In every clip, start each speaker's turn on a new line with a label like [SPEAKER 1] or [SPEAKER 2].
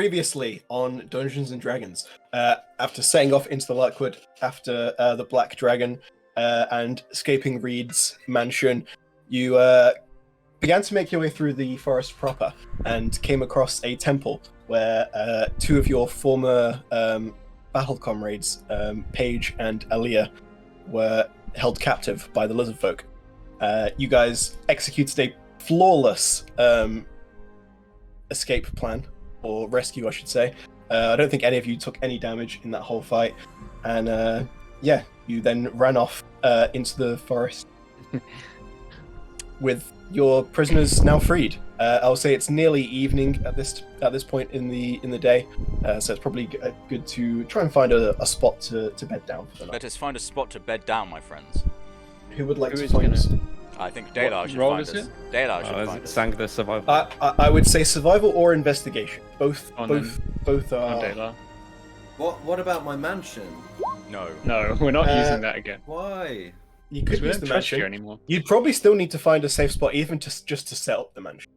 [SPEAKER 1] previously on Dungeons and Dragons, after setting off into the Larkwood after the Black Dragon and escaping Reed's mansion, you began to make your way through the forest proper and came across a temple where two of your former battle comrades, Paige and Aaliyah, were held captive by the lizard folk. You guys executed a flawless escape plan, or rescue I should say. I don't think any of you took any damage in that whole fight, and you then ran off into the forest with your prisoners now freed. I'll say it's nearly evening at this point in the day, so it's probably good to try and find a spot to bed down for the night.
[SPEAKER 2] Let us find a spot to bed down, my friends.
[SPEAKER 1] Who would like to find us?
[SPEAKER 2] I think Dalar should find us. Dalar should find us.
[SPEAKER 3] Sang the survival.
[SPEAKER 1] I would say survival or investigation. Both are.
[SPEAKER 3] Dalar.
[SPEAKER 4] What about my mansion?
[SPEAKER 2] No.
[SPEAKER 3] No, we're not using that again.
[SPEAKER 4] Why?
[SPEAKER 1] You could
[SPEAKER 3] We
[SPEAKER 1] use
[SPEAKER 3] don't
[SPEAKER 1] the
[SPEAKER 3] trust
[SPEAKER 1] mansion
[SPEAKER 3] you anymore.
[SPEAKER 1] You'd probably still need to find a safe spot, even just to set up the mansion.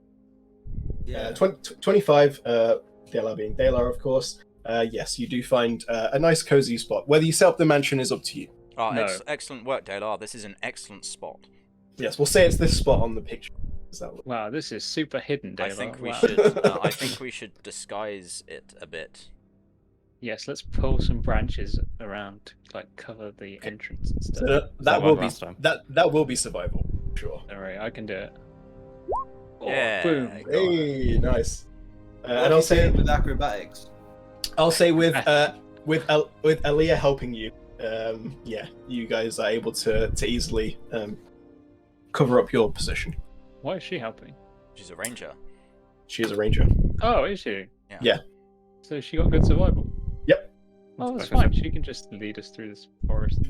[SPEAKER 4] Yeah.
[SPEAKER 1] 25, Dalar being Dalar, of course. Yes, you do find a nice cozy spot. Whether you set up the mansion is up to you.
[SPEAKER 2] Oh,
[SPEAKER 3] No.
[SPEAKER 2] excellent work, Dalar. This is an excellent spot.
[SPEAKER 1] Yes, we'll say it's this spot on the picture. Does that look?
[SPEAKER 3] Wow, this is super hidden, Dalar.
[SPEAKER 2] I think we
[SPEAKER 3] Wow.
[SPEAKER 2] should. I think we should disguise it a bit.
[SPEAKER 3] Yes, let's pull some branches around to like cover the entrance and stuff.
[SPEAKER 1] So that will be survival, sure.
[SPEAKER 3] Alright, I can do it.
[SPEAKER 2] Yeah.
[SPEAKER 3] Boom.
[SPEAKER 2] Go on.
[SPEAKER 1] Hey, nice.
[SPEAKER 4] What
[SPEAKER 1] And
[SPEAKER 4] do
[SPEAKER 1] I'll
[SPEAKER 4] you say
[SPEAKER 1] say
[SPEAKER 4] with acrobatics.
[SPEAKER 1] with Aaliyah helping you, you guys are able to easily cover up your position.
[SPEAKER 3] Why is she helping?
[SPEAKER 2] She's a ranger.
[SPEAKER 1] She is a ranger.
[SPEAKER 3] Oh, is she?
[SPEAKER 1] Yeah.
[SPEAKER 3] So she got good survival.
[SPEAKER 1] Yep.
[SPEAKER 3] Oh, that's fine. She can just lead us through this forest.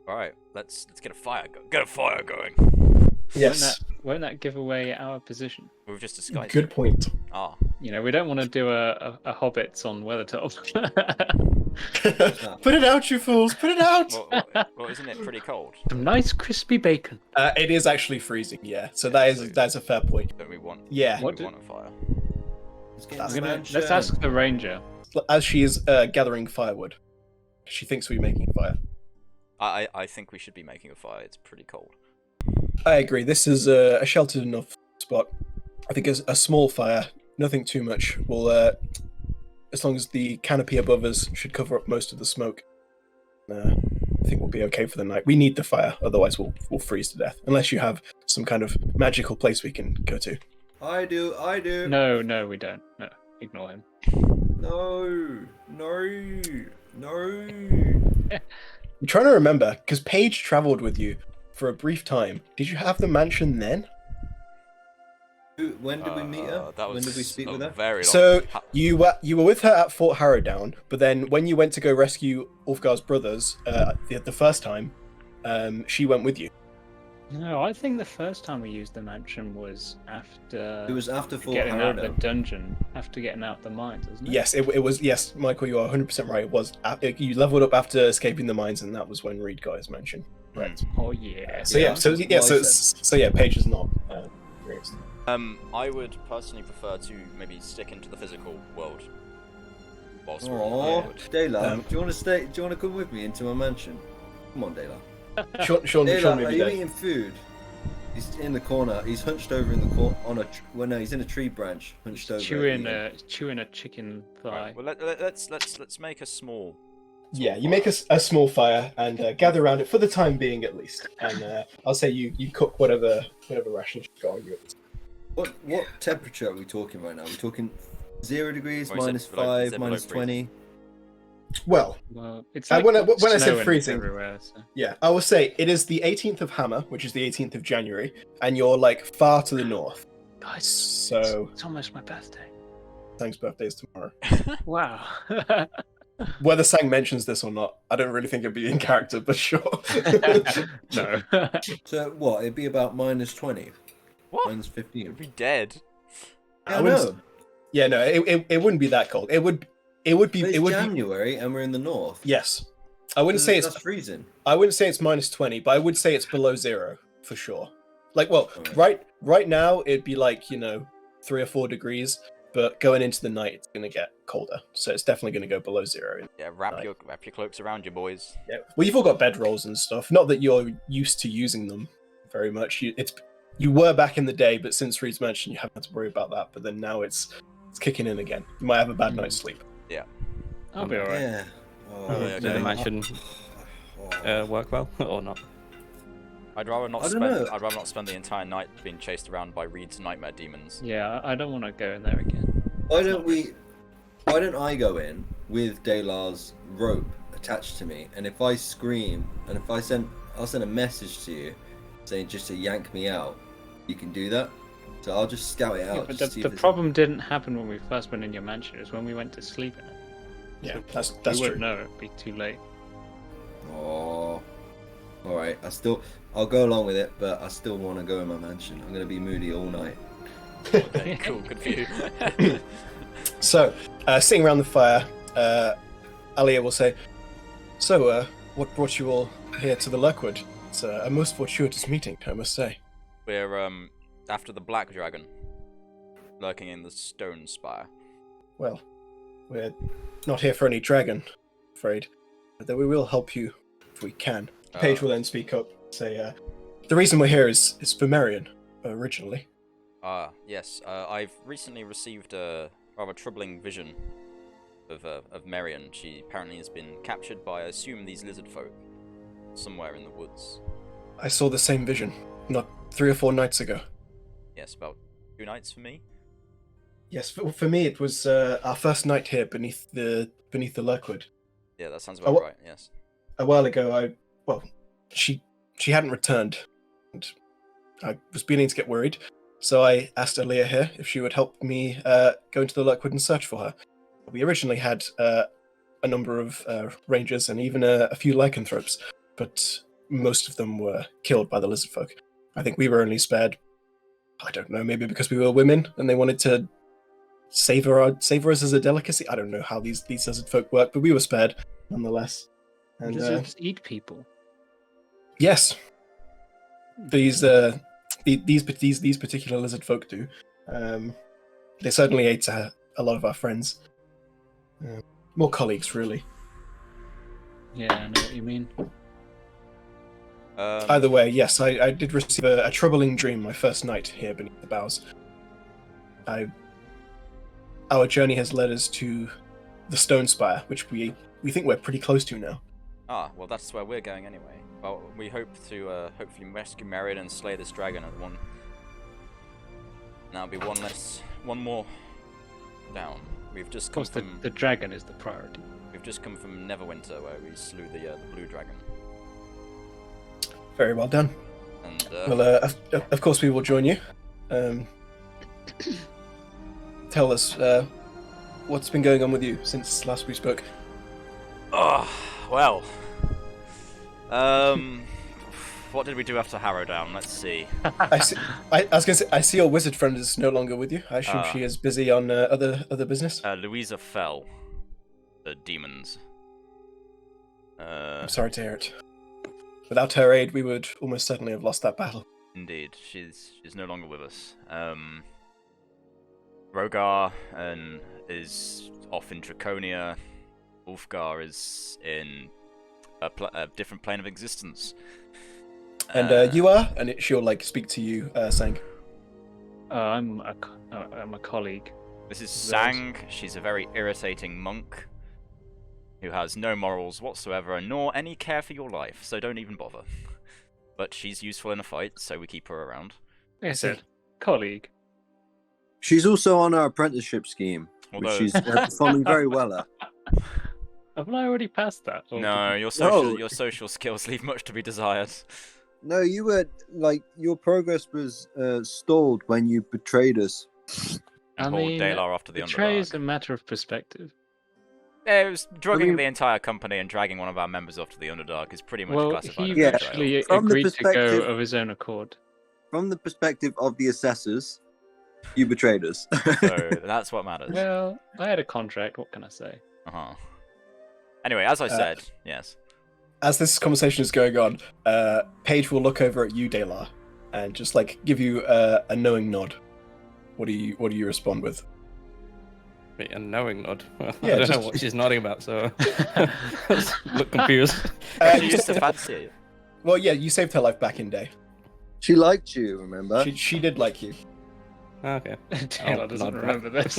[SPEAKER 2] All right, let's get a fire going.
[SPEAKER 1] Yes.
[SPEAKER 3] Won't that give away our position?
[SPEAKER 2] We've just disguised.
[SPEAKER 1] Good point.
[SPEAKER 2] Ah,
[SPEAKER 3] You know, we don't want to do a Hobbits on Weathertop.
[SPEAKER 1] Put it out, you fools! Put it out!
[SPEAKER 2] well, isn't it pretty cold?
[SPEAKER 3] Some nice crispy bacon.
[SPEAKER 1] It is actually freezing. Yeah. So that's a fair point.
[SPEAKER 2] Don't we want?
[SPEAKER 1] Yeah.
[SPEAKER 3] What
[SPEAKER 2] We want a fire.
[SPEAKER 4] Let's get
[SPEAKER 1] That's
[SPEAKER 4] the
[SPEAKER 3] Let's
[SPEAKER 4] mansion.
[SPEAKER 3] ask the ranger.
[SPEAKER 1] As she is gathering firewood, she thinks we're making a fire.
[SPEAKER 2] I think we should be making a fire. It's pretty cold.
[SPEAKER 1] I agree. This is a sheltered enough spot. I think a small fire, nothing too much, will, as long as the canopy above us should cover up most of the smoke, I think we'll be okay for the night. We need the fire, otherwise we'll freeze to death. Unless you have some kind of magical place we can go to.
[SPEAKER 4] I do.
[SPEAKER 3] No, we don't. No, ignore him.
[SPEAKER 4] No.
[SPEAKER 1] I'm trying to remember, because Paige travelled with you for a brief time. Did you have the mansion then?
[SPEAKER 4] When did we meet her? When did we speak with her?
[SPEAKER 2] Very long.
[SPEAKER 1] So you were with her at Fort Harrowdown, but then when you went to go rescue Ulfgar's brothers the first time, she went with you.
[SPEAKER 3] No, I think the first time we used the mansion was after.
[SPEAKER 4] It was after Fort
[SPEAKER 3] getting out the
[SPEAKER 4] Harrowdown.
[SPEAKER 3] dungeon, after getting out the mines, wasn't it?
[SPEAKER 1] Yes, it was. Yes, Michael, you are 100% right. It was. You leveled up after escaping the mines, and that was when Reed got his mansion. Right.
[SPEAKER 3] Oh yeah.
[SPEAKER 1] So
[SPEAKER 4] Yeah.
[SPEAKER 1] Paige is not. Experienced.
[SPEAKER 2] I would personally prefer to maybe stick into the physical world. Whilst we're
[SPEAKER 4] Aww,
[SPEAKER 2] on
[SPEAKER 4] Dayla, do you want to stay? Do you want to come with me into my mansion? Come on, Dayla.
[SPEAKER 1] Sean
[SPEAKER 4] Dayla,
[SPEAKER 1] may
[SPEAKER 4] are
[SPEAKER 1] be
[SPEAKER 4] you
[SPEAKER 1] dead.
[SPEAKER 4] eating food? He's in the corner. He's hunched over in the corner on a. Well, no, he's in a tree branch, hunched over.
[SPEAKER 3] Chewing
[SPEAKER 4] eating.
[SPEAKER 3] chewing a chicken thigh.
[SPEAKER 2] Right, well, let's make a small.
[SPEAKER 1] Yeah, you make a small fire and gather around it for the time being, at least. And I'll say you cook whatever rations you got on you.
[SPEAKER 4] What temperature are we talking right now? Are we talking 0 degrees,
[SPEAKER 2] Or is it
[SPEAKER 4] minus
[SPEAKER 2] below- is
[SPEAKER 4] 5,
[SPEAKER 2] it
[SPEAKER 4] minus
[SPEAKER 2] below
[SPEAKER 4] 20?
[SPEAKER 1] Well,
[SPEAKER 3] Well, it's
[SPEAKER 1] when I said
[SPEAKER 3] snowing
[SPEAKER 1] freezing-
[SPEAKER 3] everywhere. So.
[SPEAKER 1] yeah, I will say it is the 18th of Hammer, which is the 18th of January, and you're like far to the north.
[SPEAKER 3] Guys,
[SPEAKER 1] So
[SPEAKER 3] it's almost my birthday.
[SPEAKER 1] Sang's birthday is tomorrow.
[SPEAKER 3] Wow.
[SPEAKER 1] Whether Sang mentions this or not, I don't really think it'd be in character, but sure.
[SPEAKER 3] No.
[SPEAKER 4] So what? It'd be about minus 20,
[SPEAKER 2] What?
[SPEAKER 4] minus 15.
[SPEAKER 2] You'd be dead.
[SPEAKER 4] I
[SPEAKER 1] wouldn't
[SPEAKER 4] know.
[SPEAKER 1] Yeah, no, it wouldn't be that cold. It would be.
[SPEAKER 4] But it's
[SPEAKER 1] It would be.
[SPEAKER 4] January and we're in the north.
[SPEAKER 1] Yes, I wouldn't say
[SPEAKER 4] That's
[SPEAKER 1] it's.
[SPEAKER 4] freezing.
[SPEAKER 1] I wouldn't say it's minus 20, but I would say it's below 0 for sure. Like, well,
[SPEAKER 4] Alright.
[SPEAKER 1] right now it'd be like 3 or 4 degrees, but going into the night, it's going to get colder. So it's definitely going to go below 0.
[SPEAKER 2] Yeah, wrap your cloaks around you, boys.
[SPEAKER 1] Yeah. Well, you've all got bedrolls and stuff. Not that you're used to using them very much. You were back in the day, but since Reed's mentioned, you haven't had to worry about that. But then now it's kicking in again. You might have a bad night's sleep.
[SPEAKER 2] Yeah.
[SPEAKER 3] I'll be alright.
[SPEAKER 4] Yeah. Oh,
[SPEAKER 2] yeah,
[SPEAKER 5] Did the mansion work well or not?
[SPEAKER 2] I'd rather not
[SPEAKER 4] I don't know.
[SPEAKER 2] I'd rather not spend the entire night being chased around by Reed's nightmare demons.
[SPEAKER 3] Yeah, I don't want to go in there again.
[SPEAKER 4] Why don't I go in with Delar's rope attached to me, and if I scream, and if I'll send a message to you saying just to yank me out, you can do that. So I'll just scout it out.
[SPEAKER 3] Yeah, but
[SPEAKER 4] just see
[SPEAKER 3] the
[SPEAKER 4] if it's-
[SPEAKER 3] problem didn't happen when we first went in your mansion. It was when we went to sleep in it.
[SPEAKER 1] Yeah, that's
[SPEAKER 3] We
[SPEAKER 1] true.
[SPEAKER 3] wouldn't know. It'd be too late.
[SPEAKER 4] Oh, all right. I'll go along with it, but I still want to go in my mansion. I'm gonna be moody all night.
[SPEAKER 2] Okay, cool, good for you.
[SPEAKER 1] So, sitting around the fire, Alia will say, "So, what brought you all here to the Lurkwood? It's a most fortuitous meeting, I must say."
[SPEAKER 2] We're after the Black Dragon, lurking in the Stonespire.
[SPEAKER 1] Well, we're not here for any dragon, I'm afraid. Though we will help you if we can. Paige will then speak up, say, "The reason we're here is for Marion, originally."
[SPEAKER 2] Yes. I've recently received a rather troubling vision of Marion. She apparently has been captured by, I assume, these lizard folk somewhere in the woods.
[SPEAKER 1] I saw the same vision, not 3 or 4 nights ago.
[SPEAKER 2] Yes, about 2 nights for me.
[SPEAKER 1] Yes, for me it was our first night here beneath the Lurkwood.
[SPEAKER 2] Yeah, that sounds about right. Yes.
[SPEAKER 1] A while ago, she hadn't returned, and I was beginning to get worried. So I asked Aaliyah here if she would help me go into the Lurkwood and search for her. We originally had a number of rangers and even a few lycanthropes, but most of them were killed by the lizard folk. I think we were only spared, I don't know, maybe because we were women and they wanted to savor us as a delicacy. I don't know how these lizard folk work, but we were spared nonetheless. And
[SPEAKER 3] Lizards eat people.
[SPEAKER 1] yes, these particular lizard folk do. They certainly ate a lot of our friends. More colleagues, really.
[SPEAKER 3] Yeah, I know what you mean.
[SPEAKER 1] Either way, yes, I did receive a troubling dream my first night here beneath the boughs. Our journey has led us to the Stonespire, which we think we're pretty close to now.
[SPEAKER 2] Well, that's where we're going anyway. Well, we hope to hopefully rescue Marion and slay this dragon at one. Now be one more down. We've just
[SPEAKER 3] Of
[SPEAKER 2] come
[SPEAKER 3] course,
[SPEAKER 2] from
[SPEAKER 3] the dragon is the priority.
[SPEAKER 2] we've just come from Neverwinter, where we slew the blue dragon.
[SPEAKER 1] Very well done.
[SPEAKER 2] And
[SPEAKER 1] Well, of course we will join you. Tell us what's been going on with you since last we spoke.
[SPEAKER 2] well, what did we do after Harrowdown? Let's see.
[SPEAKER 1] I was going to say, I see your wizard friend is no longer with you. I assume she is busy on other business.
[SPEAKER 2] Louisa fell. The demons.
[SPEAKER 1] I'm sorry to hear it. Without her aid, we would almost certainly have lost that battle.
[SPEAKER 2] Indeed, she's no longer with us. Rogar is off in Draconia. Ulfgar is in a different plane of existence.
[SPEAKER 1] And you are? And she'll speak to you, saying,
[SPEAKER 3] I'm a colleague.
[SPEAKER 2] This is Sang. She's a very irritating monk who has no morals whatsoever, nor any care for your life, so don't even bother. But she's useful in a fight, so we keep her around.
[SPEAKER 3] Like I said, colleague.
[SPEAKER 5] She's also on our apprenticeship scheme,
[SPEAKER 2] Although,
[SPEAKER 5] which she's performing very well at.
[SPEAKER 3] Haven't I already passed that? Or
[SPEAKER 2] no,
[SPEAKER 3] did-
[SPEAKER 2] your social skills leave much to be desired.
[SPEAKER 5] No, you were your progress was stalled when you betrayed us.
[SPEAKER 3] I
[SPEAKER 2] Hold
[SPEAKER 3] mean,
[SPEAKER 2] Dalar off to the
[SPEAKER 3] betray is
[SPEAKER 2] Underdark.
[SPEAKER 3] a matter of perspective.
[SPEAKER 2] Yeah, it was drugging
[SPEAKER 5] mean-
[SPEAKER 2] the entire company and dragging one of our members off to the Underdark is pretty much
[SPEAKER 3] Well,
[SPEAKER 2] classified
[SPEAKER 3] he
[SPEAKER 2] as
[SPEAKER 5] Yeah.
[SPEAKER 2] betrayal.
[SPEAKER 3] actually
[SPEAKER 5] From the
[SPEAKER 3] agreed to go
[SPEAKER 5] perspective-
[SPEAKER 3] of his own accord.
[SPEAKER 5] From the perspective of the assessors, you betrayed us.
[SPEAKER 2] So that's what matters.
[SPEAKER 3] Well, I had a contract. What can I say?
[SPEAKER 2] Uh-huh. Anyway, as I said, yes.
[SPEAKER 1] as this conversation is going on, Paige will look over at you, Dalar, and just give you a knowing nod. What do you respond with?
[SPEAKER 6] A knowing nod. I
[SPEAKER 1] Yeah,
[SPEAKER 6] don't know
[SPEAKER 1] just-
[SPEAKER 6] what she's nodding about, so look confused.
[SPEAKER 2] She used to fancy it.
[SPEAKER 1] Well, yeah, you saved her life back in day.
[SPEAKER 5] She liked you, remember?
[SPEAKER 1] She did like you.
[SPEAKER 6] Okay.
[SPEAKER 3] Taylor
[SPEAKER 6] I'll
[SPEAKER 3] doesn't
[SPEAKER 6] nod
[SPEAKER 3] remember
[SPEAKER 6] back.
[SPEAKER 3] this.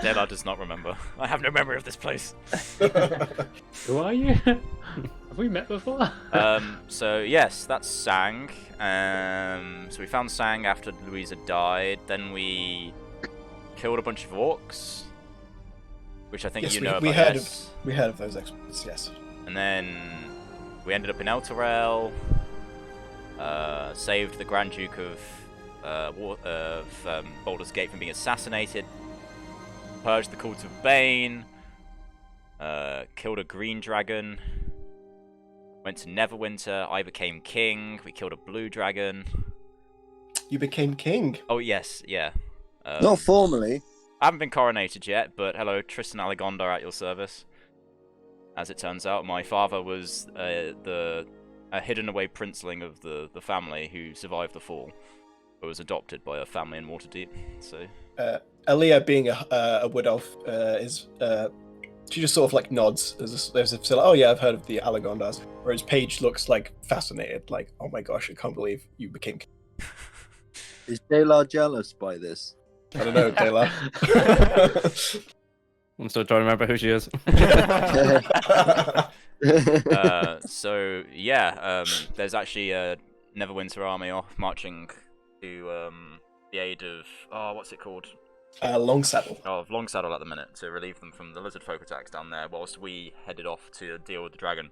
[SPEAKER 2] Dela does not remember. I have no memory of this place.
[SPEAKER 3] Who are you? Have we met before?
[SPEAKER 2] So yes, that's Sang. So we found Sang after Louisa died. Then we killed a bunch of orcs, which I think
[SPEAKER 1] Yes,
[SPEAKER 2] you know
[SPEAKER 1] we
[SPEAKER 2] about.
[SPEAKER 1] heard
[SPEAKER 2] Yes.
[SPEAKER 1] We heard of those exploits, yes.
[SPEAKER 2] And then we ended up in Elturel. Saved the Grand Duke of Baldur's Gate from being assassinated. Purged the Cult of Bane. Killed a green dragon. Went to Neverwinter. I became king. We killed a blue dragon.
[SPEAKER 1] You became king.
[SPEAKER 2] Oh yes, yeah.
[SPEAKER 5] Not formally.
[SPEAKER 2] I haven't been coronated yet, but hello, Tristan Allegondar at your service. As it turns out, my father was a hidden away princeling of the family who survived the fall, but was adopted by a family in Waterdeep. So
[SPEAKER 1] Aaliyah, being a wood elf, is she just sort of like nods as if to like, oh yeah, I've heard of the Allegondars. Whereas Paige looks like fascinated, like, oh my gosh, I can't believe you became king.
[SPEAKER 5] Is Daylar jealous by this?
[SPEAKER 1] I don't know, Taylor.
[SPEAKER 6] I'm still trying to remember who she is.
[SPEAKER 2] So yeah, there's actually a Neverwinter army off marching to the aid of what's it called?
[SPEAKER 1] Long saddle.
[SPEAKER 2] Of Longsaddle at the minute to relieve them from the lizard folk attacks down there, whilst we headed off to deal with the dragon.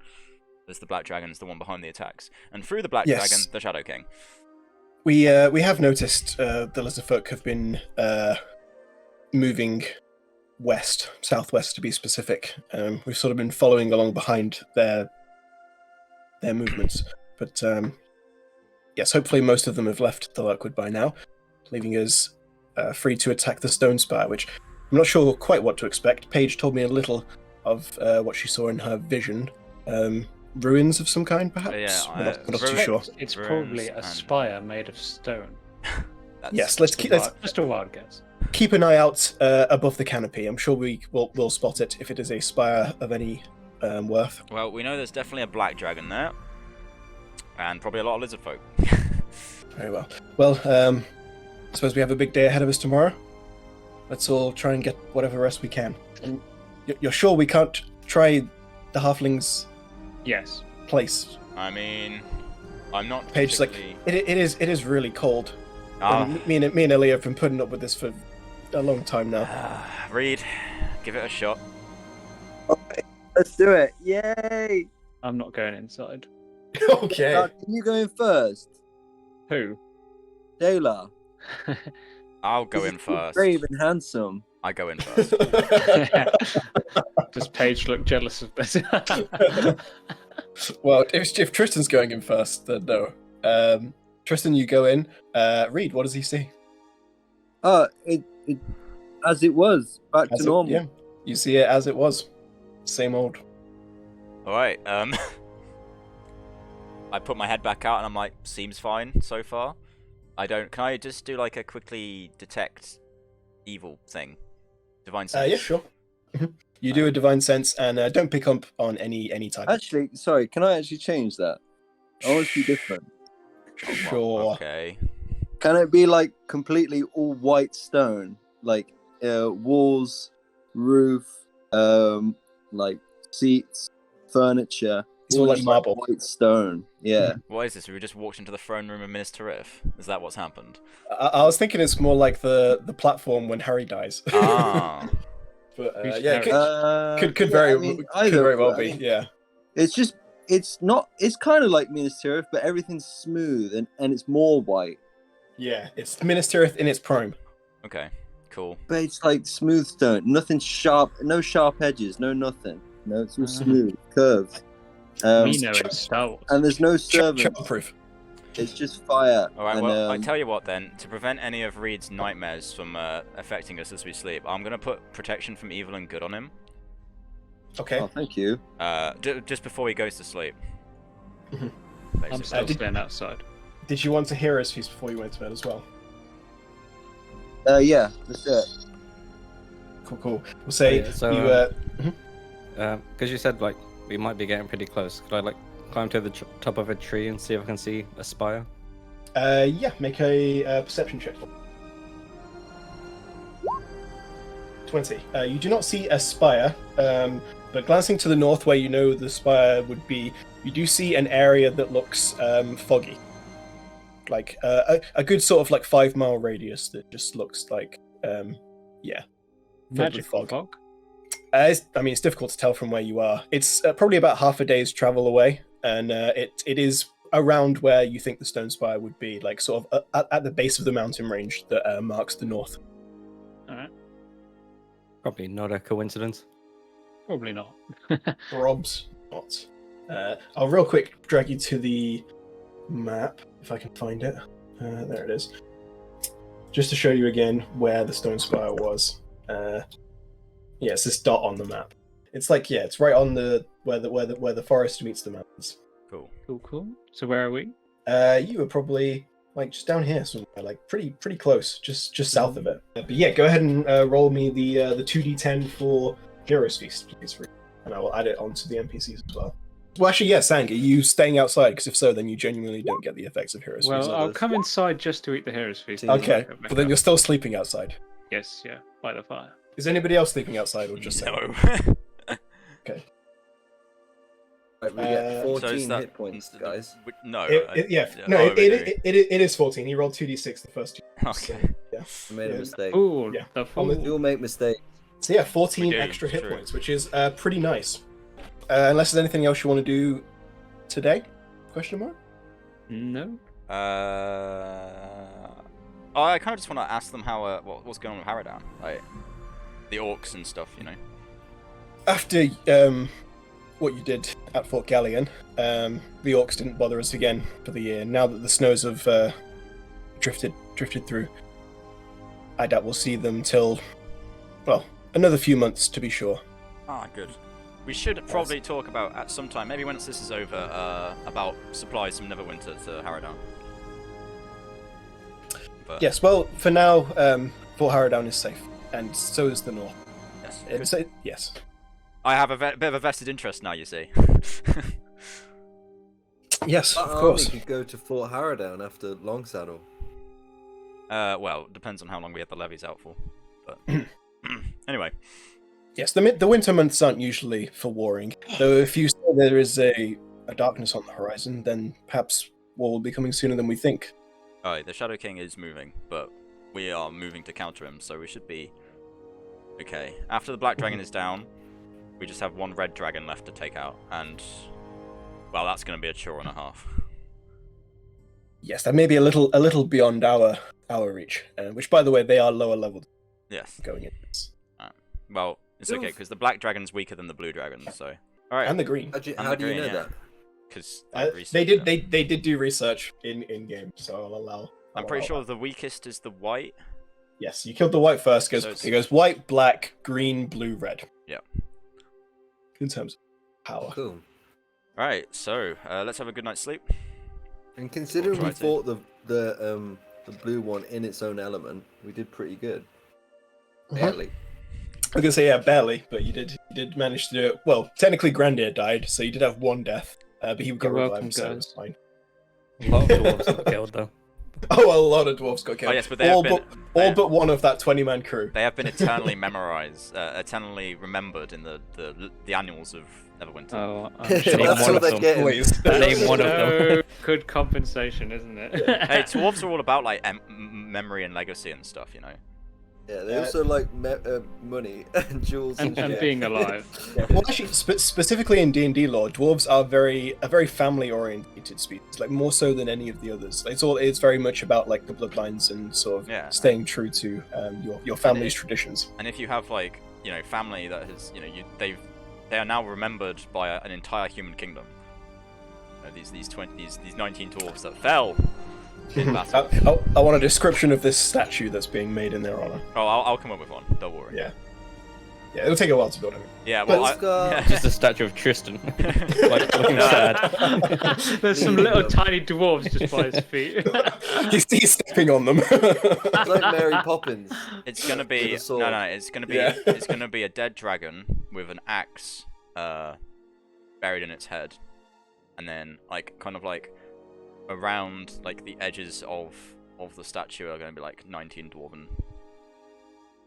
[SPEAKER 2] As the Black Dragon's the one behind the attacks, and through the Black
[SPEAKER 1] Yes.
[SPEAKER 2] Dragon, the Shadow King.
[SPEAKER 1] We have noticed the lizard folk have been moving west, southwest to be specific. We've sort of been following along behind their movements, but yes, hopefully most of them have left the Larkwood by now, leaving us free to attack the Stonespire, which I'm not sure quite what to expect. Paige told me a little of what she saw in her vision. Ruins of some kind, perhaps?
[SPEAKER 2] Yeah,
[SPEAKER 1] We're not too
[SPEAKER 2] ruins-
[SPEAKER 1] sure.
[SPEAKER 3] It's
[SPEAKER 2] Ruins
[SPEAKER 3] probably a
[SPEAKER 2] and-
[SPEAKER 3] spire made of stone.
[SPEAKER 2] That's
[SPEAKER 1] Yes, let's
[SPEAKER 3] Just a wild guess.
[SPEAKER 1] keep an eye out above the canopy. I'm sure we'll spot it if it is a spire of any worth.
[SPEAKER 2] Well, we know there's definitely a Black Dragon there, and probably a lot of lizard folk.
[SPEAKER 1] Very well. Well, I suppose we have a big day ahead of us tomorrow. Let's all try and get whatever rest we can. And you're sure we can't try the halflings'
[SPEAKER 3] Yes.
[SPEAKER 1] place?
[SPEAKER 2] I mean, I'm not.
[SPEAKER 1] Paige's like,
[SPEAKER 2] particularly-
[SPEAKER 1] it is really cold.
[SPEAKER 2] Ah,
[SPEAKER 1] And me and Ellie have been putting up with this for a long time now.
[SPEAKER 2] Reed, give it a shot.
[SPEAKER 5] Let's do it! Yay!
[SPEAKER 3] I'm not going inside.
[SPEAKER 1] Okay.
[SPEAKER 5] Can you go in first?
[SPEAKER 3] Who?
[SPEAKER 5] Daylar.
[SPEAKER 2] I'll go in first.
[SPEAKER 5] Brave and handsome.
[SPEAKER 2] I go in first.
[SPEAKER 3] Does Paige look jealous of this?
[SPEAKER 1] Well, if Tristan's going in first, then no. Tristan, you go in. Reed, what does he see?
[SPEAKER 5] It as it was, back
[SPEAKER 1] As
[SPEAKER 5] to
[SPEAKER 1] it-
[SPEAKER 5] normal.
[SPEAKER 1] yeah, you see it as it was. Same old.
[SPEAKER 2] All right. I put my head back out and I'm like, seems fine so far. Can I just do like a quickly detect evil thing? Divine sense.
[SPEAKER 1] Yeah, sure. You do a divine sense and don't pick up on any type.
[SPEAKER 5] Actually, sorry, can I actually change that? I want it to be different.
[SPEAKER 1] Sure.
[SPEAKER 2] Okay.
[SPEAKER 5] Can it be like completely all white stone, like walls, roof, like seats, furniture?
[SPEAKER 1] It's all like
[SPEAKER 5] just
[SPEAKER 1] marble.
[SPEAKER 5] white stone. Yeah.
[SPEAKER 2] What is this? We just walked into the throne room of Minister Riff. Is that what's happened?
[SPEAKER 1] I was thinking it's more like the platform when Harry dies.
[SPEAKER 2] Ah.
[SPEAKER 1] But
[SPEAKER 3] Who's
[SPEAKER 1] yeah,
[SPEAKER 3] Harry?
[SPEAKER 1] could
[SPEAKER 5] yeah,
[SPEAKER 1] very
[SPEAKER 5] I mean,
[SPEAKER 1] could
[SPEAKER 5] either,
[SPEAKER 1] very well
[SPEAKER 5] I
[SPEAKER 1] be.
[SPEAKER 5] mean,
[SPEAKER 1] Yeah.
[SPEAKER 5] it's kind of like Minas Tirith, but everything's smooth and it's more white.
[SPEAKER 1] Yeah, it's Minas Tirith in its prime.
[SPEAKER 2] Okay. Cool.
[SPEAKER 5] But it's like smooth stone, nothing sharp, no sharp edges, no nothing. No, it's all smooth, curved.
[SPEAKER 3] We know in Star Wars.
[SPEAKER 5] And there's no servants.
[SPEAKER 1] Childproof.
[SPEAKER 5] It's just fire.
[SPEAKER 2] All right.
[SPEAKER 5] and,
[SPEAKER 2] Well, I tell you what then. To prevent any of Reed's nightmares from affecting us as we sleep, I'm gonna put protection from evil and good on him.
[SPEAKER 1] Okay.
[SPEAKER 5] Oh, thank you.
[SPEAKER 2] Just before he goes to sleep.
[SPEAKER 1] Mhm.
[SPEAKER 3] I'm
[SPEAKER 2] Basically.
[SPEAKER 3] still staying outside.
[SPEAKER 1] Did you want to hear his feast before you went to bed as well?
[SPEAKER 5] Yeah, let's do it.
[SPEAKER 1] We'll say
[SPEAKER 6] yeah, so,
[SPEAKER 1] you.
[SPEAKER 6] Because you said like we might be getting pretty close. Could I like climb to the top of a tree and see if I can see a spire?
[SPEAKER 1] Yeah, make a perception check. 20. You do not see a spire, but glancing to the north where you know the spire would be, you do see an area that looks foggy. Like a good sort of like 5-mile radius that just looks like, filled with
[SPEAKER 3] Magical fog.
[SPEAKER 1] It's difficult to tell from where you are. It's probably about half a day's travel away, and it is around where you think the Stonespire would be, like sort of at the base of the mountain range that marks the north.
[SPEAKER 3] Alright.
[SPEAKER 6] Probably not a coincidence.
[SPEAKER 3] Probably not.
[SPEAKER 1] Rob's not. I'll real quick drag you to the map, if I can find it. There it is. Just to show you again where the Stonespire was. It's this dot on the map. It's like, it's right on where the forest meets the mountains.
[SPEAKER 3] Cool. So where are we?
[SPEAKER 1] You were probably like just down here somewhere, like pretty close, just south of it. But yeah, go ahead and roll me the 2d10 for Hero's Feast, please, and I will add it onto the NPCs as well. Well, actually, yeah, Sang, are you staying outside? Because if so, then you genuinely don't get the effects of Hero's Feast.
[SPEAKER 3] Well, I'll come inside just to eat the Hero's Feast.
[SPEAKER 1] Okay, but then you're still sleeping outside.
[SPEAKER 3] Yes, yeah, by the fire.
[SPEAKER 1] Is anybody else sleeping outside, or just Sang?
[SPEAKER 2] No.
[SPEAKER 1] Okay.
[SPEAKER 4] Right, we get 14
[SPEAKER 2] So is that-
[SPEAKER 4] hit points, guys.
[SPEAKER 2] No.
[SPEAKER 1] It is 14. He rolled 2d6 the first two.
[SPEAKER 2] Okay.
[SPEAKER 1] So, yeah.
[SPEAKER 4] I made a mistake.
[SPEAKER 3] Ooh,
[SPEAKER 1] Yeah.
[SPEAKER 3] the
[SPEAKER 1] On
[SPEAKER 3] full.
[SPEAKER 1] the-
[SPEAKER 4] We all make mistakes.
[SPEAKER 1] So yeah, 14
[SPEAKER 2] We do,
[SPEAKER 1] extra hit
[SPEAKER 2] true.
[SPEAKER 1] points, which is pretty nice. Unless there's anything else you want to do today? Question mark?
[SPEAKER 3] No.
[SPEAKER 2] I kind of just want to ask them how what's going on with Harrowdown, like the orcs and stuff, you know.
[SPEAKER 1] After what you did at Fort Galleon, the orcs didn't bother us again for the year. Now that the snows have drifted through, I doubt we'll see them till, well, another few months to be sure.
[SPEAKER 2] Ah, good. We should probably talk about at some time, maybe once this is over, about supplies from Neverwinter to Harrowdown. But,
[SPEAKER 1] Yes, well, for now, Fort Harrowdown is safe, and so is the north.
[SPEAKER 2] Yes.
[SPEAKER 1] Yes.
[SPEAKER 2] I have a bit of a vested interest now, you see.
[SPEAKER 1] Yes, of
[SPEAKER 4] Our
[SPEAKER 1] course.
[SPEAKER 4] army could go to Fort Harrowdown after Longsaddle.
[SPEAKER 2] Well, it depends on how long we have the levies out for. But anyway,
[SPEAKER 1] Yes, the winter months aren't usually for warring, though if you say there is a darkness on the horizon, then perhaps war will be coming sooner than we think.
[SPEAKER 2] alright, the Shadow King is moving, but we are moving to counter him, so we should be okay. After the Black Dragon is down, we just have one Red Dragon left to take out, and well, that's going to be a chore and a half.
[SPEAKER 1] Yes, that may be a little beyond our reach, which, by the way, they are lower level
[SPEAKER 2] Yes.
[SPEAKER 1] going in this.
[SPEAKER 2] Well, it's okay because the Black Dragon's weaker than the Blue Dragon, so all right.
[SPEAKER 1] And the green.
[SPEAKER 4] How do you know that?
[SPEAKER 2] Because
[SPEAKER 1] They did do research in game, so I'll allow.
[SPEAKER 2] I'm
[SPEAKER 1] I'll
[SPEAKER 2] pretty
[SPEAKER 1] allow
[SPEAKER 2] sure the weakest is the white.
[SPEAKER 1] Yes, you killed the white first.
[SPEAKER 2] So
[SPEAKER 1] It goes white, black, green, blue, red.
[SPEAKER 2] Yep.
[SPEAKER 1] In terms of power.
[SPEAKER 4] Cool.
[SPEAKER 2] All right, so let's have a good night's sleep.
[SPEAKER 4] And considering
[SPEAKER 2] Try
[SPEAKER 4] we
[SPEAKER 2] to.
[SPEAKER 4] fought the blue one in its own element, we did pretty good. Barely.
[SPEAKER 1] I was gonna say barely, but you did manage to do it. Well, technically, Grandir died, so you did have one death, but he got
[SPEAKER 3] You're
[SPEAKER 1] revived,
[SPEAKER 3] welcome,
[SPEAKER 1] so it
[SPEAKER 3] guys.
[SPEAKER 1] was fine.
[SPEAKER 6] A lot of dwarves got killed though.
[SPEAKER 1] Oh, a lot of dwarves got killed.
[SPEAKER 2] Oh yes, but they
[SPEAKER 1] all
[SPEAKER 2] have been
[SPEAKER 1] all but one of that 20-man crew.
[SPEAKER 2] they have been eternally memorized, eternally remembered in the annals of Neverwinter.
[SPEAKER 3] Oh,
[SPEAKER 6] Name
[SPEAKER 4] That's
[SPEAKER 6] one
[SPEAKER 4] what
[SPEAKER 6] of
[SPEAKER 4] they're
[SPEAKER 6] them.
[SPEAKER 4] getting.
[SPEAKER 1] Please.
[SPEAKER 6] Name one of them.
[SPEAKER 3] no good compensation, isn't it?
[SPEAKER 2] Hey, dwarves are all about like memory and legacy and stuff, you know.
[SPEAKER 4] Yeah, they also like money and jewels and,
[SPEAKER 3] and
[SPEAKER 4] shit.
[SPEAKER 3] being alive.
[SPEAKER 1] Yeah, well, actually, specifically in D&D lore, dwarves are a very family-oriented species, like more so than any of the others. It's very much about like the bloodlines and sort of
[SPEAKER 2] Yeah.
[SPEAKER 1] staying true to your family's traditions.
[SPEAKER 2] And if you have like family that has they are now remembered by an entire human kingdom. These 19 dwarves that fell in battle.
[SPEAKER 1] I want a description of this statue that's being made in their honor.
[SPEAKER 2] Oh, I'll come up with one. Don't worry.
[SPEAKER 1] Yeah. Yeah, it'll take a while to build it.
[SPEAKER 2] Yeah,
[SPEAKER 1] But
[SPEAKER 2] well,
[SPEAKER 4] Oscar-
[SPEAKER 6] Just a statue of Tristan, like looking sad.
[SPEAKER 3] There's some little tiny dwarves just by his feet.
[SPEAKER 1] He's stepping on them.
[SPEAKER 4] It's like Mary Poppins.
[SPEAKER 2] it's gonna be
[SPEAKER 4] With a sword.
[SPEAKER 2] no, it's gonna be
[SPEAKER 1] Yeah.
[SPEAKER 2] it's gonna be a dead dragon with an axe buried in its head, and then like kind of like around like the edges of the statue are gonna be like 19 dwarven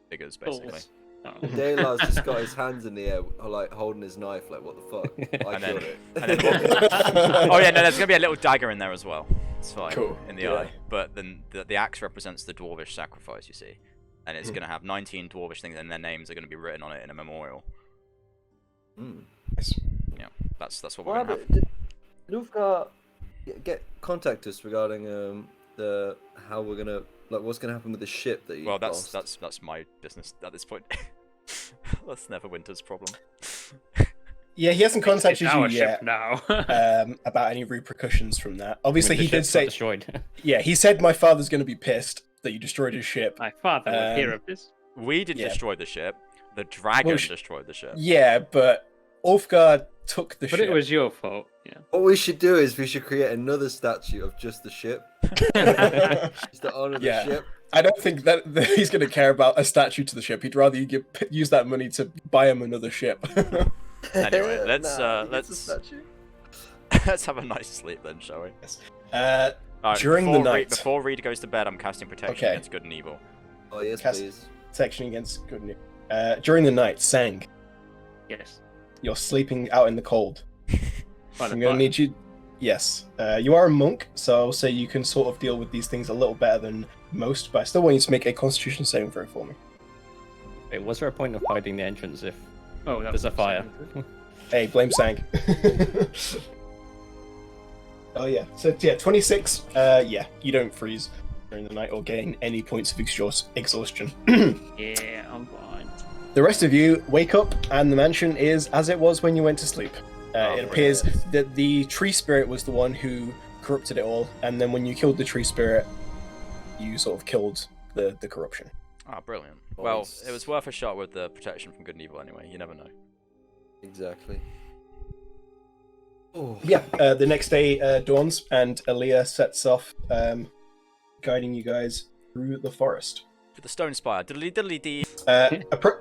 [SPEAKER 2] figures basically.
[SPEAKER 3] Oh.
[SPEAKER 4] Daylar's just got his hands in the air, like holding his knife, like what the fuck? I
[SPEAKER 2] And then-
[SPEAKER 4] killed it.
[SPEAKER 2] and oh yeah, no, there's gonna be a little dagger in there as well. It's fine.
[SPEAKER 1] Cool,
[SPEAKER 2] In the
[SPEAKER 1] yeah.
[SPEAKER 2] eye, but then the axe represents the dwarvish sacrifice. You see, and it's gonna have 19 dwarvish things, and their names are gonna be written on it in a memorial.
[SPEAKER 4] Mm.
[SPEAKER 2] That's what we're
[SPEAKER 4] What
[SPEAKER 2] gonna have.
[SPEAKER 4] happened? Did Ulfgar contact us regarding the how we're gonna like what's gonna happen with the ship that you
[SPEAKER 2] Well, that's
[SPEAKER 4] lost?
[SPEAKER 2] that's my business at this point. That's Neverwinter's problem.
[SPEAKER 1] Yeah, he hasn't contacted
[SPEAKER 3] It's
[SPEAKER 1] you
[SPEAKER 3] our
[SPEAKER 1] yet
[SPEAKER 3] ship now.
[SPEAKER 1] about any repercussions from that. Obviously,
[SPEAKER 6] When
[SPEAKER 1] he
[SPEAKER 6] the
[SPEAKER 1] did
[SPEAKER 6] ship got
[SPEAKER 1] say,
[SPEAKER 6] destroyed.
[SPEAKER 1] yeah, he said my father's going to be pissed that you destroyed his ship.
[SPEAKER 3] My father would hear of this.
[SPEAKER 2] We did
[SPEAKER 1] Yeah.
[SPEAKER 2] destroy the ship. The dragon
[SPEAKER 1] Well,
[SPEAKER 2] destroyed the ship.
[SPEAKER 1] Yeah, but Ulfgar took the
[SPEAKER 3] But
[SPEAKER 1] ship.
[SPEAKER 3] it was your fault. Yeah.
[SPEAKER 4] What we should do is we should create another statue of just the ship, just to honor the
[SPEAKER 1] Yeah.
[SPEAKER 4] ship.
[SPEAKER 1] I don't think that he's going to care about a statue to the ship. He'd rather you use that money to buy him another ship.
[SPEAKER 2] Anyway, let's
[SPEAKER 4] Nah, he gets a
[SPEAKER 2] let's
[SPEAKER 4] statue.
[SPEAKER 2] let's have a nice sleep then, shall we?
[SPEAKER 1] uh,
[SPEAKER 2] Alright,
[SPEAKER 1] During the
[SPEAKER 2] before
[SPEAKER 1] night.
[SPEAKER 2] before Reed goes to bed, I'm casting protection
[SPEAKER 1] Okay.
[SPEAKER 2] against good and evil.
[SPEAKER 4] Oh yes,
[SPEAKER 1] Cast-
[SPEAKER 4] please.
[SPEAKER 1] protection against good news. During the night, Sang,
[SPEAKER 3] Yes.
[SPEAKER 1] you're sleeping out in the cold.
[SPEAKER 3] By the
[SPEAKER 1] I'm going to
[SPEAKER 3] fire.
[SPEAKER 1] need you. Yes, you are a monk, so I'll say you can sort of deal with these things a little better than most, but I still want you to make a Constitution saving throw for me.
[SPEAKER 6] Wait, was there a point of hiding the entrance if
[SPEAKER 3] Oh, that
[SPEAKER 6] there's a
[SPEAKER 3] was
[SPEAKER 6] fire?
[SPEAKER 1] Hey, blame Sang. Oh yeah, so yeah, 26. Yeah, you don't freeze during the night or gain any points of exhaustion.
[SPEAKER 3] Yeah, I'm fine.
[SPEAKER 1] The rest of you wake up, and the mansion is as it was when you went to sleep.
[SPEAKER 2] Oh,
[SPEAKER 1] It appears that the tree spirit was the one who corrupted it all, and then when you killed the tree spirit, you sort of killed the corruption.
[SPEAKER 2] Ah, brilliant. Well,
[SPEAKER 4] Nice.
[SPEAKER 2] it was worth a shot with the protection from good and evil anyway. You never know.
[SPEAKER 4] Exactly. Oh.
[SPEAKER 1] Yeah, the next day dawns, and Aaliyah sets off, guiding you guys through the forest.
[SPEAKER 2] To the Stonespire. Diddly diddly dee.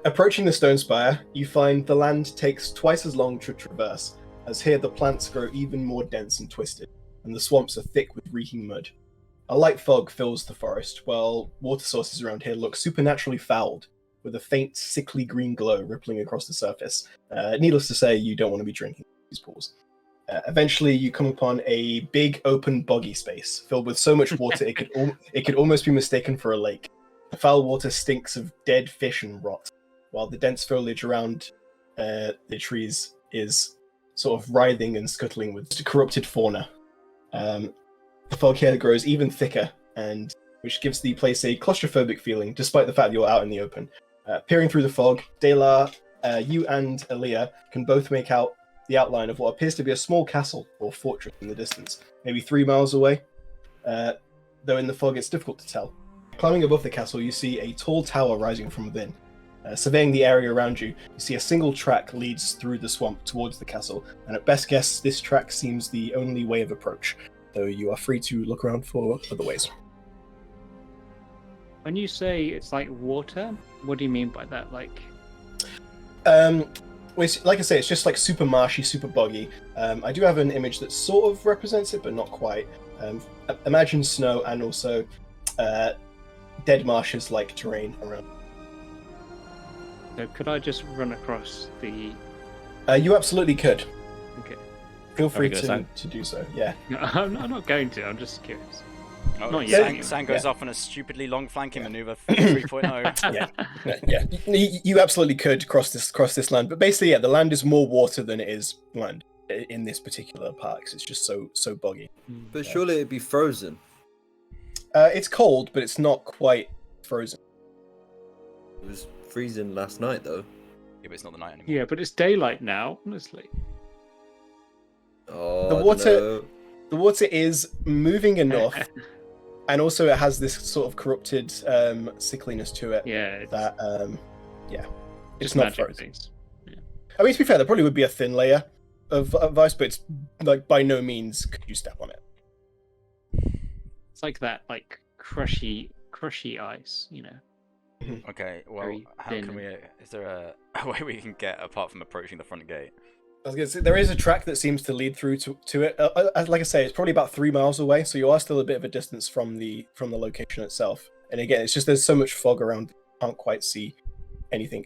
[SPEAKER 1] Approaching the Stonespire, you find the land takes twice as long to traverse, as here the plants grow even more dense and twisted, and the swamps are thick with reeking mud. A light fog fills the forest, while water sources around here look supernaturally fouled, with a faint, sickly green glow rippling across the surface. Needless to say, you don't want to be drinking these pools. Eventually, you come upon a big, open, boggy space filled with so much water it could almost be mistaken for a lake. The foul water stinks of dead fish and rot, while the dense foliage around the trees is sort of writhing and scuttling with corrupted fauna. The fog here grows even thicker, and which gives the place a claustrophobic feeling, despite the fact you're out in the open. Peering through the fog, Delar, you and Aaliyah can both make out the outline of what appears to be a small castle or fortress in the distance, maybe 3 miles away, though in the fog it's difficult to tell. Climbing above the castle, you see a tall tower rising from within. Surveying the area around you, you see a single track leads through the swamp towards the castle, and at best guess, this track seems the only way of approach, though you are free to look around for other ways.
[SPEAKER 3] When you say it's like water, what do you mean by that? Like,
[SPEAKER 1] Well, like I say, it's just like super marshy, super boggy. I do have an image that sort of represents it, but not quite. Imagine snow and also dead marshes like terrain around.
[SPEAKER 3] so could I just run across the?
[SPEAKER 1] You absolutely could.
[SPEAKER 3] Okay.
[SPEAKER 1] Feel free
[SPEAKER 6] Very good,
[SPEAKER 1] to
[SPEAKER 6] Sam.
[SPEAKER 1] do so. Yeah.
[SPEAKER 3] No, I'm not going to. I'm just curious.
[SPEAKER 2] Oh,
[SPEAKER 3] Not
[SPEAKER 1] yet.
[SPEAKER 2] Sang goes
[SPEAKER 1] Yeah.
[SPEAKER 2] off on a stupidly long flanking maneuver 3.0.
[SPEAKER 1] Yeah. You absolutely could cross this land, but basically, yeah, the land is more water than it is land in this particular part 'cause it's just so boggy.
[SPEAKER 4] But surely it'd be frozen.
[SPEAKER 1] It's cold, but it's not quite frozen.
[SPEAKER 4] It was freezing last night though.
[SPEAKER 2] Yeah, but it's not the night anymore.
[SPEAKER 3] Yeah, but it's daylight now. Honestly.
[SPEAKER 4] Oh,
[SPEAKER 1] The
[SPEAKER 4] I
[SPEAKER 1] water-
[SPEAKER 4] dunno.
[SPEAKER 1] The water is moving enough, and also it has this sort of corrupted sickliness to it.
[SPEAKER 3] Yeah.
[SPEAKER 1] That It's not
[SPEAKER 3] magic
[SPEAKER 1] frozen.
[SPEAKER 3] things.
[SPEAKER 1] I mean, to be fair, there probably would be a thin layer of ice, but it's like by no means could you step on it.
[SPEAKER 3] It's like that, like crushy ice, you know.
[SPEAKER 2] Okay, well,
[SPEAKER 3] Very
[SPEAKER 2] how
[SPEAKER 3] thin
[SPEAKER 2] can we? Is there a way we can get apart from approaching the front gate?
[SPEAKER 1] I was gonna say, there is a track that seems to lead through to it. Like I say, it's probably about 3 miles away, so you are still a bit of a distance from the location itself. And again, it's just there's so much fog around, you can't quite see anything.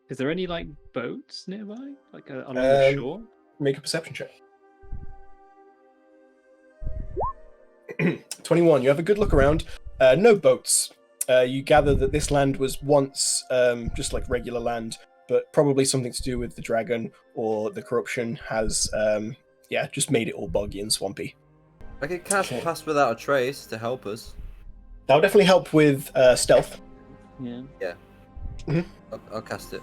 [SPEAKER 3] Is there any like boats nearby, like along the shore?
[SPEAKER 1] Make a perception check. 21. You have a good look around. No boats. You gather that this land was once just like regular land, but probably something to do with the dragon or the corruption has just made it all boggy and swampy.
[SPEAKER 4] I could cast Pass Without a Trace to help us.
[SPEAKER 1] That would definitely help with stealth.
[SPEAKER 3] Yeah.
[SPEAKER 4] I'll cast it.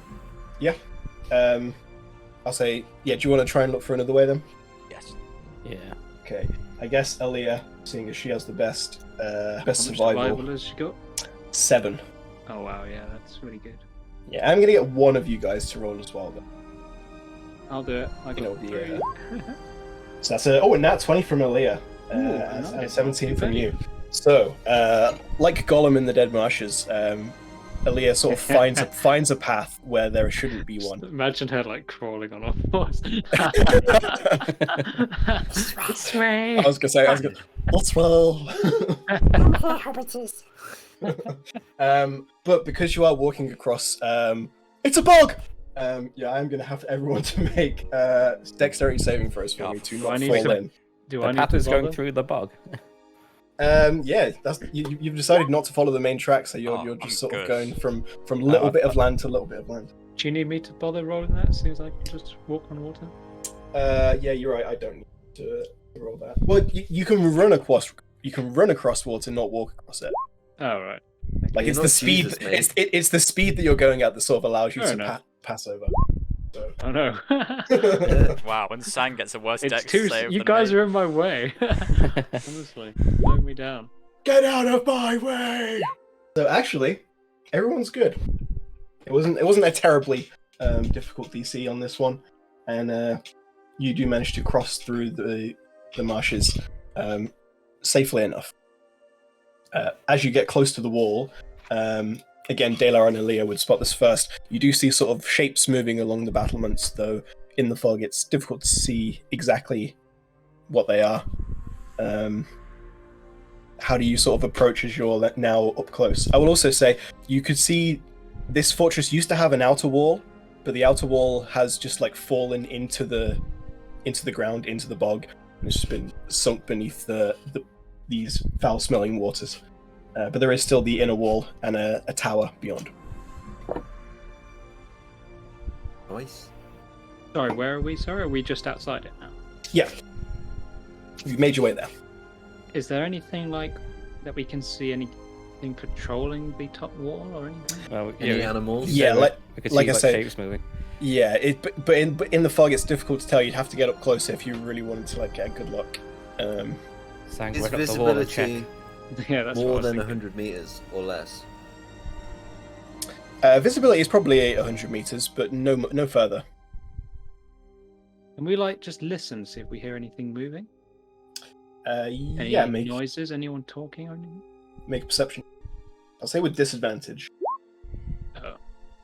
[SPEAKER 1] I'll say, do you want to try and look for another way then?
[SPEAKER 2] Yes.
[SPEAKER 6] Yeah.
[SPEAKER 1] Okay. I guess Aaliyah, seeing as she has the best
[SPEAKER 3] How much
[SPEAKER 1] survival,
[SPEAKER 3] has she got?
[SPEAKER 1] 7.
[SPEAKER 3] Oh wow, yeah, that's really good.
[SPEAKER 1] Yeah, I'm gonna get one of you guys to roll as well. Then.
[SPEAKER 3] I'll do it. I
[SPEAKER 1] You know,
[SPEAKER 3] got
[SPEAKER 1] the,
[SPEAKER 3] 3.
[SPEAKER 1] So that's a nat 20 from Aaliyah, and a
[SPEAKER 3] nice.
[SPEAKER 1] 17 from you. So, like Gollum in the Dead Marshes, Aaliyah sort of finds a path where there shouldn't be one.
[SPEAKER 3] Imagine her like crawling on a horse. It's me.
[SPEAKER 1] I was gonna say, what's well? But because you are walking across, it's a bog. I'm gonna have everyone to make dexterity saving throws for me to not fall in.
[SPEAKER 3] Do
[SPEAKER 6] The
[SPEAKER 3] I need
[SPEAKER 6] path
[SPEAKER 3] to
[SPEAKER 6] is going
[SPEAKER 3] bother?
[SPEAKER 6] through the bog.
[SPEAKER 1] That's you've decided not to follow the main track, so you're
[SPEAKER 2] I'm
[SPEAKER 1] just sort of
[SPEAKER 2] good.
[SPEAKER 1] going from little bit of land to little bit of land.
[SPEAKER 3] Do you need me to bother rolling that? Seems like I can just walk on water.
[SPEAKER 1] Yeah, you're right. I don't need to roll that. Well, you can run across. You can run across water, not walk across it.
[SPEAKER 3] Oh right.
[SPEAKER 1] Like
[SPEAKER 4] You're
[SPEAKER 1] it's
[SPEAKER 4] not
[SPEAKER 1] the speed.
[SPEAKER 4] Jesus, mate.
[SPEAKER 1] It's the speed that you're going at that sort of allows you
[SPEAKER 3] Fair
[SPEAKER 1] to
[SPEAKER 3] enough.
[SPEAKER 1] pass over. So.
[SPEAKER 3] Oh no.
[SPEAKER 2] Wow, when Sang gets a worse
[SPEAKER 3] It's
[SPEAKER 2] dex
[SPEAKER 3] too.
[SPEAKER 2] save
[SPEAKER 3] You
[SPEAKER 2] than
[SPEAKER 3] guys
[SPEAKER 2] me.
[SPEAKER 3] are in my way. Honestly, slow me down.
[SPEAKER 1] Get out of my way! So actually, everyone's good. It wasn't a terribly difficult DC on this one, and you do manage to cross through the marshes safely enough. As you get close to the wall, again, Dalar and Aaliyah would spot this first. You do see sort of shapes moving along the battlements, though in the fog it's difficult to see exactly what they are. How do you sort of approach as you're now up close? I will also say you could see this fortress used to have an outer wall, but the outer wall has just like fallen into the ground, into the bog, and it's just been sunk beneath these foul-smelling waters. But there is still the inner wall and a tower beyond.
[SPEAKER 4] Nice.
[SPEAKER 3] Sorry, where are we? Sorry, are we just outside it now?
[SPEAKER 1] Yeah, you've made your way there.
[SPEAKER 3] Is there anything like that we can see? Anything patrolling the top wall or anything?
[SPEAKER 6] Well,
[SPEAKER 4] Any animals?
[SPEAKER 1] Yeah,
[SPEAKER 6] we could
[SPEAKER 1] like
[SPEAKER 6] see
[SPEAKER 1] I say-
[SPEAKER 6] shapes moving.
[SPEAKER 1] Yeah, but in the fog, it's difficult to tell. You'd have to get up closer if you really wanted to get a good look.
[SPEAKER 6] Sang
[SPEAKER 4] Is
[SPEAKER 6] right up the wall and check.
[SPEAKER 4] visibility
[SPEAKER 3] Yeah, that's what I
[SPEAKER 4] more
[SPEAKER 3] was
[SPEAKER 4] than
[SPEAKER 3] thinking.
[SPEAKER 4] 100 meters or less?
[SPEAKER 1] Visibility is probably 100 meters, but no further.
[SPEAKER 3] Can we like just listen, see if we hear anything moving? Any
[SPEAKER 1] Yeah, make
[SPEAKER 3] noises? Anyone talking or anything?
[SPEAKER 1] a perception. I'll say with disadvantage.
[SPEAKER 3] Oh.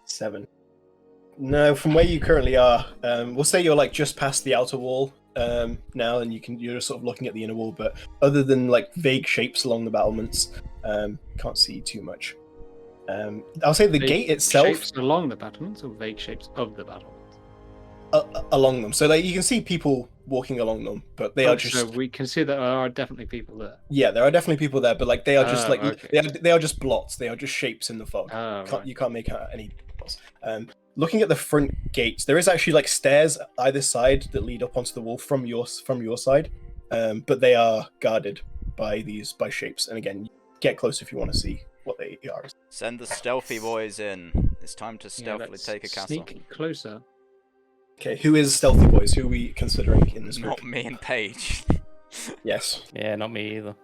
[SPEAKER 1] 7. No, from where you currently are, we'll say you're just past the outer wall now, and you're just sort of looking at the inner wall. But other than vague shapes along the battlements, can't see too much. I'll say the
[SPEAKER 3] Vague
[SPEAKER 1] gate itself
[SPEAKER 3] Shapes along the battlements or vague shapes of the battlements?
[SPEAKER 1] along them, so you can see people walking along them, but they are just
[SPEAKER 3] So we can see that there are definitely people there.
[SPEAKER 1] yeah, there are definitely people there, but they are just
[SPEAKER 3] Oh, okay.
[SPEAKER 1] they are just blots. They are just shapes in the fog.
[SPEAKER 3] Oh, right.
[SPEAKER 1] You can't make out any details. Looking at the front gates, there is actually stairs either side that lead up onto the wall from your side, but they are guarded by shapes. And again, get close if you want to see what they are.
[SPEAKER 2] Send the stealthy boys in. It's time to
[SPEAKER 3] Yeah,
[SPEAKER 2] stealthily
[SPEAKER 3] let's
[SPEAKER 2] take a castle.
[SPEAKER 3] sneak closer.
[SPEAKER 1] Okay, who is stealthy boys? Who are we considering in this group?
[SPEAKER 2] Not me and Paige.
[SPEAKER 1] Yes.
[SPEAKER 6] Yeah, not me either.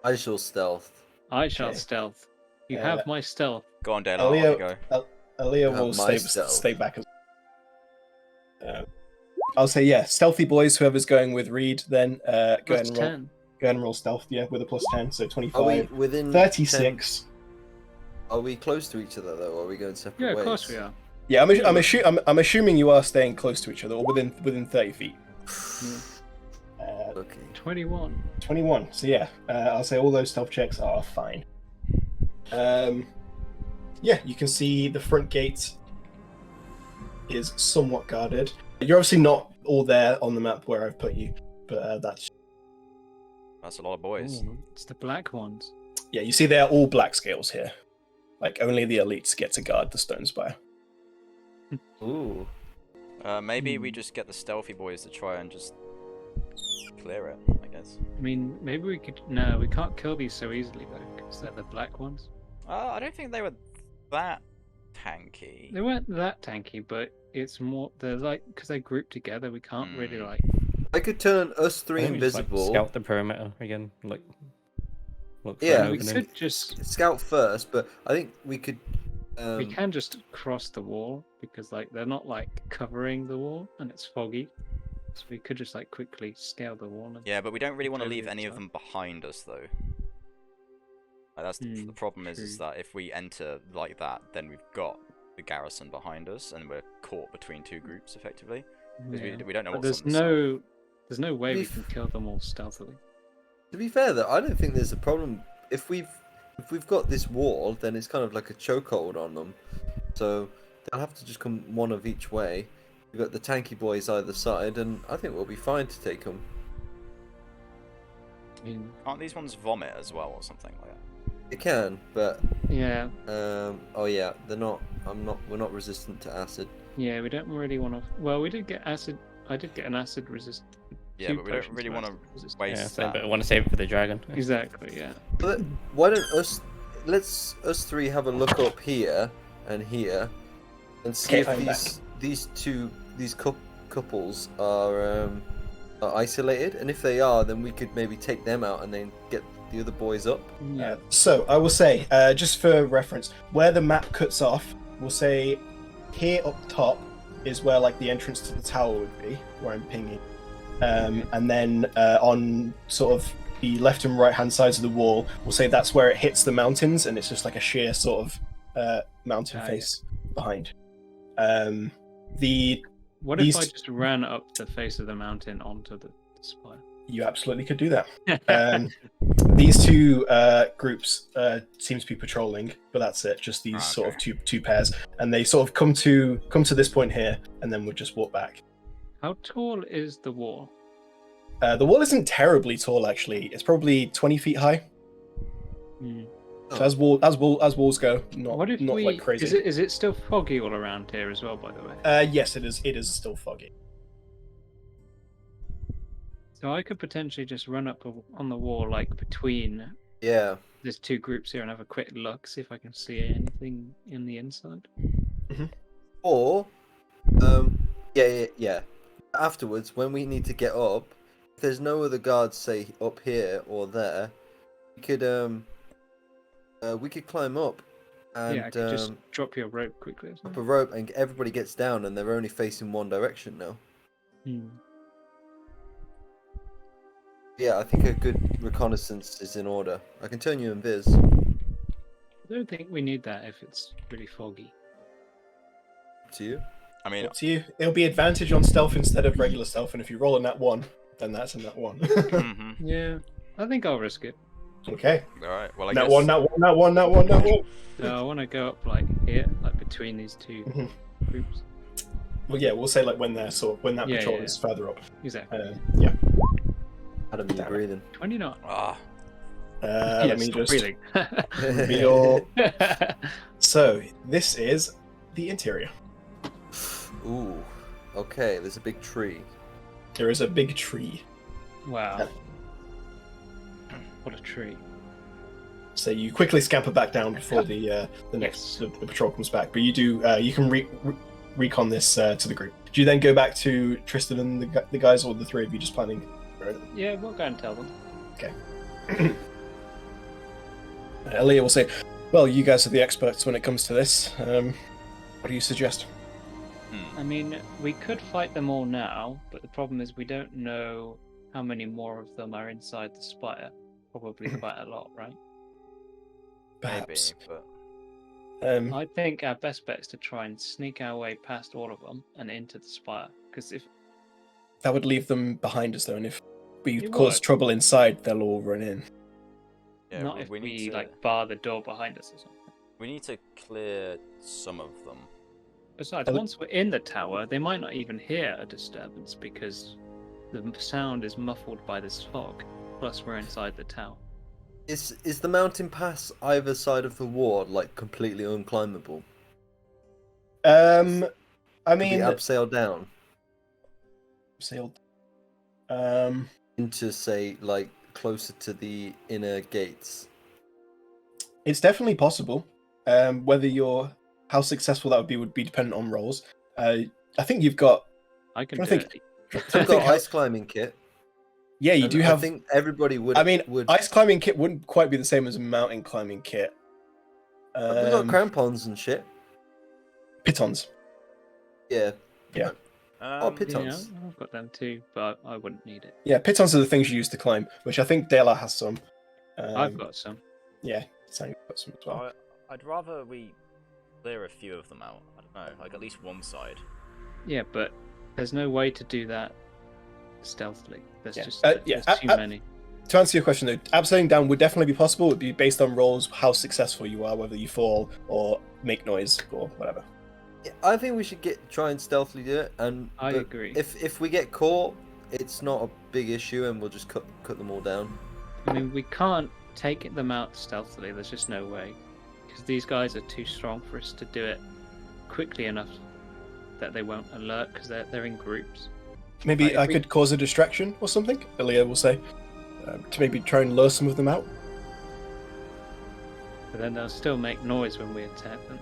[SPEAKER 4] I shall stealth.
[SPEAKER 3] I shall
[SPEAKER 1] Okay.
[SPEAKER 3] stealth. You have my stealth.
[SPEAKER 2] Go on, Dale. I'll let you go.
[SPEAKER 1] Aaliyah will
[SPEAKER 4] my
[SPEAKER 1] stay
[SPEAKER 4] stealth.
[SPEAKER 1] back. I'll say yeah. Stealthy boys. Whoever's going with Reed, then go ahead
[SPEAKER 3] Plus
[SPEAKER 1] and roll.
[SPEAKER 3] 10.
[SPEAKER 1] Go ahead and roll stealth. Yeah, with a +10, so
[SPEAKER 4] Are we
[SPEAKER 1] 25.
[SPEAKER 4] within
[SPEAKER 1] 36.
[SPEAKER 4] 10? Are we close to each other though? Or are we going separate
[SPEAKER 3] Yeah,
[SPEAKER 4] ways?
[SPEAKER 3] of course we are.
[SPEAKER 1] Yeah, I'm assuming you are staying close to each other, or within 30 feet.
[SPEAKER 4] Okay.
[SPEAKER 3] 21.
[SPEAKER 1] 21. So yeah, I'll say all those stealth checks are fine. Yeah, you can see the front gate is somewhat guarded. You're obviously not all there on the map where I've put you, but that's
[SPEAKER 2] That's a lot of boys.
[SPEAKER 3] Ooh, it's the black ones.
[SPEAKER 1] yeah. You see, they're all black scales here. Like only the elites get to guard the Stonespire.
[SPEAKER 4] Ooh.
[SPEAKER 2] Maybe we just get the stealthy boys to try and just clear it, I guess.
[SPEAKER 3] I mean, maybe we could. No, we can't kill these so easily though, because they're the black ones.
[SPEAKER 2] I don't think they were that tanky.
[SPEAKER 3] They weren't that tanky, but it's more. They're like because they group together. We can't really like.
[SPEAKER 4] I could turn us
[SPEAKER 6] I
[SPEAKER 4] three
[SPEAKER 6] think we just, like,
[SPEAKER 4] invisible.
[SPEAKER 6] scout the perimeter again. Like, look for
[SPEAKER 4] Yeah,
[SPEAKER 6] an
[SPEAKER 3] we
[SPEAKER 6] opening.
[SPEAKER 3] could just.
[SPEAKER 4] Scout first, but I think we could.
[SPEAKER 3] We can just cross the wall because like they're not like covering the wall and it's foggy, so we could just like quickly scale the wall. And
[SPEAKER 2] Yeah, but we don't really want to
[SPEAKER 3] Totally
[SPEAKER 2] leave any of
[SPEAKER 3] so.
[SPEAKER 2] them behind us, though. Like, that's the problem is
[SPEAKER 3] true.
[SPEAKER 2] that if we enter like that, then we've got the garrison behind us, and we're caught between two groups, effectively. Because
[SPEAKER 3] Yeah.
[SPEAKER 2] we don't know
[SPEAKER 3] But
[SPEAKER 2] what's
[SPEAKER 3] there's
[SPEAKER 2] on the side.
[SPEAKER 3] there's no way we
[SPEAKER 4] We've-
[SPEAKER 3] can kill them all stealthily.
[SPEAKER 4] To be fair though, I don't think there's a problem. If we've got this wall, then it's kind of like a chokehold on them. So they'll have to just come one of each way. We've got the tanky boys either side, and I think we'll be fine to take them.
[SPEAKER 3] I mean,
[SPEAKER 2] Aren't these ones vomit as well, or something like that?
[SPEAKER 4] It can, but
[SPEAKER 3] yeah,
[SPEAKER 4] oh yeah, they're not. We're not resistant to acid.
[SPEAKER 3] yeah, we don't really want to. Well, we did get acid. I did get an acid resist.
[SPEAKER 2] Yeah,
[SPEAKER 3] two
[SPEAKER 2] but we don't
[SPEAKER 3] potions
[SPEAKER 2] really
[SPEAKER 3] of
[SPEAKER 2] want
[SPEAKER 3] acid
[SPEAKER 2] to
[SPEAKER 3] resistance.
[SPEAKER 2] waste
[SPEAKER 6] Yeah, so,
[SPEAKER 2] that.
[SPEAKER 6] but I want to save it for the dragon.
[SPEAKER 3] Exactly. Yeah.
[SPEAKER 4] But why don't let's us three have a look up here and here, and see
[SPEAKER 1] Okay, I'm
[SPEAKER 4] if these couples are isolated, and if they are, then we could maybe take them out and then get the other boys up.
[SPEAKER 3] Yeah.
[SPEAKER 1] So I will say, just for reference, where the map cuts off, we'll say here up top is where like the entrance to the tower would be, where I'm pinging, and then on sort of the left and right hand sides of the wall, we'll say that's where it hits the mountains, and it's just like a sheer sort of mountain face behind.
[SPEAKER 3] What
[SPEAKER 1] These-
[SPEAKER 3] if I just ran up the face of the mountain onto the spire?
[SPEAKER 1] You absolutely could do that. These two groups seem to be patrolling, but that's it. Just these sort of two pairs, and they sort of come to this point here, and then we'll just walk back.
[SPEAKER 3] How tall is the wall?
[SPEAKER 1] The wall isn't terribly tall, actually. It's probably 20 feet high.
[SPEAKER 3] Hmm.
[SPEAKER 1] So as walls go, not
[SPEAKER 3] What if
[SPEAKER 1] not
[SPEAKER 3] we?
[SPEAKER 1] like crazy.
[SPEAKER 3] Is it still foggy all around here as well? By the way.
[SPEAKER 1] Yes, it is. It is still foggy.
[SPEAKER 3] So I could potentially just run up on the wall, like between
[SPEAKER 4] Yeah.
[SPEAKER 3] there's two groups here, and have a quick look, see if I can see anything in the inside.
[SPEAKER 4] Or, yeah. Afterwards, when we need to get up, if there's no other guards, say up here or there, we could climb up and
[SPEAKER 3] Yeah, I could just drop your rope quickly. Or
[SPEAKER 4] up a
[SPEAKER 3] something.
[SPEAKER 4] rope, and everybody gets down, and they're only facing one direction now.
[SPEAKER 3] Hmm.
[SPEAKER 4] Yeah, I think a good reconnaissance is in order. I can turn you invis.
[SPEAKER 3] I don't think we need that if it's really foggy.
[SPEAKER 4] To you.
[SPEAKER 2] I mean,
[SPEAKER 1] Up to you. It'll be advantage on stealth instead of regular stealth, and if you roll a nat 1, then that's a nat 1.
[SPEAKER 2] mhm.
[SPEAKER 3] Yeah, I think I'll risk it.
[SPEAKER 1] Okay.
[SPEAKER 2] All right. Well, I
[SPEAKER 1] Nat
[SPEAKER 2] guess
[SPEAKER 1] 1, nat 1, nat 1, nat 1, nat 1.
[SPEAKER 3] So I want to go up like here, like between these two
[SPEAKER 1] Mhm.
[SPEAKER 3] groups.
[SPEAKER 1] Well, yeah, we'll say like when that
[SPEAKER 3] Yeah,
[SPEAKER 1] patrol
[SPEAKER 3] yeah,
[SPEAKER 1] is further up.
[SPEAKER 3] Exactly.
[SPEAKER 1] Yeah.
[SPEAKER 4] Adam, you
[SPEAKER 1] Damn it.
[SPEAKER 4] breathing?
[SPEAKER 3] 29.
[SPEAKER 2] Ah,
[SPEAKER 1] Let me
[SPEAKER 3] stop
[SPEAKER 1] just
[SPEAKER 3] breathing.
[SPEAKER 1] reveal. So this is the interior.
[SPEAKER 4] Ooh. Okay, there's a big tree.
[SPEAKER 1] There is a big tree.
[SPEAKER 3] Wow. What a tree.
[SPEAKER 1] So you quickly scamper back down before the next the patrol comes back. But you do you can recon this to the group. Do you then go back to Tristan and the guys, or the three of you just planning?
[SPEAKER 3] Yeah, we'll go and tell them.
[SPEAKER 1] Aaliyah will say, Well, you guys are the experts when it comes to this. What do you suggest?
[SPEAKER 3] I mean, we could fight them all now, but the problem is we don't know how many more of them are inside the spire. Probably quite a lot, right?
[SPEAKER 1] Perhaps.
[SPEAKER 2] Maybe, but
[SPEAKER 3] I think our best bet is to try and sneak our way past all of them and into the spire. Because if
[SPEAKER 1] That would leave them behind us, though, and if we
[SPEAKER 3] It
[SPEAKER 1] cause
[SPEAKER 3] would.
[SPEAKER 1] trouble inside, they'll all run in.
[SPEAKER 2] yeah,
[SPEAKER 3] not if we
[SPEAKER 2] need to,
[SPEAKER 3] like bar the door behind us or something.
[SPEAKER 2] we need to clear some of them.
[SPEAKER 3] Besides,
[SPEAKER 1] I would-
[SPEAKER 3] once we're in the tower, they might not even hear a disturbance because the sound is muffled by this fog. Plus, we're inside the tower.
[SPEAKER 4] Is the mountain pass either side of the wall like completely unclimbable?
[SPEAKER 1] I
[SPEAKER 4] Could we
[SPEAKER 1] mean,
[SPEAKER 4] abseil down
[SPEAKER 1] sailed.
[SPEAKER 4] into, say, like closer to the inner gates?
[SPEAKER 1] It's definitely possible. Whether how successful that would be dependent on rolls. I think you've got.
[SPEAKER 3] I can
[SPEAKER 1] I
[SPEAKER 3] do
[SPEAKER 1] think-
[SPEAKER 3] it.
[SPEAKER 4] I've got ice climbing kit.
[SPEAKER 1] Yeah, you
[SPEAKER 4] and
[SPEAKER 1] do
[SPEAKER 4] I
[SPEAKER 1] have.
[SPEAKER 4] think everybody would.
[SPEAKER 1] I mean,
[SPEAKER 4] would.
[SPEAKER 1] ice climbing kit wouldn't quite be the same as a mountain climbing kit.
[SPEAKER 4] We got crampons and shit.
[SPEAKER 1] Pitons.
[SPEAKER 4] Yeah. Oh,
[SPEAKER 2] Um,
[SPEAKER 4] pitons.
[SPEAKER 3] Yeah, I've got them too, but I wouldn't need it.
[SPEAKER 1] Yeah, pitons are the things you use to climb, which I think Dela has some.
[SPEAKER 3] I've got some.
[SPEAKER 1] Yeah, Sandy's got some as well.
[SPEAKER 2] I'd rather we clear a few of them out. I don't know, like at least one side.
[SPEAKER 3] Yeah, but there's no way to do that stealthily. There's
[SPEAKER 1] Yeah.
[SPEAKER 3] just
[SPEAKER 1] Yeah,
[SPEAKER 3] there's too many.
[SPEAKER 1] To answer your question, though, abseiling down would definitely be possible. It would be based on rolls, how successful you are, whether you fall or make noise or whatever.
[SPEAKER 4] Yeah, I think we should try and stealthily do it. And
[SPEAKER 3] I
[SPEAKER 4] but
[SPEAKER 3] agree.
[SPEAKER 4] If we get caught, it's not a big issue, and we'll just cut them all down.
[SPEAKER 3] I mean, we can't take them out stealthily. There's just no way, because these guys are too strong for us to do it quickly enough that they won't alert because they're in groups.
[SPEAKER 1] Maybe
[SPEAKER 3] If
[SPEAKER 1] I
[SPEAKER 3] we-
[SPEAKER 1] could cause a distraction or something, Ilya will say, to maybe try and lure some of them out.
[SPEAKER 3] But then they'll still make noise when we attack them.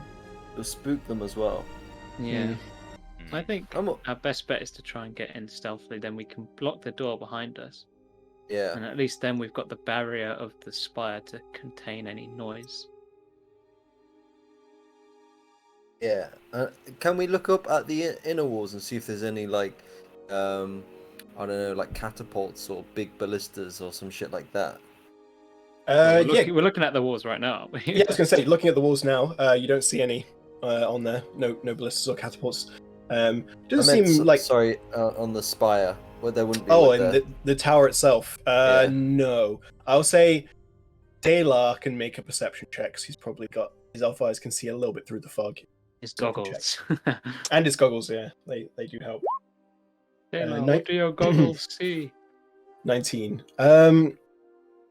[SPEAKER 4] We'll spook them as well.
[SPEAKER 3] Yeah.
[SPEAKER 1] Mm.
[SPEAKER 3] I think
[SPEAKER 4] I'm
[SPEAKER 3] our best bet is to try and get in stealthily. Then we can block the door behind us,
[SPEAKER 4] Yeah.
[SPEAKER 3] and at least then we've got the barrier of the spire to contain any noise.
[SPEAKER 4] Yeah. Can we look up at the inner walls and see if there's any like, I don't know, like catapults or big ballistas or some shit like that?
[SPEAKER 3] Well,
[SPEAKER 1] Yeah,
[SPEAKER 3] we're looking at the walls right now. Aren't we?
[SPEAKER 1] yeah, I was gonna say, looking at the walls now, you don't see any on there. No ballistas or catapults.
[SPEAKER 4] I
[SPEAKER 1] Doesn't
[SPEAKER 4] meant,
[SPEAKER 1] seem like.
[SPEAKER 4] sorry, on the spire where there wouldn't be.
[SPEAKER 1] Oh,
[SPEAKER 4] would
[SPEAKER 1] and
[SPEAKER 4] there?
[SPEAKER 1] the tower itself.
[SPEAKER 4] Yeah.
[SPEAKER 1] No, I'll say, Taylor can make a perception check. 'Cause he's probably got his elf eyes can see a little bit through the fog,
[SPEAKER 3] His
[SPEAKER 1] Double
[SPEAKER 3] goggles.
[SPEAKER 1] and his goggles. Yeah, they do help.
[SPEAKER 3] Taylor,
[SPEAKER 1] ni-
[SPEAKER 3] what do your goggles see?
[SPEAKER 1] 19.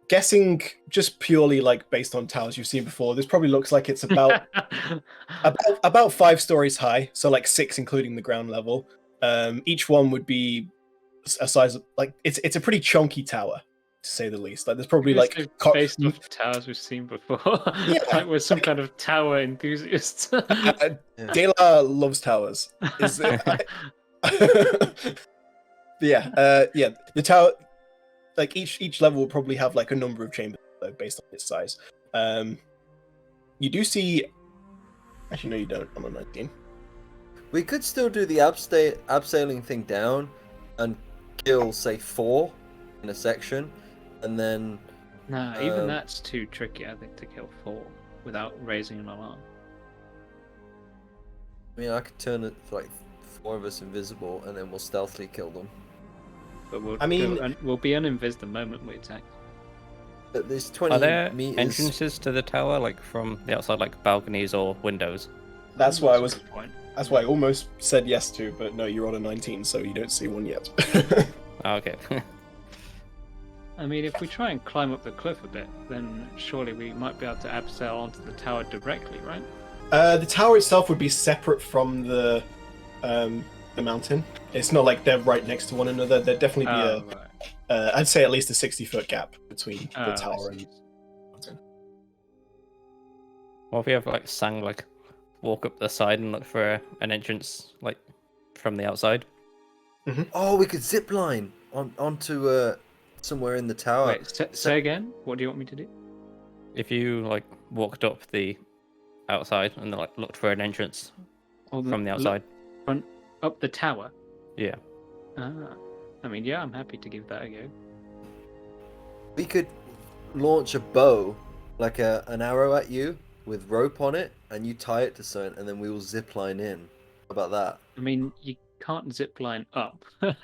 [SPEAKER 1] Guessing just purely like based on towers you've seen before, this probably looks like it's about about 5 stories high, so like 6 including the ground level. Each one would be a size of like it's a pretty chunky tower to say the least. Like there's probably
[SPEAKER 3] Just
[SPEAKER 1] like
[SPEAKER 3] based off towers we've seen before.
[SPEAKER 1] Yeah.
[SPEAKER 3] Like we're some kind of tower enthusiast.
[SPEAKER 1] Dela loves towers. Is it, yeah, the tower, like each level will probably have like a number of chambers though, based on its size. You do see. Actually, no, you don't. I'm on 19.
[SPEAKER 4] We could still do the abseiling thing down and kill, say, 4 in a section, and then
[SPEAKER 3] Nah, even
[SPEAKER 4] Um,
[SPEAKER 3] that's too tricky, I think, to kill 4 without raising an alarm.
[SPEAKER 4] I mean, I could turn it like 4 of us invisible, and then we'll stealthily kill them.
[SPEAKER 3] But we'll,
[SPEAKER 1] I mean-
[SPEAKER 3] we'll be uninvis the moment we attack.
[SPEAKER 4] But there's 20
[SPEAKER 6] Are there
[SPEAKER 4] meters.
[SPEAKER 6] entrances to the tower, like from the outside, like balconies or windows?
[SPEAKER 1] That's why I
[SPEAKER 3] a
[SPEAKER 1] was.
[SPEAKER 3] good point.
[SPEAKER 1] That's why I almost said yes to, but no, you're on a 19, so you don't see one yet.
[SPEAKER 6] Oh, okay.
[SPEAKER 3] I mean, if we try and climb up the cliff a bit, then surely we might be able to abseil onto the tower directly, right?
[SPEAKER 1] The tower itself would be separate from the mountain. It's not like they're right next to one another. There'd definitely be
[SPEAKER 3] Oh, right.
[SPEAKER 1] I'd say at least a 60-foot gap between
[SPEAKER 3] Oh,
[SPEAKER 1] the
[SPEAKER 3] I
[SPEAKER 1] tower
[SPEAKER 3] see.
[SPEAKER 1] and.
[SPEAKER 6] What if we have like Sang like walk up the side and look for an entrance like from the outside?
[SPEAKER 4] Oh, we could zip line onto somewhere in the tower.
[SPEAKER 3] Wait, say again? What do you want me to do?
[SPEAKER 6] If you like walked up the outside and like looked for an entrance
[SPEAKER 3] Or
[SPEAKER 6] from the outside.
[SPEAKER 3] Front up the tower.
[SPEAKER 6] Yeah.
[SPEAKER 3] Ah, I mean, yeah, I'm happy to give that a go.
[SPEAKER 4] We could launch a bow, like an arrow at you with rope on it, and you tie it to something, and then we will zip line in. How about that?
[SPEAKER 3] I mean, you can't zip line up.
[SPEAKER 1] No,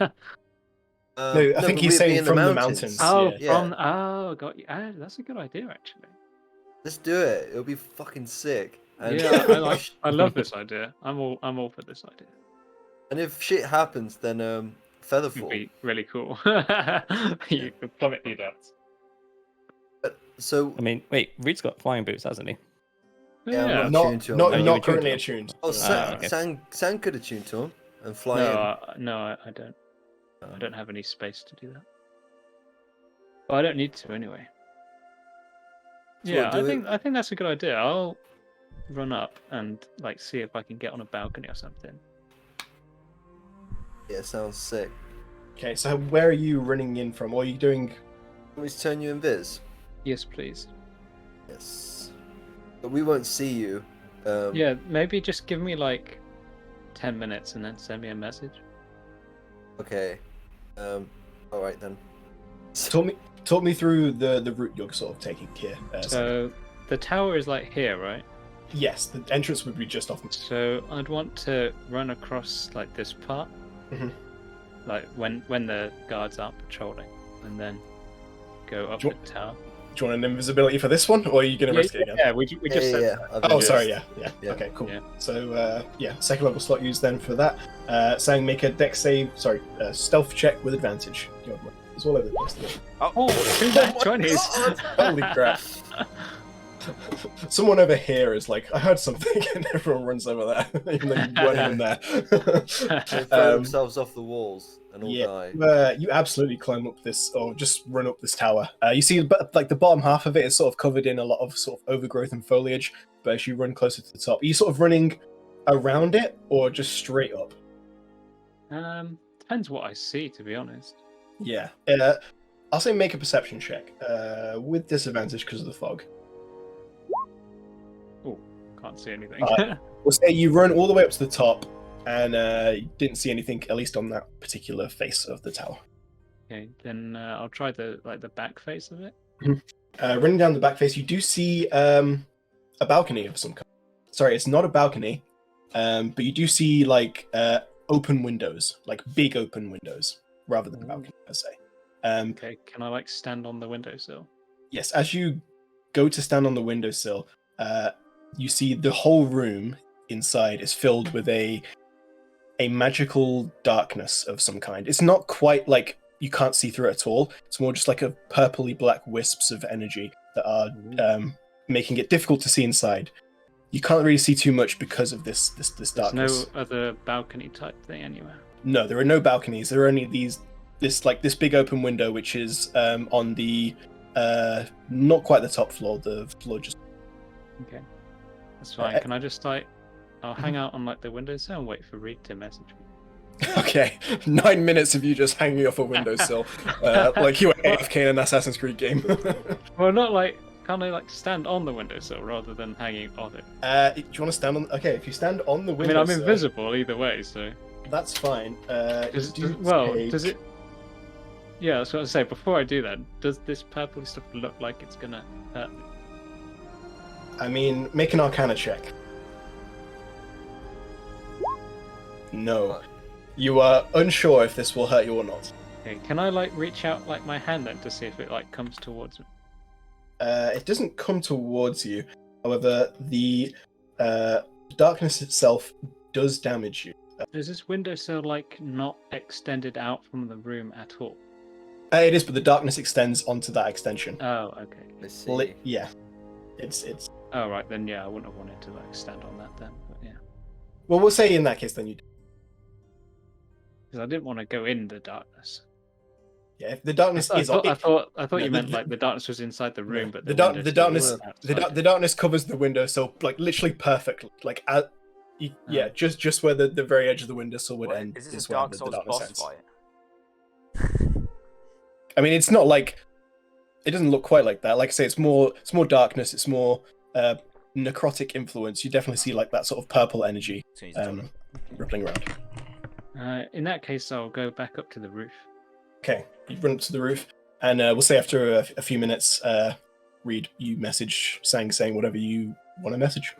[SPEAKER 1] I think
[SPEAKER 4] but
[SPEAKER 1] he's
[SPEAKER 4] we'd be
[SPEAKER 1] saying
[SPEAKER 4] in
[SPEAKER 1] from the mountains.
[SPEAKER 3] Oh,
[SPEAKER 1] Yeah.
[SPEAKER 3] got you. Ah, that's a good idea, actually.
[SPEAKER 4] Let's do it. It'll be fucking sick. And
[SPEAKER 3] Yeah, I love this idea. I'm all for this idea.
[SPEAKER 4] And if shit happens, then
[SPEAKER 3] It'd
[SPEAKER 4] Featherfall.
[SPEAKER 3] be really cool. You could plummet you down.
[SPEAKER 4] So
[SPEAKER 6] I mean, wait, Reed's got flying boots, hasn't he?
[SPEAKER 4] Yeah,
[SPEAKER 3] Yeah.
[SPEAKER 4] I'm
[SPEAKER 1] Not
[SPEAKER 4] attuned to him.
[SPEAKER 1] not
[SPEAKER 4] Oh,
[SPEAKER 6] you
[SPEAKER 1] not
[SPEAKER 6] attuned
[SPEAKER 1] currently
[SPEAKER 6] to him?
[SPEAKER 1] attuned.
[SPEAKER 4] oh,
[SPEAKER 6] okay.
[SPEAKER 4] Sang could attune to him and fly
[SPEAKER 3] No, I don't. I don't have any space to do that. But I don't need to anyway.
[SPEAKER 4] So
[SPEAKER 3] Yeah,
[SPEAKER 4] do it-
[SPEAKER 3] I think that's a good idea. I'll run up and like see if I can get on a balcony or something.
[SPEAKER 4] in. Yeah, sounds sick.
[SPEAKER 1] Okay, so where are you running in from? What are you doing?
[SPEAKER 4] Can we turn you invis?
[SPEAKER 3] Yes, please.
[SPEAKER 4] Yes. But we won't see you.
[SPEAKER 3] Yeah, maybe just give me like 10 minutes and then send me a message.
[SPEAKER 4] Okay. All right then.
[SPEAKER 1] Talk me through the route you're sort of taking here.
[SPEAKER 3] So the tower is like here, right?
[SPEAKER 1] Yes, the entrance would be just off.
[SPEAKER 3] So I'd want to run across like this part,
[SPEAKER 1] Mhm.
[SPEAKER 3] like when the guards aren't patrolling, and then go up
[SPEAKER 1] Do
[SPEAKER 3] the
[SPEAKER 1] you-
[SPEAKER 3] tower.
[SPEAKER 1] Do you want an invisibility for this one, or are you going to risk it again?
[SPEAKER 3] Yeah, we just said that.
[SPEAKER 4] I've
[SPEAKER 1] Oh,
[SPEAKER 4] been
[SPEAKER 1] sorry,
[SPEAKER 4] just-
[SPEAKER 1] yeah. Okay, cool.
[SPEAKER 3] Yeah.
[SPEAKER 1] So, second level slot used then for that. Saying make a dex save, stealth check with advantage. God, it's all over the place today.
[SPEAKER 3] Oh, two nat 20s.
[SPEAKER 1] Holy crap. Someone over here is like, I heard something, and everyone runs over there, even though you weren't even there.
[SPEAKER 4] They throw themselves off the walls and all
[SPEAKER 1] Yeah,
[SPEAKER 4] die.
[SPEAKER 1] you absolutely climb up this, or just run up this tower. You see, like the bottom half of it is sort of covered in a lot of sort of overgrowth and foliage. But as you run closer to the top, are you sort of running around it or just straight up?
[SPEAKER 3] Depends what I see, to be honest.
[SPEAKER 1] Yeah. I'll say make a perception check with disadvantage because of the fog.
[SPEAKER 3] Oh, can't see anything.
[SPEAKER 1] We'll say you run all the way up to the top, and you didn't see anything, at least on that particular face of the tower.
[SPEAKER 3] Okay, then I'll try the back face of it.
[SPEAKER 1] Running down the back face, you do see a balcony of some kind. Sorry, it's not a balcony, but you do see like open windows, like big open windows, rather than a balcony per se.
[SPEAKER 3] Okay, can I like stand on the windowsill?
[SPEAKER 1] Yes, as you go to stand on the windowsill, you see the whole room inside is filled with a magical darkness of some kind. It's not quite like you can't see through it at all. It's more just like a purpley black wisps of energy that are making it difficult to see inside. You can't really see too much because of this
[SPEAKER 3] There's
[SPEAKER 1] darkness.
[SPEAKER 3] no other balcony type thing anywhere.
[SPEAKER 1] No, there are no balconies. There are only this big open window, which is on the not quite the top floor. The floor just.
[SPEAKER 3] Okay, that's fine. Can I just like, I'll hang out on like the windowsill and wait for Reed to message me.
[SPEAKER 1] Okay, 9 minutes of you just hanging off a windowsill, like you were AFK in an Assassin's Creed game.
[SPEAKER 3] Well, not like, can't I like stand on the windowsill rather than hanging off it?
[SPEAKER 1] Do you want to stand on? Okay, if you stand on the
[SPEAKER 3] I mean,
[SPEAKER 1] windowsill,
[SPEAKER 3] I'm invisible either way, so.
[SPEAKER 1] that's fine.
[SPEAKER 3] Does it? Yeah, that's what I say. Before I do that, does this purple stuff look like it's gonna hurt me?
[SPEAKER 1] I mean, make an Arcana check. No, you are unsure if this will hurt you or not.
[SPEAKER 3] Okay, can I like reach out like my hand then to see if it like comes towards me?
[SPEAKER 1] It doesn't come towards you. However, the darkness itself does damage you.
[SPEAKER 3] Is this windowsill like not extended out from the room at all?
[SPEAKER 1] It is, but the darkness extends onto that extension.
[SPEAKER 3] Oh, okay.
[SPEAKER 4] Let's see.
[SPEAKER 1] Well, yeah, it's.
[SPEAKER 3] Oh, right, then yeah, I wouldn't have wanted to like stand on that then, but yeah.
[SPEAKER 1] Well, we'll say in that case then you.
[SPEAKER 3] Because I didn't want to go in the darkness.
[SPEAKER 1] Yeah, if the darkness
[SPEAKER 3] I
[SPEAKER 1] is.
[SPEAKER 3] thought
[SPEAKER 1] No,
[SPEAKER 3] you meant like the darkness was inside the room, but
[SPEAKER 1] the
[SPEAKER 3] windowsill
[SPEAKER 1] darkness
[SPEAKER 3] was outside.
[SPEAKER 1] the darkness covers the window, so like literally perfect. Like yeah, just where the very edge of the windowsill would end
[SPEAKER 2] Is this
[SPEAKER 1] is
[SPEAKER 2] a
[SPEAKER 1] where
[SPEAKER 2] Dark
[SPEAKER 1] the
[SPEAKER 2] Souls
[SPEAKER 1] darkness
[SPEAKER 2] boss
[SPEAKER 1] ends.
[SPEAKER 2] fight?
[SPEAKER 1] I mean, it's not like it doesn't look quite like that. Like I say, it's more darkness. It's more necrotic influence, you definitely see like that sort of purple energy
[SPEAKER 2] So he's done
[SPEAKER 1] rippling around.
[SPEAKER 3] In that case, I'll go back up to the roof.
[SPEAKER 1] Okay, you run up to the roof, and we'll say after a few minutes, Reed, you message Sang saying whatever you want to message.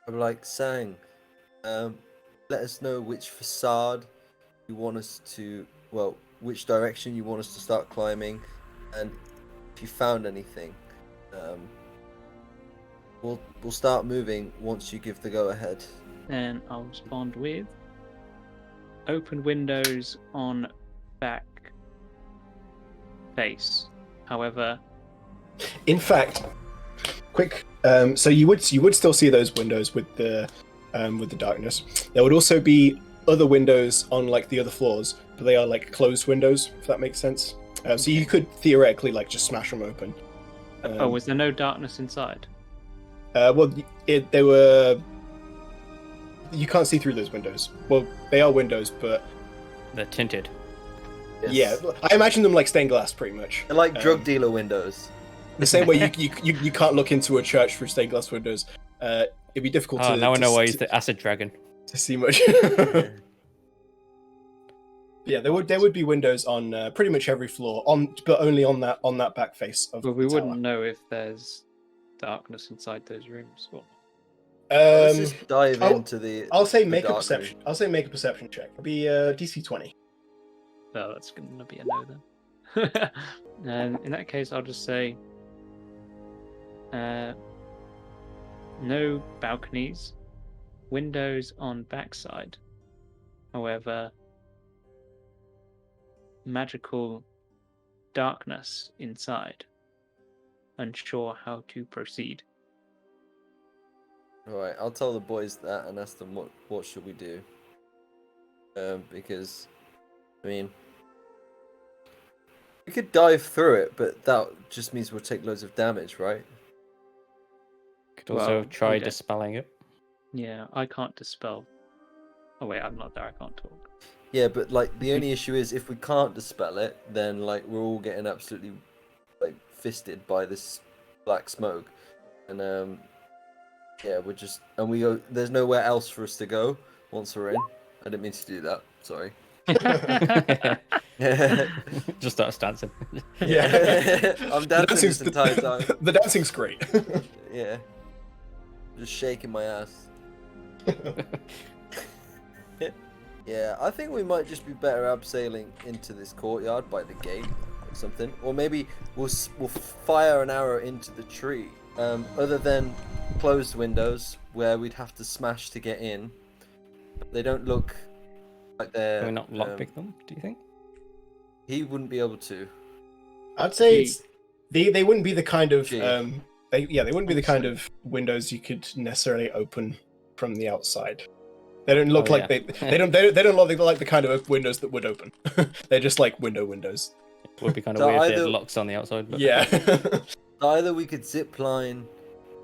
[SPEAKER 4] I'm like, Sang, let us know which facade you want us to, well, which direction you want us to start climbing, and if you found anything. We'll start moving once you give the go-ahead.
[SPEAKER 3] Then I'll respond with open windows on back face. However,
[SPEAKER 1] In fact, quick. So you would still see those windows with the darkness. There would also be other windows on like the other floors, but they are like closed windows, if that makes sense. So you could theoretically like just smash them open.
[SPEAKER 3] was there no darkness inside?
[SPEAKER 1] Well, they were. You can't see through those windows. Well, they are windows, but
[SPEAKER 6] They're tinted.
[SPEAKER 1] yeah, I imagine them like stained glass, pretty much.
[SPEAKER 4] They're like drug dealer windows.
[SPEAKER 1] The same way you can't look into a church through stained glass windows. It'd be difficult to.
[SPEAKER 6] Now I know why he's
[SPEAKER 1] to,
[SPEAKER 6] the acid dragon.
[SPEAKER 1] to see much. Yeah, there would be windows on pretty much every floor, but only on that back face of
[SPEAKER 3] Well, we
[SPEAKER 1] the tower.
[SPEAKER 3] wouldn't know if there's darkness inside those rooms. Well,
[SPEAKER 4] Let's just dive
[SPEAKER 1] I'll-
[SPEAKER 4] into the.
[SPEAKER 1] I'll say
[SPEAKER 4] the
[SPEAKER 1] make a
[SPEAKER 4] dark
[SPEAKER 1] perception.
[SPEAKER 4] room.
[SPEAKER 1] I'll say make a perception check. It'll be DC 20.
[SPEAKER 3] no, that's gonna be a no then. And in that case, I'll just say no balconies, windows on backside. However, magical darkness inside. Unsure how to proceed.
[SPEAKER 4] Alright, I'll tell the boys that and ask them what should we do. Because, I mean, we could dive through it, but that just means we'll take loads of damage, right?
[SPEAKER 6] Could also
[SPEAKER 3] Well,
[SPEAKER 6] try
[SPEAKER 3] we don't-
[SPEAKER 6] dispelling it.
[SPEAKER 3] Yeah, I can't dispel. Oh wait, I'm not there. I can't talk.
[SPEAKER 4] Yeah, but like the only issue is if we can't dispel it, then like we're all getting absolutely like fisted by this black smoke, and yeah, we're just we go. There's nowhere else for us to go once we're in. I didn't mean to do that. Sorry.
[SPEAKER 6] Just start dancing.
[SPEAKER 1] Yeah.
[SPEAKER 4] I'm dancing this entire time.
[SPEAKER 1] The dancing's great.
[SPEAKER 4] Yeah. Just shaking my ass. Yeah, I think we might just be better abseiling into this courtyard by the gate or something, or maybe we'll fire an arrow into the tree. Other than closed windows where we'd have to smash to get in, they don't look like they're.
[SPEAKER 6] Can we not lockpick them? Do you think?
[SPEAKER 4] He wouldn't be able to.
[SPEAKER 1] I'd say they wouldn't be the kind of
[SPEAKER 4] Gee.
[SPEAKER 1] they wouldn't be the kind of windows you could necessarily open from the outside. They don't look like
[SPEAKER 6] yeah.
[SPEAKER 1] they don't look like the kind of windows that would open. They're just like windows.
[SPEAKER 6] It would be kind of
[SPEAKER 4] So
[SPEAKER 6] weird if they
[SPEAKER 4] either-
[SPEAKER 6] had locks on the outside. But...
[SPEAKER 1] Yeah.
[SPEAKER 4] Either we could zip line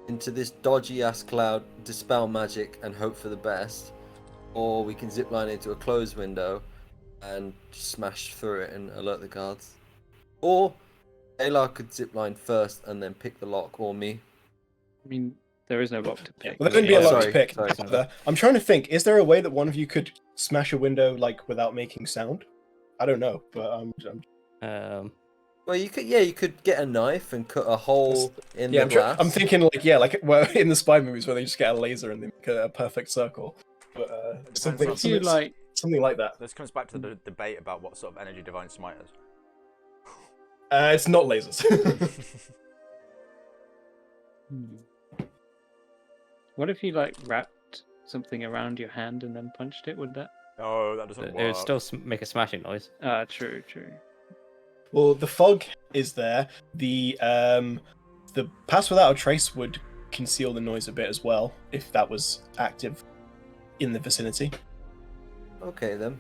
[SPEAKER 4] into this dodgy ass cloud, dispel magic, and hope for the best, or we can zip line into a closed window and just smash through it and alert the guards. Or Aylar could zip line first and then pick the lock, or me.
[SPEAKER 3] I mean, there is no lock to pick.
[SPEAKER 1] Well, there wouldn't be a lot to
[SPEAKER 4] Sorry,
[SPEAKER 1] pick.
[SPEAKER 4] sorry.
[SPEAKER 1] I'm trying to think. Is there a way that one of you could smash a window like without making sound? I don't know, but
[SPEAKER 4] Well, you could get a knife and cut a hole in the glass.
[SPEAKER 1] I'm thinking like well, in the spy movies where they just get a laser and they make a perfect circle. But something
[SPEAKER 2] If
[SPEAKER 3] you like,
[SPEAKER 1] something like that.
[SPEAKER 2] This comes back to the debate about what sort of energy Divine Smite is.
[SPEAKER 1] It's not lasers.
[SPEAKER 3] what if you like wrapped something around your hand and then punched it? Would that?
[SPEAKER 2] No, that doesn't
[SPEAKER 6] It
[SPEAKER 2] work.
[SPEAKER 6] would still make a smashing noise.
[SPEAKER 3] True.
[SPEAKER 1] Well, the fog is there. The pass without a trace would conceal the noise a bit as well if that was active in the vicinity.
[SPEAKER 4] Okay then.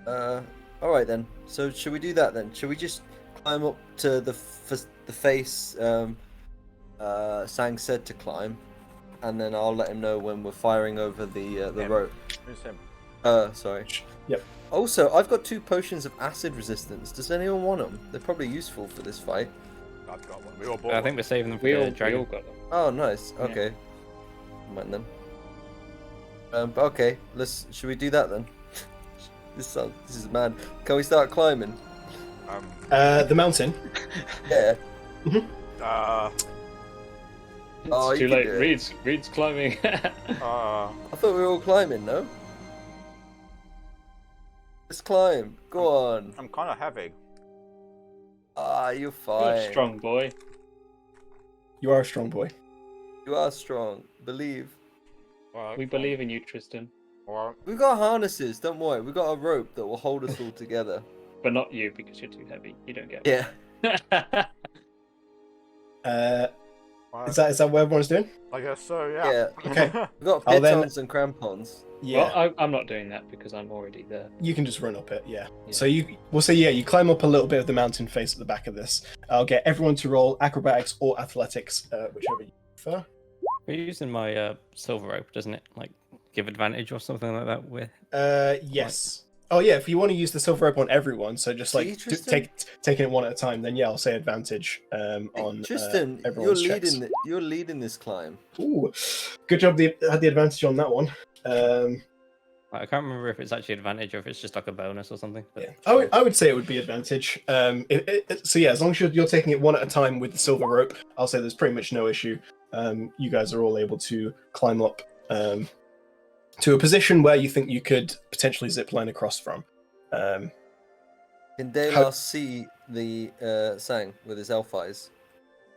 [SPEAKER 4] All right then. So should we do that then? Should we just climb up to the face Sang said to climb, and then I'll let him know when we're firing over the
[SPEAKER 2] Him.
[SPEAKER 4] rope.
[SPEAKER 2] Who's him?
[SPEAKER 4] Sorry.
[SPEAKER 1] Yep.
[SPEAKER 4] Also, I've got 2 potions of acid resistance. Does anyone want them? They're probably useful for this fight.
[SPEAKER 7] I've got one. We all bought
[SPEAKER 6] I think
[SPEAKER 7] one.
[SPEAKER 6] we're saving them for
[SPEAKER 3] We
[SPEAKER 6] the
[SPEAKER 3] all
[SPEAKER 6] dragon.
[SPEAKER 3] got them.
[SPEAKER 4] Oh, nice.
[SPEAKER 3] Yeah.
[SPEAKER 4] Okay. Mind then. But okay, should we do that then? This is mad. Can we start climbing?
[SPEAKER 1] The mountain.
[SPEAKER 4] Yeah.
[SPEAKER 3] It's
[SPEAKER 4] Oh, you
[SPEAKER 3] too
[SPEAKER 4] can
[SPEAKER 3] late.
[SPEAKER 4] do it.
[SPEAKER 3] Reed's climbing.
[SPEAKER 4] I thought we were all climbing, no? Let's climb. Go on.
[SPEAKER 7] I'm kind of heavy.
[SPEAKER 4] Ah, you're
[SPEAKER 3] You're
[SPEAKER 4] fine.
[SPEAKER 3] a strong boy.
[SPEAKER 1] You are a strong boy.
[SPEAKER 4] You are strong. Believe.
[SPEAKER 7] Alright,
[SPEAKER 3] We believe in you, Tristan.
[SPEAKER 7] Alright.
[SPEAKER 4] We've got harnesses. Don't worry. We've got a rope that will hold us all together.
[SPEAKER 3] But not you, because you're too heavy. You don't get
[SPEAKER 4] Yeah.
[SPEAKER 3] it.
[SPEAKER 1] Is that what everyone's doing?
[SPEAKER 7] I guess so,
[SPEAKER 4] Yeah.
[SPEAKER 7] yeah.
[SPEAKER 1] Okay.
[SPEAKER 4] We've got
[SPEAKER 1] Oh, then-
[SPEAKER 4] pitons and crampons.
[SPEAKER 1] Yeah.
[SPEAKER 3] Well, I'm not doing that because I'm already there.
[SPEAKER 1] You can just run up it, yeah.
[SPEAKER 3] Yeah.
[SPEAKER 1] So we'll say, you climb up a little bit of the mountain face at the back of this. I'll get everyone to roll acrobatics or athletics, whichever you prefer.
[SPEAKER 6] We're using my silver rope, doesn't it? Like, give advantage or something like that with.
[SPEAKER 1] Yes. Oh yeah, if you want to use the silver rope on everyone, so just like
[SPEAKER 4] See, Tristan?
[SPEAKER 1] taking it one at a time, then yeah, I'll say advantage on
[SPEAKER 4] Tristan, you're
[SPEAKER 1] everyone's checks.
[SPEAKER 4] leading. You're leading this climb.
[SPEAKER 1] Ooh, good job. Had the advantage on that one.
[SPEAKER 6] I can't remember if it's actually advantage or if it's just like a bonus or something. But
[SPEAKER 1] Yeah, I would say it would be advantage. So yeah, as long as you're taking it one at a time with the silver rope, I'll say there's pretty much no issue. You guys are all able to climb up to a position where you think you could potentially zip line across from.
[SPEAKER 4] Can Delos see the Sang with his elf eyes?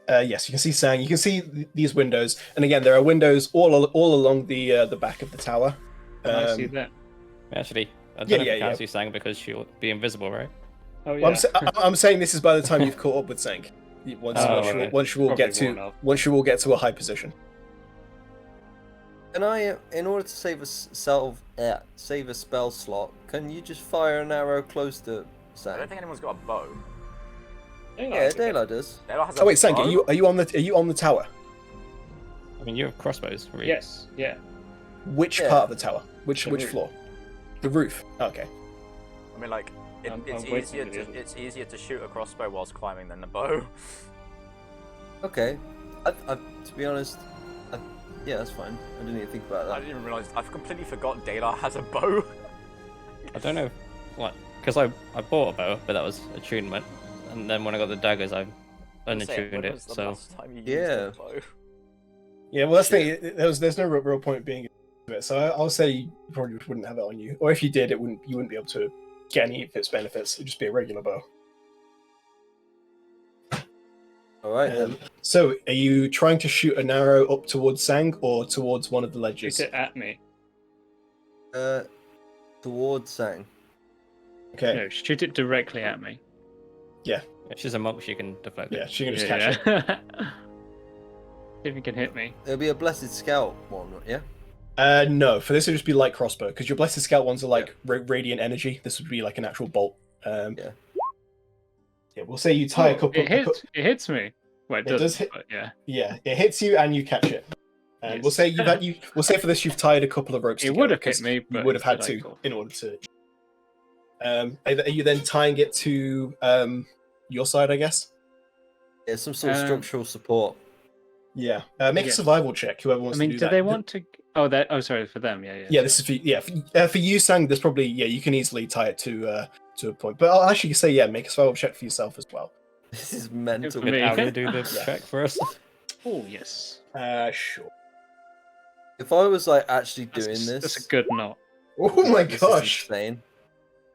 [SPEAKER 1] Yes, you can see Sang. You can see these windows, and again, there are windows all along the back of the tower.
[SPEAKER 3] Can I see that?
[SPEAKER 6] actually, I don't
[SPEAKER 1] Yeah,
[SPEAKER 6] know if
[SPEAKER 1] yeah,
[SPEAKER 6] you can
[SPEAKER 1] yeah.
[SPEAKER 6] see Sang because she'll be invisible, right?
[SPEAKER 3] Oh, yeah.
[SPEAKER 1] Well, I'm saying this is by the time you've caught up with Sang. Once
[SPEAKER 6] okay.
[SPEAKER 1] you all get
[SPEAKER 3] Probably
[SPEAKER 1] to
[SPEAKER 3] worn off.
[SPEAKER 1] once you all get to a high position.
[SPEAKER 4] Can I, in order to save a spell slot, can you just fire an arrow close to
[SPEAKER 7] I don't
[SPEAKER 4] Sang?
[SPEAKER 7] think anyone's got a bow.
[SPEAKER 4] Yeah, Dayla does.
[SPEAKER 7] Dayla has
[SPEAKER 1] Oh
[SPEAKER 7] a
[SPEAKER 1] wait, Sang,
[SPEAKER 7] bow?
[SPEAKER 1] are you on the tower?
[SPEAKER 6] I mean, you have crossbows, right?
[SPEAKER 3] Yes, yeah.
[SPEAKER 1] Which
[SPEAKER 4] Yeah.
[SPEAKER 1] part of the tower? Which
[SPEAKER 3] The
[SPEAKER 1] which
[SPEAKER 3] roof.
[SPEAKER 1] floor? The roof. Okay.
[SPEAKER 7] I mean, like,
[SPEAKER 3] I'm
[SPEAKER 7] it's
[SPEAKER 3] waiting
[SPEAKER 7] easier
[SPEAKER 3] for the others.
[SPEAKER 7] it's easier to shoot a crossbow whilst climbing than a bow.
[SPEAKER 4] Okay. To be honest, yeah, that's fine. I didn't even think about
[SPEAKER 7] I
[SPEAKER 4] that.
[SPEAKER 7] didn't even realise. I've completely forgot Dayla has a bow.
[SPEAKER 6] I don't know, like, because I bought a bow, but that was attunement, and then when I got the daggers, I unattuned
[SPEAKER 7] When
[SPEAKER 6] it.
[SPEAKER 7] was the
[SPEAKER 6] So
[SPEAKER 7] last time you used
[SPEAKER 4] Yeah.
[SPEAKER 7] a bow?
[SPEAKER 1] Yeah, well, that's the thing. There's no real point being into it. So I'll say you probably wouldn't have it on you, or if you did, you wouldn't be able to get any of its benefits. It'd just be a regular bow.
[SPEAKER 4] All right then.
[SPEAKER 1] So, are you trying to shoot an arrow up towards Sang or towards one of the ledges?
[SPEAKER 3] Shoot it at me.
[SPEAKER 4] Towards Sang.
[SPEAKER 1] Okay.
[SPEAKER 3] No, shoot it directly at me.
[SPEAKER 6] if she's a monk, she can deflect
[SPEAKER 1] Yeah,
[SPEAKER 6] it.
[SPEAKER 1] she can just catch it.
[SPEAKER 3] See if you can hit me.
[SPEAKER 4] There'll be a blessed scout one, yeah.
[SPEAKER 1] No, for this it would just be light crossbow because your blessed scout ones are like radiant energy. This would be like an actual bolt.
[SPEAKER 4] Yeah.
[SPEAKER 1] Yeah, we'll say you tie a couple.
[SPEAKER 3] It hits me. Well, it
[SPEAKER 1] It does
[SPEAKER 3] does
[SPEAKER 1] hit-
[SPEAKER 3] but yeah.
[SPEAKER 1] Yeah, it hits you and you catch it. And
[SPEAKER 3] Yes.
[SPEAKER 1] we'll say we'll say for this you've tied a couple of ropes.
[SPEAKER 3] It
[SPEAKER 1] together
[SPEAKER 3] would have hit
[SPEAKER 1] 'cause
[SPEAKER 3] me,
[SPEAKER 1] You
[SPEAKER 3] but
[SPEAKER 1] would have had
[SPEAKER 3] instead I
[SPEAKER 1] to
[SPEAKER 3] caught.
[SPEAKER 1] in order to. Are you then tying it to your side, I guess?
[SPEAKER 4] Yeah, some sort of
[SPEAKER 3] Um,
[SPEAKER 4] structural support.
[SPEAKER 1] Yeah. Make a
[SPEAKER 3] Yeah.
[SPEAKER 1] survival check. Whoever wants
[SPEAKER 3] I mean,
[SPEAKER 1] to do
[SPEAKER 3] do
[SPEAKER 1] that.
[SPEAKER 3] they want to? Oh, that. Oh, sorry for them. Yeah, yeah.
[SPEAKER 1] Yeah, this is for you, Sang. There's probably you can easily tie it to a point. But I'll actually say make a survival check for yourself as well.
[SPEAKER 4] This is mental.
[SPEAKER 3] for
[SPEAKER 6] Could
[SPEAKER 3] me.
[SPEAKER 6] Aaron do the
[SPEAKER 1] Yeah.
[SPEAKER 6] check for us?
[SPEAKER 3] Oh yes.
[SPEAKER 1] Sure.
[SPEAKER 4] If I was like actually doing
[SPEAKER 3] That's
[SPEAKER 4] this,
[SPEAKER 3] a good knot.
[SPEAKER 1] Oh my
[SPEAKER 4] this is
[SPEAKER 1] gosh.
[SPEAKER 4] insane.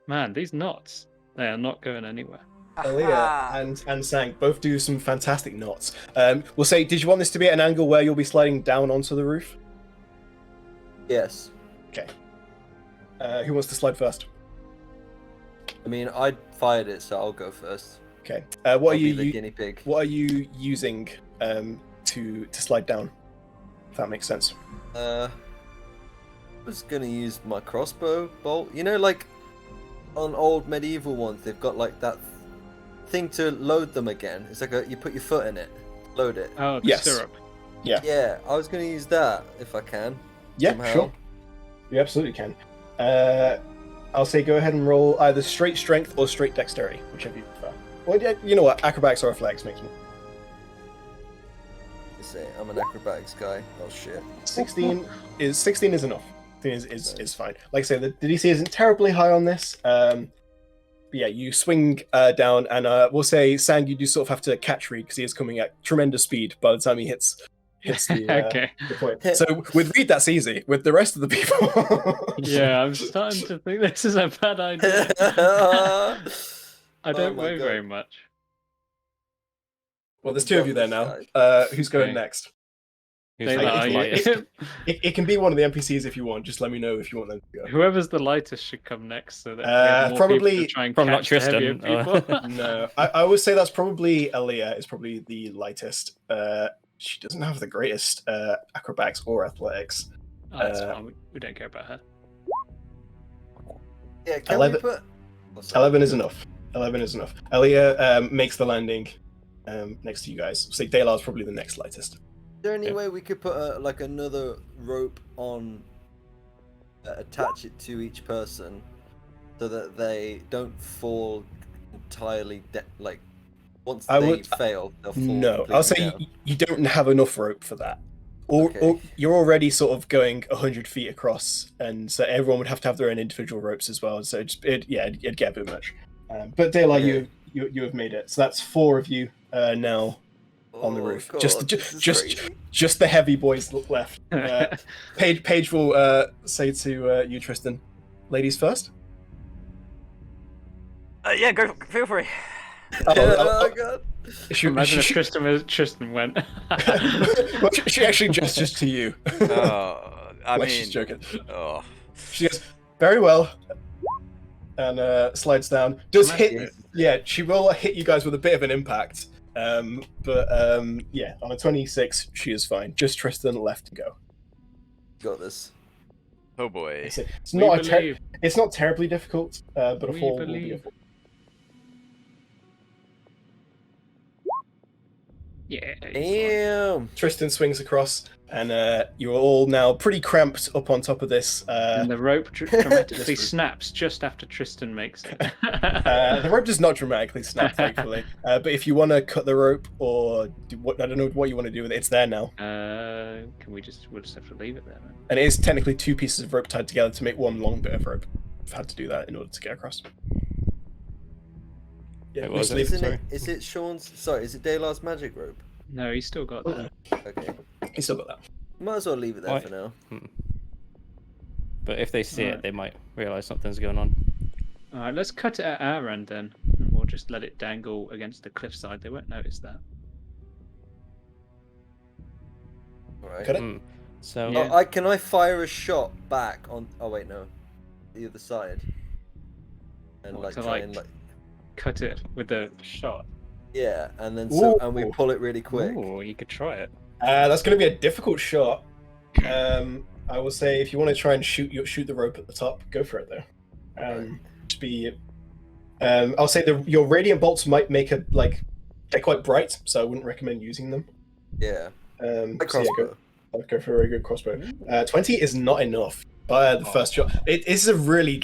[SPEAKER 3] Man, these knots. They are not going anywhere.
[SPEAKER 1] Aaliyah and Sang both do some fantastic knots. We'll say, did you want this to be at an angle where you'll be sliding down onto the roof?
[SPEAKER 4] Yes.
[SPEAKER 1] Who wants to slide first?
[SPEAKER 4] I mean, I fired it, so I'll go first.
[SPEAKER 1] Okay.
[SPEAKER 4] I'll
[SPEAKER 1] What are
[SPEAKER 4] be the
[SPEAKER 1] you
[SPEAKER 4] guinea pig?
[SPEAKER 1] What are you using to slide down? If that makes sense.
[SPEAKER 4] I was gonna use my crossbow bolt. You know, like on old medieval ones, they've got like that thing to load them again. It's like you put your foot in it, load it.
[SPEAKER 3] Oh, the
[SPEAKER 1] Yes.
[SPEAKER 3] syrup.
[SPEAKER 4] Yeah, I was gonna use that if I can.
[SPEAKER 1] Yeah,
[SPEAKER 4] somehow.
[SPEAKER 1] sure. You absolutely can. I'll say go ahead and roll either straight strength or straight dexterity, whichever you prefer. Well, yeah, you know what? Acrobatics or athletics makes
[SPEAKER 4] say I'm an acrobatics guy. Oh shit.
[SPEAKER 1] 16 is enough. 16 is fine. Like I say, the DC isn't terribly high on this. But yeah, you swing down, and we'll say Sang, you do sort of have to catch Reed because he is coming at tremendous speed by the time he hits the,
[SPEAKER 3] Okay.
[SPEAKER 1] the point. So with Reed, that's easy. With the rest of the people,
[SPEAKER 3] Yeah, I'm starting to think this is a bad idea. I don't
[SPEAKER 4] my
[SPEAKER 3] weigh
[SPEAKER 4] God.
[SPEAKER 3] very much.
[SPEAKER 1] Well, there's two of you there now. Who's going
[SPEAKER 3] Okay.
[SPEAKER 1] next?
[SPEAKER 6] Who's
[SPEAKER 3] They
[SPEAKER 6] the
[SPEAKER 3] like-
[SPEAKER 6] lightest?
[SPEAKER 1] It can be one of the NPCs if you want. Just let me know if you want them to go.
[SPEAKER 3] Whoever's the lightest should come next, so that we have more people
[SPEAKER 1] probably
[SPEAKER 3] to try and
[SPEAKER 6] from not
[SPEAKER 3] catch the heavier
[SPEAKER 6] Tristan,
[SPEAKER 3] people.
[SPEAKER 1] No, I would say that's probably Aaliyah is probably the lightest. She doesn't have the greatest acrobatics or athletics.
[SPEAKER 3] Oh, that's fine. We don't care about her.
[SPEAKER 4] Yeah, can
[SPEAKER 1] 11
[SPEAKER 4] we put? Oh, sorry.
[SPEAKER 1] 11 is enough. 11 is enough. Aaliyah makes the landing next to you guys. Say Dalar's probably the next lightest.
[SPEAKER 4] Is there any way we could put like another rope on, attach it to each person, so that they don't fall entirely? Like once they fail, they'll fall.
[SPEAKER 1] No, I'll say
[SPEAKER 4] down.
[SPEAKER 1] you don't have enough rope for that. Or you're already sort of going 100 feet across, and so everyone would have to have their own individual ropes as well. So it'd get a bit much. But Daylight, you have made it. So that's 4 of you now on the roof.
[SPEAKER 4] God,
[SPEAKER 1] Just the heavy boys left. Paige will say to you, Tristan, ladies first.
[SPEAKER 7] Yeah, go. Feel free.
[SPEAKER 4] Oh God.
[SPEAKER 3] Imagine if Tristan went.
[SPEAKER 1] Well, she actually gestures to you.
[SPEAKER 7] I mean,
[SPEAKER 1] She's joking.
[SPEAKER 7] Oh.
[SPEAKER 1] She goes, very well, and slides down. Does hit? Yeah, she will hit you guys with a bit of an impact. But yeah, on a 26, she is fine. Just Tristan left to go.
[SPEAKER 4] Got this.
[SPEAKER 7] Oh boy.
[SPEAKER 1] It's not terribly difficult, but a fall will be a fall.
[SPEAKER 3] Yeah.
[SPEAKER 4] Damn.
[SPEAKER 1] Tristan swings across, and you're all now pretty cramped up on top of this.
[SPEAKER 3] And the rope dramatically snaps just after Tristan makes it.
[SPEAKER 1] The rope does not dramatically snap, thankfully. But if you want to cut the rope, or I don't know what you want to do with it, it's there now.
[SPEAKER 3] We'll just have to leave it there, man.
[SPEAKER 1] And it is technically 2 pieces of rope tied together to make one long bit of rope. I've had to do that in order to get across. Yeah,
[SPEAKER 6] It was,
[SPEAKER 1] leave
[SPEAKER 6] sorry.
[SPEAKER 4] Is it Sean's? Sorry, is it Daylar's magic rope?
[SPEAKER 3] No, he's still got that.
[SPEAKER 4] Okay.
[SPEAKER 1] He's still got that.
[SPEAKER 4] Might as well leave it there
[SPEAKER 6] Why-
[SPEAKER 4] for now.
[SPEAKER 6] But if they see
[SPEAKER 3] Alright.
[SPEAKER 6] it, they might realise something's going on.
[SPEAKER 3] Alright, let's cut it at our end then. And we'll just let it dangle against the cliffside. They won't notice that.
[SPEAKER 4] Alright.
[SPEAKER 1] Cut it?
[SPEAKER 6] Hmm. So
[SPEAKER 3] Yeah.
[SPEAKER 4] Can I fire a shot back on? Oh wait, no. The other side. And
[SPEAKER 3] What,
[SPEAKER 4] like
[SPEAKER 3] to,
[SPEAKER 4] try
[SPEAKER 3] like-
[SPEAKER 4] and like.
[SPEAKER 3] Cut it with the shot.
[SPEAKER 4] Yeah, and then we
[SPEAKER 1] Ooh.
[SPEAKER 4] pull it really quick.
[SPEAKER 3] Oh, you could try it.
[SPEAKER 1] That's going to be a difficult shot. I will say if you want to try and shoot the rope at the top, go for it though. To be, I'll say your radiant bolts might make they're quite bright, so I wouldn't recommend using them.
[SPEAKER 4] Yeah.
[SPEAKER 1] So yeah,
[SPEAKER 4] Crossbow.
[SPEAKER 1] go for a very good crossbow. 20 is not enough. By the first shot, it is a really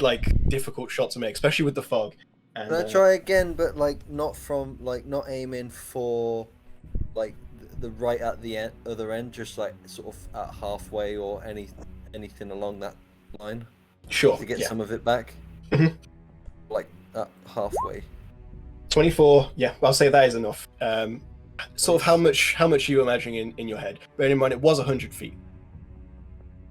[SPEAKER 1] difficult shot to make, especially with the fog. And,
[SPEAKER 4] Can I try again, but not not aiming for the right at the other end, just sort of at halfway or anything along that line
[SPEAKER 1] Sure.
[SPEAKER 4] to get
[SPEAKER 1] Yeah.
[SPEAKER 4] some of it back.
[SPEAKER 1] Mhm.
[SPEAKER 4] Like at halfway.
[SPEAKER 1] 24. Yeah, I'll say that is enough. Sort of how much are you imagining in your head? Bearing in mind it was 100 feet.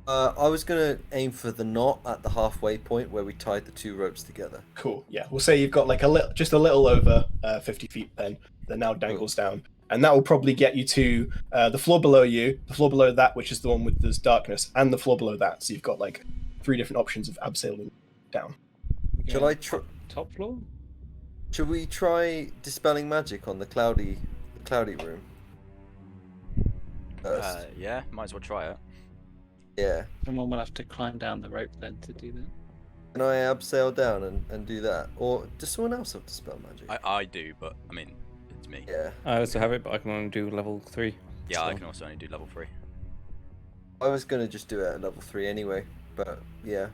[SPEAKER 4] I was gonna aim for the knot at the halfway point where we tied the 2 ropes together.
[SPEAKER 1] Cool. Yeah, we'll say you've got just a little over 50 feet then that now dangles down, and that will probably get you to the floor below you, the floor below that, which is the one with this darkness, and the floor below that. So you've got 3 different options of abseiling down.
[SPEAKER 4] Shall I try?
[SPEAKER 3] Top floor?
[SPEAKER 4] Should we try dispelling magic on the cloudy room? First?
[SPEAKER 7] Yeah, might as well try it.
[SPEAKER 4] Yeah.
[SPEAKER 3] Someone will have to climb down the rope then to do that.
[SPEAKER 4] Can I abseil down and do that? Or does someone else have dispel magic?
[SPEAKER 7] I do, but I mean, it's me.
[SPEAKER 4] Yeah.
[SPEAKER 6] I also have it, but I can only do level 3.
[SPEAKER 7] Yeah, I
[SPEAKER 6] so-
[SPEAKER 7] can also only do level 3.
[SPEAKER 4] I was gonna just do it at level 3 anyway, but yeah.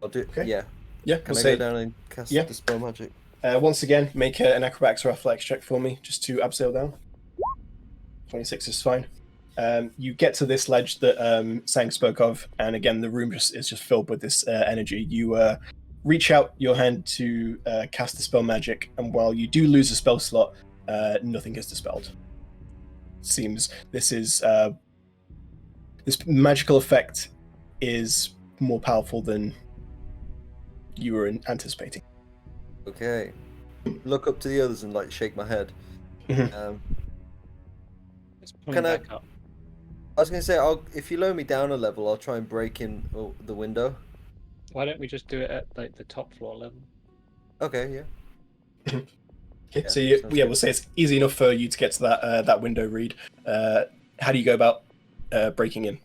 [SPEAKER 4] I'll do
[SPEAKER 1] Okay.
[SPEAKER 4] yeah.
[SPEAKER 1] Yeah,
[SPEAKER 4] Can
[SPEAKER 1] we'll
[SPEAKER 4] I
[SPEAKER 1] say
[SPEAKER 4] go down and cast
[SPEAKER 1] yeah.
[SPEAKER 4] dispel magic?
[SPEAKER 1] once again make an acrobatics or athletics check for me just to abseil down. 26 is fine. You get to this ledge that Sang spoke of, and again, the room is just filled with this energy. You reach out your hand to cast the spell magic, and while you do lose a spell slot, nothing is dispelled. Seems this is this magical effect is more powerful than you were anticipating.
[SPEAKER 4] Okay. Look up to the others and like shake my head.
[SPEAKER 1] Mhm.
[SPEAKER 3] It's pulling
[SPEAKER 4] Can I-
[SPEAKER 3] back up.
[SPEAKER 4] I was gonna say, if you lower me down a level, I'll try and break in the window.
[SPEAKER 3] Why don't we just do it at like the top floor level?
[SPEAKER 4] Okay, yeah.
[SPEAKER 1] Okay,
[SPEAKER 4] Yeah,
[SPEAKER 1] so
[SPEAKER 4] sounds good.
[SPEAKER 1] we'll say it's easy enough for you to get to that window, Reed. How do you go about breaking in?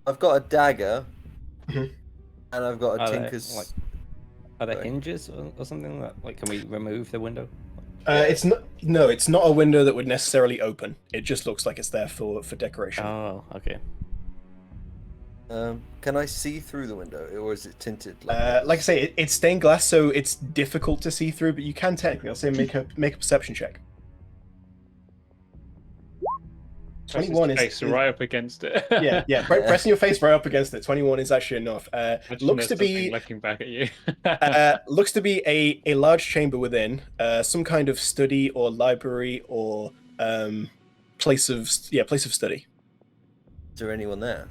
[SPEAKER 4] I've got a dagger,
[SPEAKER 1] Mhm.
[SPEAKER 4] and I've got a
[SPEAKER 6] Are there,
[SPEAKER 4] tinker's.
[SPEAKER 6] like, are there
[SPEAKER 4] Sorry.
[SPEAKER 6] hinges or something that like can we remove the window?
[SPEAKER 1] It's not a window that would necessarily open. It just looks like it's there for decoration.
[SPEAKER 6] Oh, okay.
[SPEAKER 4] Can I see through the window, or is it tinted?
[SPEAKER 1] Like I say, it's stained glass, so it's difficult to see through, but you can technically. I'll say make a perception check. 21
[SPEAKER 3] face
[SPEAKER 1] is
[SPEAKER 3] right up against it.
[SPEAKER 1] yeah. Pressing your face right up against it. 21 is actually enough.
[SPEAKER 3] Imagine
[SPEAKER 1] Looks to
[SPEAKER 3] there's something
[SPEAKER 1] be
[SPEAKER 3] looking back at you.
[SPEAKER 1] looks to be a large chamber within, some kind of study or library or place of study.
[SPEAKER 4] Is there anyone there?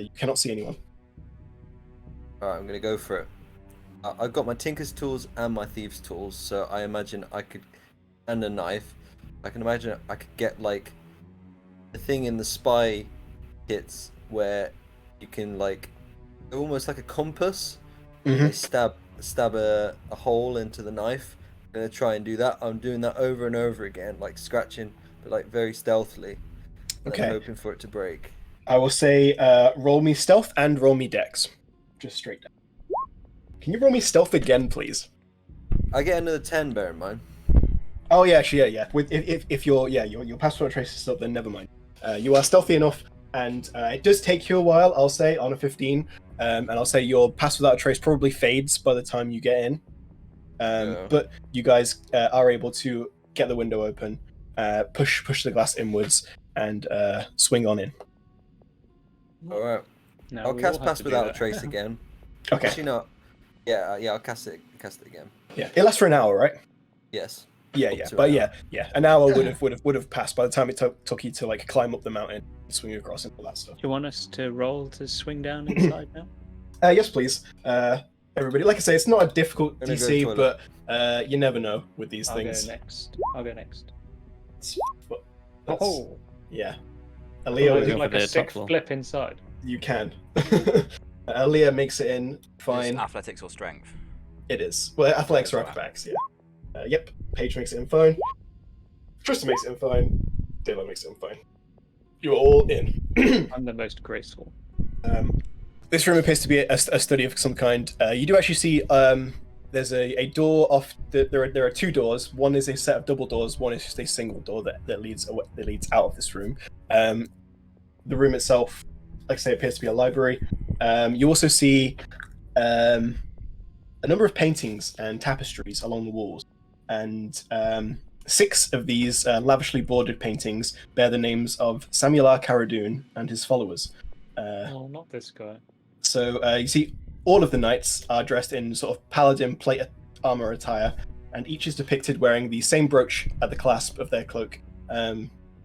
[SPEAKER 1] You cannot see anyone.
[SPEAKER 4] Alright, I'm gonna go for it. I've got my tinker's tools and my thieves' tools, so I imagine I could, and a knife. I can imagine I could get like the thing in the spy kits where you can like, almost like a compass.
[SPEAKER 1] Mhm.
[SPEAKER 4] They stab a hole into the knife. I'm gonna try and do that. I'm doing that over and over again, like scratching, but like very stealthily. And
[SPEAKER 1] Okay.
[SPEAKER 4] I'm hoping for it to break.
[SPEAKER 1] I will say roll me stealth and roll me dex. Just straight down. Can you roll me stealth again, please?
[SPEAKER 4] I get another 10, bear in mind.
[SPEAKER 1] Oh yeah, actually, yeah. With if your passport traces up, then never mind. You are stealthy enough, and it does take you a while. I'll say on a 15, and I'll say your pass without a trace probably fades by the time you get in.
[SPEAKER 4] Yeah.
[SPEAKER 1] But you guys are able to get the window open, push the glass inwards, and swing on in.
[SPEAKER 4] Alright.
[SPEAKER 3] No,
[SPEAKER 4] I'll
[SPEAKER 3] we
[SPEAKER 4] cast
[SPEAKER 3] all have
[SPEAKER 4] Pass
[SPEAKER 3] to do
[SPEAKER 4] Without a
[SPEAKER 3] that.
[SPEAKER 4] Trace again.
[SPEAKER 1] Okay.
[SPEAKER 4] Actually, no. Yeah, I'll cast it again.
[SPEAKER 1] Yeah, it lasts for an hour, right?
[SPEAKER 4] Yes.
[SPEAKER 1] Yeah,
[SPEAKER 4] Up
[SPEAKER 1] yeah,
[SPEAKER 4] to
[SPEAKER 1] but
[SPEAKER 4] an hour.
[SPEAKER 1] yeah. An hour would have passed by the time it took you to like climb up the mountain, swing across, and all that stuff.
[SPEAKER 3] Do you want us to roll to swing down inside now?
[SPEAKER 1] Yes, please. Everybody, like I say, it's not a difficult
[SPEAKER 4] Gonna go
[SPEAKER 1] DC,
[SPEAKER 4] toilet.
[SPEAKER 1] but you never know with these
[SPEAKER 3] I'll
[SPEAKER 1] things.
[SPEAKER 3] go next.
[SPEAKER 1] But that's-
[SPEAKER 3] Oh,
[SPEAKER 1] yeah.
[SPEAKER 3] I'll
[SPEAKER 1] Aaliyah,
[SPEAKER 3] do
[SPEAKER 6] for
[SPEAKER 3] like
[SPEAKER 6] the
[SPEAKER 3] a
[SPEAKER 6] top
[SPEAKER 3] sick
[SPEAKER 6] floor.
[SPEAKER 3] flip inside.
[SPEAKER 1] you can. Aaliyah makes it in fine.
[SPEAKER 2] Is athletics or strength?
[SPEAKER 1] It is. Well, athletics or
[SPEAKER 2] Alright.
[SPEAKER 1] acrobatics, yeah. Yep. Paige makes it in fine. Tristan makes it in fine. Dayla makes it in fine. You're all in.
[SPEAKER 3] I'm the most graceful.
[SPEAKER 1] This room appears to be a study of some kind. You do actually see there's a door off. There are two doors. One is a set of double doors. One is just a single door that leads out of this room. The room itself, like I say, appears to be a library. You also see a number of paintings and tapestries along the walls, and 6 of these lavishly bordered paintings bear the names of Samular Caradoon and his followers.
[SPEAKER 3] Oh, not this guy.
[SPEAKER 1] So you see all of the knights are dressed in sort of paladin plate armor attire, and each is depicted wearing the same brooch at the clasp of their cloak,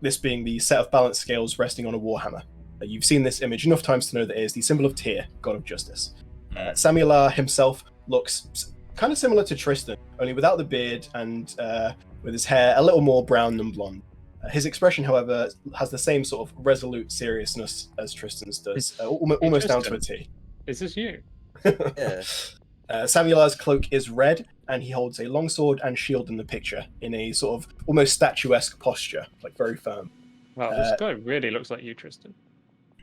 [SPEAKER 1] this being the set of balance scales resting on a warhammer. You've seen this image enough times to know that it is the symbol of Tyr, god of justice. Samular himself looks kind of similar to Tristan, only without the beard and with his hair a little more brown than blonde. His expression, however, has the same sort of resolute seriousness as Tristan's does, almost down to a T.
[SPEAKER 3] Is this you?
[SPEAKER 4] Yeah.
[SPEAKER 1] Samular's cloak is red, and he holds a longsword and shield in the picture, in a sort of almost statuesque posture, like very firm.
[SPEAKER 3] Wow, this guy really looks like you, Tristan.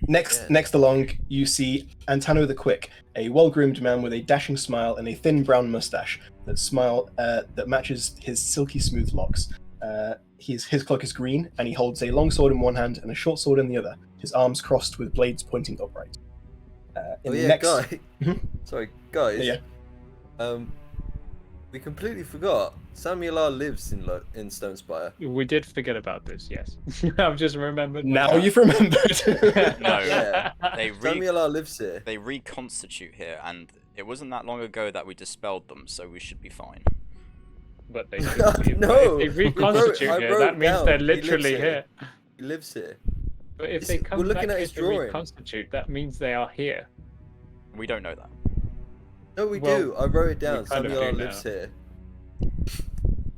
[SPEAKER 1] Next along, you see Antano the Quick, a well-groomed man with a dashing smile and a thin brown mustache that matches his silky smooth locks. His cloak is green, and he holds a long sword in one hand and a short sword in the other, his arms crossed with blades pointing upright.
[SPEAKER 4] Guy.
[SPEAKER 1] Mhm.
[SPEAKER 4] Sorry, guys.
[SPEAKER 1] Yeah.
[SPEAKER 4] We completely forgot. Samuel lives in Stonespire.
[SPEAKER 3] We did forget about this, yes. I've just remembered.
[SPEAKER 1] Now you've remembered.
[SPEAKER 2] No,
[SPEAKER 4] Yeah.
[SPEAKER 2] they
[SPEAKER 4] Samuel lives here.
[SPEAKER 2] they reconstitute here, and it wasn't that long ago that we dispelled them, so we should be fine.
[SPEAKER 3] But they
[SPEAKER 4] No,
[SPEAKER 3] if they
[SPEAKER 4] I
[SPEAKER 3] reconstitute
[SPEAKER 4] wrote
[SPEAKER 3] here, that means
[SPEAKER 4] down,
[SPEAKER 3] they're
[SPEAKER 4] he lives
[SPEAKER 3] literally
[SPEAKER 4] here.
[SPEAKER 3] here.
[SPEAKER 4] He lives here.
[SPEAKER 3] But if
[SPEAKER 4] It's-
[SPEAKER 3] they come
[SPEAKER 4] we're looking
[SPEAKER 3] back
[SPEAKER 4] at
[SPEAKER 3] here
[SPEAKER 4] his
[SPEAKER 3] to
[SPEAKER 4] drawing.
[SPEAKER 3] reconstitute, that means they are here.
[SPEAKER 2] We don't know that.
[SPEAKER 4] No, we
[SPEAKER 3] Well,
[SPEAKER 4] do. I wrote it down.
[SPEAKER 3] we kind of
[SPEAKER 4] Samuel
[SPEAKER 3] do
[SPEAKER 4] lives
[SPEAKER 3] now.
[SPEAKER 4] here.
[SPEAKER 3] We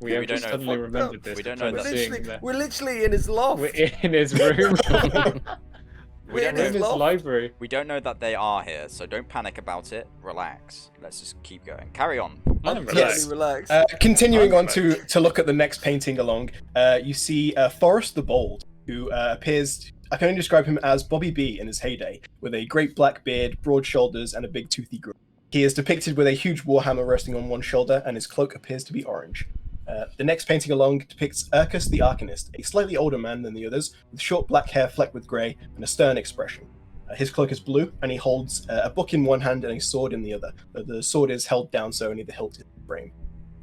[SPEAKER 2] We
[SPEAKER 3] have
[SPEAKER 2] don't
[SPEAKER 3] just
[SPEAKER 2] know.
[SPEAKER 3] suddenly
[SPEAKER 4] Fucked
[SPEAKER 3] remembered
[SPEAKER 4] up.
[SPEAKER 3] this.
[SPEAKER 2] We don't
[SPEAKER 3] because
[SPEAKER 2] know
[SPEAKER 3] we're
[SPEAKER 2] that.
[SPEAKER 3] seeing that.
[SPEAKER 4] We're literally in his loft.
[SPEAKER 3] We're in his room.
[SPEAKER 2] We don't
[SPEAKER 3] We're in
[SPEAKER 2] know.
[SPEAKER 3] his library.
[SPEAKER 2] We don't know that they are here, so don't panic about it. Relax. Let's just keep going. Carry on.
[SPEAKER 4] I'm
[SPEAKER 1] Yes.
[SPEAKER 4] totally relaxed.
[SPEAKER 1] Continuing on to look at the next painting along, you see Forrest the Bold, who appears. I can only describe him as Bobby B in his heyday, with a great black beard, broad shoulders, and a big toothy grin. He is depicted with a huge warhammer resting on one shoulder, and his cloak appears to be orange. The next painting along depicts Urkus the Arcanist, a slightly older man than the others, with short black hair flecked with grey and a stern expression. His cloak is blue, and he holds a book in one hand and a sword in the other. The sword is held down so only the hilt is framed.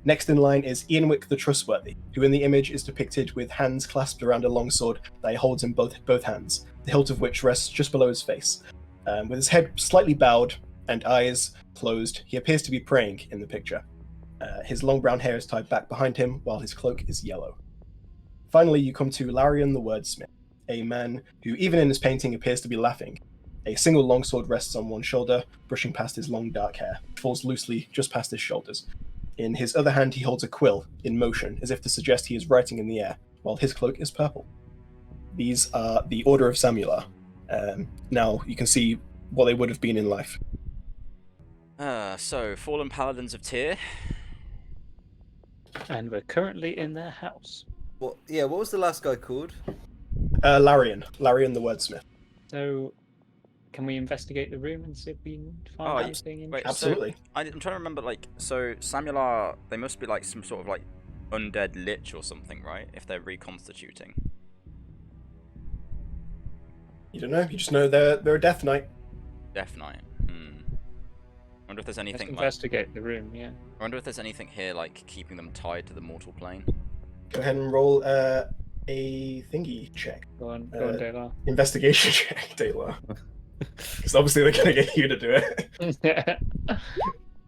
[SPEAKER 1] Next in line is Ianwick the Trustworthy, who in the image is depicted with hands clasped around a long sword that he holds in both hands, the hilt of which rests just below his face. With his head slightly bowed and eyes closed, he appears to be praying in the picture. His long brown hair is tied back behind him, while his cloak is yellow. Finally, you come to Larian the Wordsmith, a man who, even in his painting, appears to be laughing. A single longsword rests on one shoulder, brushing past his long dark hair, which falls loosely just past his shoulders. In his other hand, he holds a quill, in motion, as if to suggest he is writing in the air, while his cloak is purple. These are the Order of Samular. Now, you can see what they would have been in life.
[SPEAKER 2] So, Fallen Paladins of Tyr.
[SPEAKER 3] And we're currently in their house.
[SPEAKER 4] What was the last guy called?
[SPEAKER 1] Larian the Wordsmith.
[SPEAKER 3] So, can we investigate the room and see if we can find
[SPEAKER 2] Oh,
[SPEAKER 3] anything
[SPEAKER 2] Wait,
[SPEAKER 3] interesting?
[SPEAKER 1] Absolutely.
[SPEAKER 2] I'm trying to remember, so Samular, they must be like some sort of like undead lich or something, right? If they're reconstituting.
[SPEAKER 1] You don't know, you just know they're a Death Knight.
[SPEAKER 2] Death Knight. I wonder if there's
[SPEAKER 3] Let's
[SPEAKER 2] anything like.
[SPEAKER 3] investigate the room, yeah.
[SPEAKER 2] I wonder if there's anything here like keeping them tied to the mortal plane.
[SPEAKER 1] Go ahead and roll a thingy check.
[SPEAKER 3] Go on, Dela.
[SPEAKER 1] Investigation check, Taylor. Because obviously they're going to get you to do it.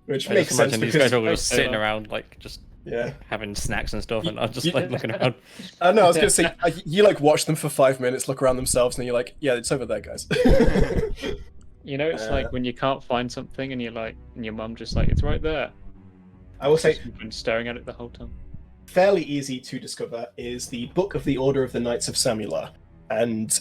[SPEAKER 1] Which
[SPEAKER 6] I
[SPEAKER 1] makes
[SPEAKER 6] just
[SPEAKER 1] sense
[SPEAKER 6] imagine these guys
[SPEAKER 1] because...
[SPEAKER 6] are all just
[SPEAKER 3] Okay,
[SPEAKER 6] sitting
[SPEAKER 3] well.
[SPEAKER 6] around, like, just
[SPEAKER 1] Yeah.
[SPEAKER 6] having snacks and stuff, and I'm just
[SPEAKER 1] You-
[SPEAKER 6] like looking around.
[SPEAKER 1] No, I was going to say, you like watch them for 5 minutes, look around themselves, and then you're like, yeah, it's over there, guys.
[SPEAKER 3] You know, it's like when you can't find something and you're like, and your mum just like, it's right there.
[SPEAKER 1] I will say,
[SPEAKER 3] You've been staring at it the whole time.
[SPEAKER 1] fairly easy to discover is the Book of the Order of the Knights of Samular. And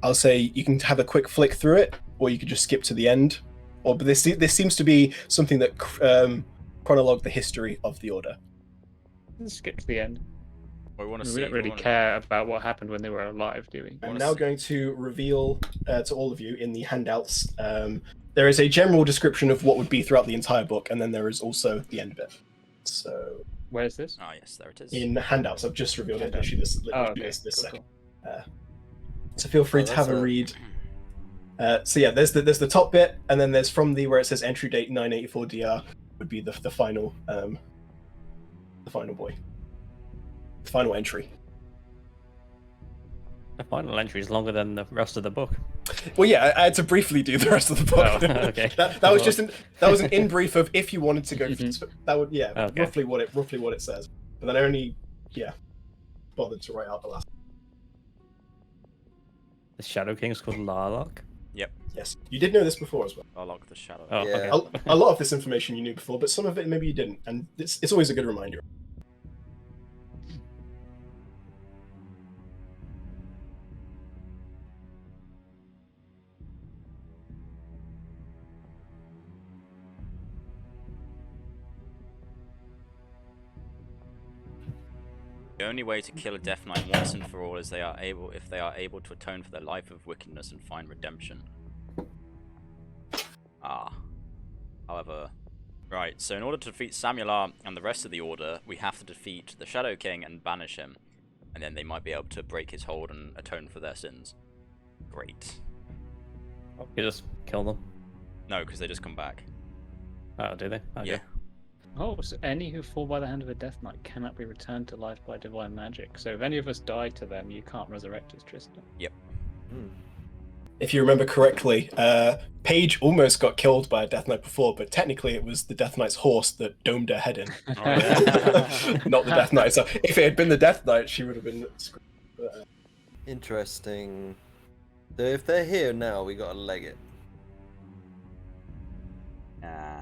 [SPEAKER 1] I'll say you can have a quick flick through it, or you could just skip to the end. But this seems to be something that chronologue the history of the Order.
[SPEAKER 3] Let's skip to the end.
[SPEAKER 2] We want to
[SPEAKER 3] We
[SPEAKER 2] see.
[SPEAKER 3] don't really care about what happened when they were alive, do we?
[SPEAKER 1] I'm
[SPEAKER 2] Wanna
[SPEAKER 1] now
[SPEAKER 2] see-
[SPEAKER 1] going to reveal to all of you in the handouts. There is a general description of what would be throughout the entire book, and then there is also the end bit. So
[SPEAKER 3] Where's this?
[SPEAKER 2] Ah, yes, there it is.
[SPEAKER 1] in handouts, I've just revealed it. Literally this
[SPEAKER 3] Oh, okay.
[SPEAKER 1] this
[SPEAKER 3] Cool,
[SPEAKER 1] second.
[SPEAKER 3] cool.
[SPEAKER 1] So feel free
[SPEAKER 4] Oh,
[SPEAKER 1] to have
[SPEAKER 4] that's
[SPEAKER 1] a
[SPEAKER 4] a-
[SPEAKER 1] read. So yeah, there's the top bit, and then there's from the where it says entry date 984 DR would be the final boy, the final entry.
[SPEAKER 6] The final entry is longer than the rest of the book.
[SPEAKER 1] Well, yeah, I had to briefly do the rest of the book.
[SPEAKER 6] Oh, okay.
[SPEAKER 1] that was just that was an in brief of if you wanted to go. That would
[SPEAKER 6] Okay.
[SPEAKER 1] roughly what it says. But then I only bothered to write out the last.
[SPEAKER 6] The Shadow King is called Larlock.
[SPEAKER 1] Yes, you did know this before as well.
[SPEAKER 2] I'll log the shadow.
[SPEAKER 6] Oh,
[SPEAKER 4] Yeah.
[SPEAKER 6] okay.
[SPEAKER 1] A lot of this information you knew before, but some of it maybe you didn't, and it's always a good reminder.
[SPEAKER 2] The only way to kill a Death Knight once and for all is if they are able to atone for their life of wickedness and find redemption. However, right, so in order to defeat Samular and the rest of the Order, we have to defeat the Shadow King and banish him. And then they might be able to break his hold and atone for their sins. Great.
[SPEAKER 6] You just kill them.
[SPEAKER 2] No, because they just come back.
[SPEAKER 6] Oh, do they? Okay.
[SPEAKER 2] Yeah.
[SPEAKER 3] Oh, so any who fall by the hand of a Death Knight cannot be returned to life by divine magic. So if any of us die to them, you can't resurrect us, Tristan.
[SPEAKER 1] If you remember correctly, Paige almost got killed by a Death Knight before, but technically it was the Death Knight's horse that domed her head in. Not the Death Knight. So if it had been the Death Knight, she would have been screwed. But,
[SPEAKER 4] Interesting. So if they're here now, we gotta leg it.
[SPEAKER 2] Nah,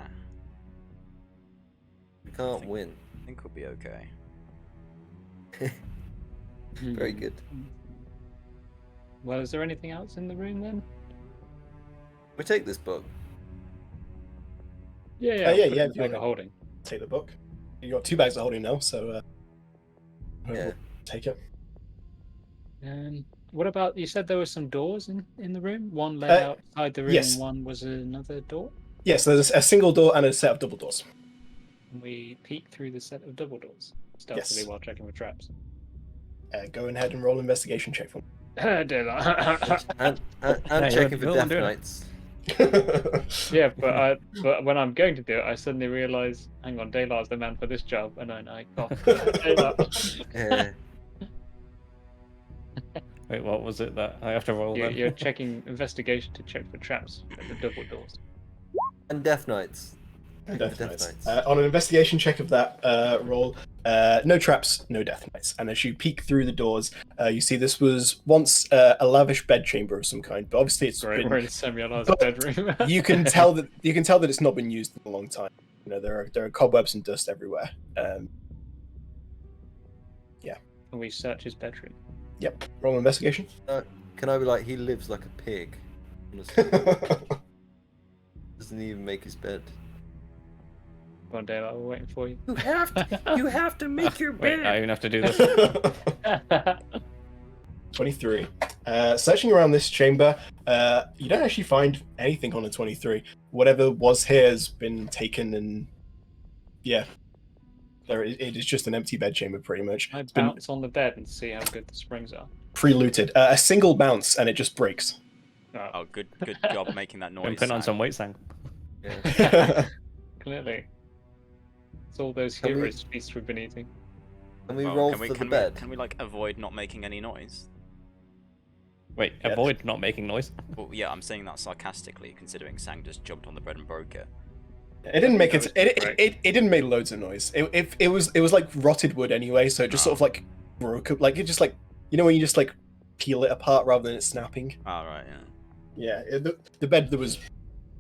[SPEAKER 4] We can't win.
[SPEAKER 2] I think we'll be okay.
[SPEAKER 4] Very good.
[SPEAKER 3] Well, is there anything else in the room then?
[SPEAKER 4] We take this book.
[SPEAKER 3] Yeah,
[SPEAKER 1] yeah,
[SPEAKER 3] I'll put it
[SPEAKER 1] yeah,
[SPEAKER 3] in the bag of holding.
[SPEAKER 1] take the book. You got 2 bags of holding now, so
[SPEAKER 4] Yeah.
[SPEAKER 1] we'll take it.
[SPEAKER 3] What about, you said there were some doors in the room? One led outside the room
[SPEAKER 1] yes.
[SPEAKER 3] and one was another door?
[SPEAKER 1] Yes, there's a single door and a set of double doors.
[SPEAKER 3] And we peek through the set of double doors, stealthily
[SPEAKER 1] Yes.
[SPEAKER 3] while checking for traps.
[SPEAKER 1] Go ahead and roll investigation check for me.
[SPEAKER 3] Do that.
[SPEAKER 4] And
[SPEAKER 6] Hey,
[SPEAKER 4] checking for
[SPEAKER 6] go
[SPEAKER 4] Death
[SPEAKER 6] on, do it.
[SPEAKER 4] Knights.
[SPEAKER 3] Yeah, but when I'm going to do it, I suddenly realise, hang on, Daylar's the man for this job, and I cough. Daylar.
[SPEAKER 4] Yeah.
[SPEAKER 6] Wait, what was it that I have to roll then?
[SPEAKER 3] You're checking investigation to check for traps at the double doors.
[SPEAKER 4] And Death Knights.
[SPEAKER 1] Death
[SPEAKER 4] Death
[SPEAKER 1] Knights.
[SPEAKER 4] Knights.
[SPEAKER 1] On an investigation check of that roll, no traps, no Death Knights. And as you peek through the doors, you see this was once a lavish bed chamber of some kind, but obviously it's
[SPEAKER 3] Great,
[SPEAKER 1] been,
[SPEAKER 3] we're in Samuel's
[SPEAKER 1] but
[SPEAKER 3] bedroom.
[SPEAKER 1] you can tell that it's not been used in a long time. You know, there are cobwebs and dust everywhere.
[SPEAKER 3] And we search his bedroom.
[SPEAKER 1] Yep. Roll an investigation.
[SPEAKER 4] Can I be like, he lives like a pig? Honestly. Doesn't even make his bed.
[SPEAKER 3] Go on, Daylar, we're waiting for you.
[SPEAKER 4] You have to make your
[SPEAKER 6] Wait, I even have to do this.
[SPEAKER 1] 23. Searching around this chamber, you don't actually find anything on a 23. Whatever was here has been taken, and yeah, it is just an empty bed chamber, pretty much.
[SPEAKER 3] I
[SPEAKER 1] It's been
[SPEAKER 3] bounce on the bed and see how good the springs are.
[SPEAKER 1] pre-looted. A single bounce, and it just breaks.
[SPEAKER 2] Oh, good job making that noise.
[SPEAKER 6] I'm putting on
[SPEAKER 2] Sam.
[SPEAKER 6] some weight sang.
[SPEAKER 4] Yeah.
[SPEAKER 3] Clearly. It's all those
[SPEAKER 4] Can we-
[SPEAKER 3] heroes feasts we've been eating.
[SPEAKER 4] Can we
[SPEAKER 2] Well,
[SPEAKER 4] roll
[SPEAKER 2] can we,
[SPEAKER 4] for the
[SPEAKER 2] can
[SPEAKER 4] bed?
[SPEAKER 2] We, can we like avoid not making any noise?
[SPEAKER 6] Wait,
[SPEAKER 1] Yeah.
[SPEAKER 6] avoid not making noise.
[SPEAKER 2] Well, yeah, I'm saying that sarcastically, considering Sang just jumped on the bread and broke it.
[SPEAKER 1] It didn't make
[SPEAKER 3] That was
[SPEAKER 1] it.
[SPEAKER 3] great.
[SPEAKER 1] It didn't make loads of noise. It was like rotted wood anyway, so it just sort of like broke up. Like it just like, you know when you just like peel it apart rather than it snapping.
[SPEAKER 2] Oh, right, yeah.
[SPEAKER 1] Yeah, the bed that was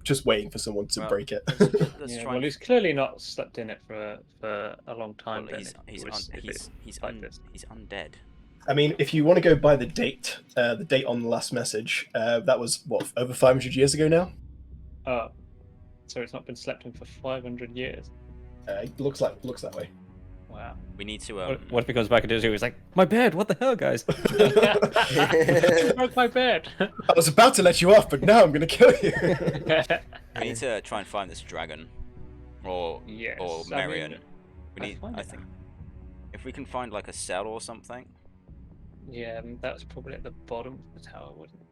[SPEAKER 1] just waiting for someone to
[SPEAKER 2] Well,
[SPEAKER 1] break it.
[SPEAKER 2] Let's
[SPEAKER 3] Yeah,
[SPEAKER 2] try.
[SPEAKER 3] well,
[SPEAKER 2] and-
[SPEAKER 3] he's clearly not slept in it for a long time.
[SPEAKER 2] well,
[SPEAKER 3] then,
[SPEAKER 2] he's
[SPEAKER 3] if
[SPEAKER 2] he's
[SPEAKER 3] it was- if it
[SPEAKER 2] he's
[SPEAKER 3] like this.
[SPEAKER 2] undead.
[SPEAKER 1] I mean, if you want to go by the date on the last message, that was what, over 500 years ago now.
[SPEAKER 3] Oh, so it's not been slept in for 500 years.
[SPEAKER 1] It looks that way.
[SPEAKER 3] Wow.
[SPEAKER 2] We need to
[SPEAKER 6] What if he comes back and he's like, my bed, what the hell, guys?
[SPEAKER 3] You broke my bed.
[SPEAKER 1] I was about to let you off, but now I'm going to kill you.
[SPEAKER 2] we need to try and find this dragon, or
[SPEAKER 3] Yes,
[SPEAKER 2] or
[SPEAKER 3] I
[SPEAKER 2] Marion.
[SPEAKER 3] mean,
[SPEAKER 2] we
[SPEAKER 3] I
[SPEAKER 2] need.
[SPEAKER 3] find
[SPEAKER 2] I
[SPEAKER 3] it
[SPEAKER 2] think if we can find like a cell or something.
[SPEAKER 3] Yeah, that's probably at the bottom of the tower, wouldn't it?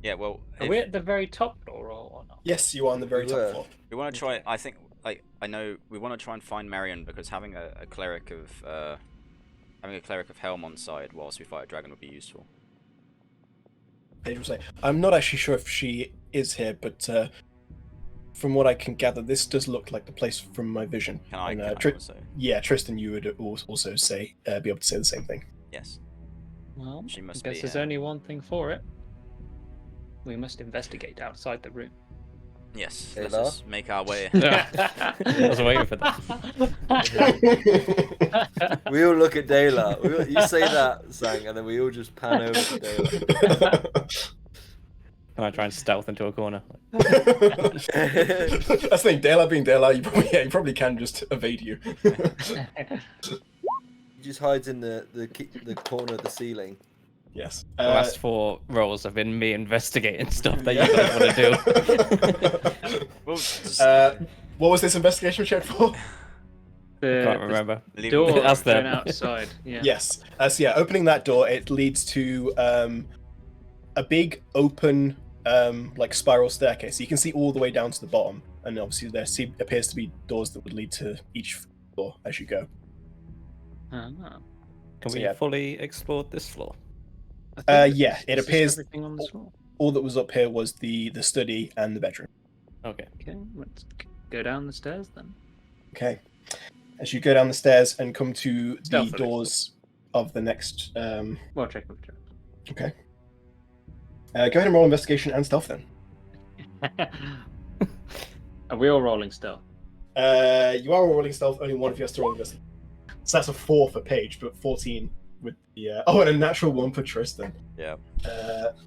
[SPEAKER 2] Yeah, well,
[SPEAKER 3] Are we at the very top floor or not?
[SPEAKER 1] Yes, you are on the very
[SPEAKER 4] We
[SPEAKER 1] top
[SPEAKER 4] were.
[SPEAKER 1] floor.
[SPEAKER 2] we want to try. I think like I know we want to try and find Marion because having a cleric of Helm on side whilst we fight a dragon would be useful.
[SPEAKER 1] Paige will say, I'm not actually sure if she is here, but from what I can gather, this does look like the place from my vision.
[SPEAKER 2] Can I?
[SPEAKER 1] And,
[SPEAKER 2] Can I
[SPEAKER 1] Tri-
[SPEAKER 2] also?
[SPEAKER 1] Yeah, Tristan, you would also say be able to say the same thing.
[SPEAKER 2] Yes.
[SPEAKER 3] Well,
[SPEAKER 2] She must
[SPEAKER 3] I guess
[SPEAKER 2] be
[SPEAKER 3] there's
[SPEAKER 2] here.
[SPEAKER 3] only one thing for it. We must investigate outside the room.
[SPEAKER 2] Yes.
[SPEAKER 4] Hey,
[SPEAKER 2] Let's
[SPEAKER 4] Lar?
[SPEAKER 2] just make our way.
[SPEAKER 6] I was waiting for that.
[SPEAKER 4] We all look at Dayla. You say that, Sang, and then we all just pan over to Dayla.
[SPEAKER 6] And I try and stealth into a corner.
[SPEAKER 1] That's the thing, Dayla being Dayla, you probably can just evade you.
[SPEAKER 4] He just hides in the corner of the ceiling.
[SPEAKER 1] Yes.
[SPEAKER 6] The last 4 rolls have been me investigating stuff that you guys want to do.
[SPEAKER 2] Well, just
[SPEAKER 1] What was this investigation check for?
[SPEAKER 3] The
[SPEAKER 6] Can't remember.
[SPEAKER 2] leave
[SPEAKER 3] door
[SPEAKER 2] it.
[SPEAKER 6] Ask them.
[SPEAKER 3] going outside. Yeah.
[SPEAKER 1] Yes. So yeah, opening that door, it leads to a big open like spiral staircase. So you can see all the way down to the bottom. and obviously there appears to be doors that would lead to each floor as you go.
[SPEAKER 3] Ah.
[SPEAKER 6] Can
[SPEAKER 1] So,
[SPEAKER 6] we
[SPEAKER 1] yeah.
[SPEAKER 6] fully explore this floor?
[SPEAKER 3] I think
[SPEAKER 1] Yeah, it
[SPEAKER 3] this is
[SPEAKER 1] appears
[SPEAKER 3] everything on this floor.
[SPEAKER 1] all that was up here was the study and the bedroom.
[SPEAKER 6] Okay.
[SPEAKER 3] Okay, let's go down the stairs then.
[SPEAKER 1] Okay. As you go down the stairs and come to the
[SPEAKER 3] Stealthily.
[SPEAKER 1] doors of the next.
[SPEAKER 3] Well, check with traps.
[SPEAKER 1] Okay. Go ahead and roll investigation and stealth then.
[SPEAKER 3] Are we all rolling stealth?
[SPEAKER 1] You are rolling stealth. Only one of you has to roll investigation. So that's a 4 for Paige, but 14 with the. Oh, and a natural 1 for Tristan.
[SPEAKER 2] Yeah.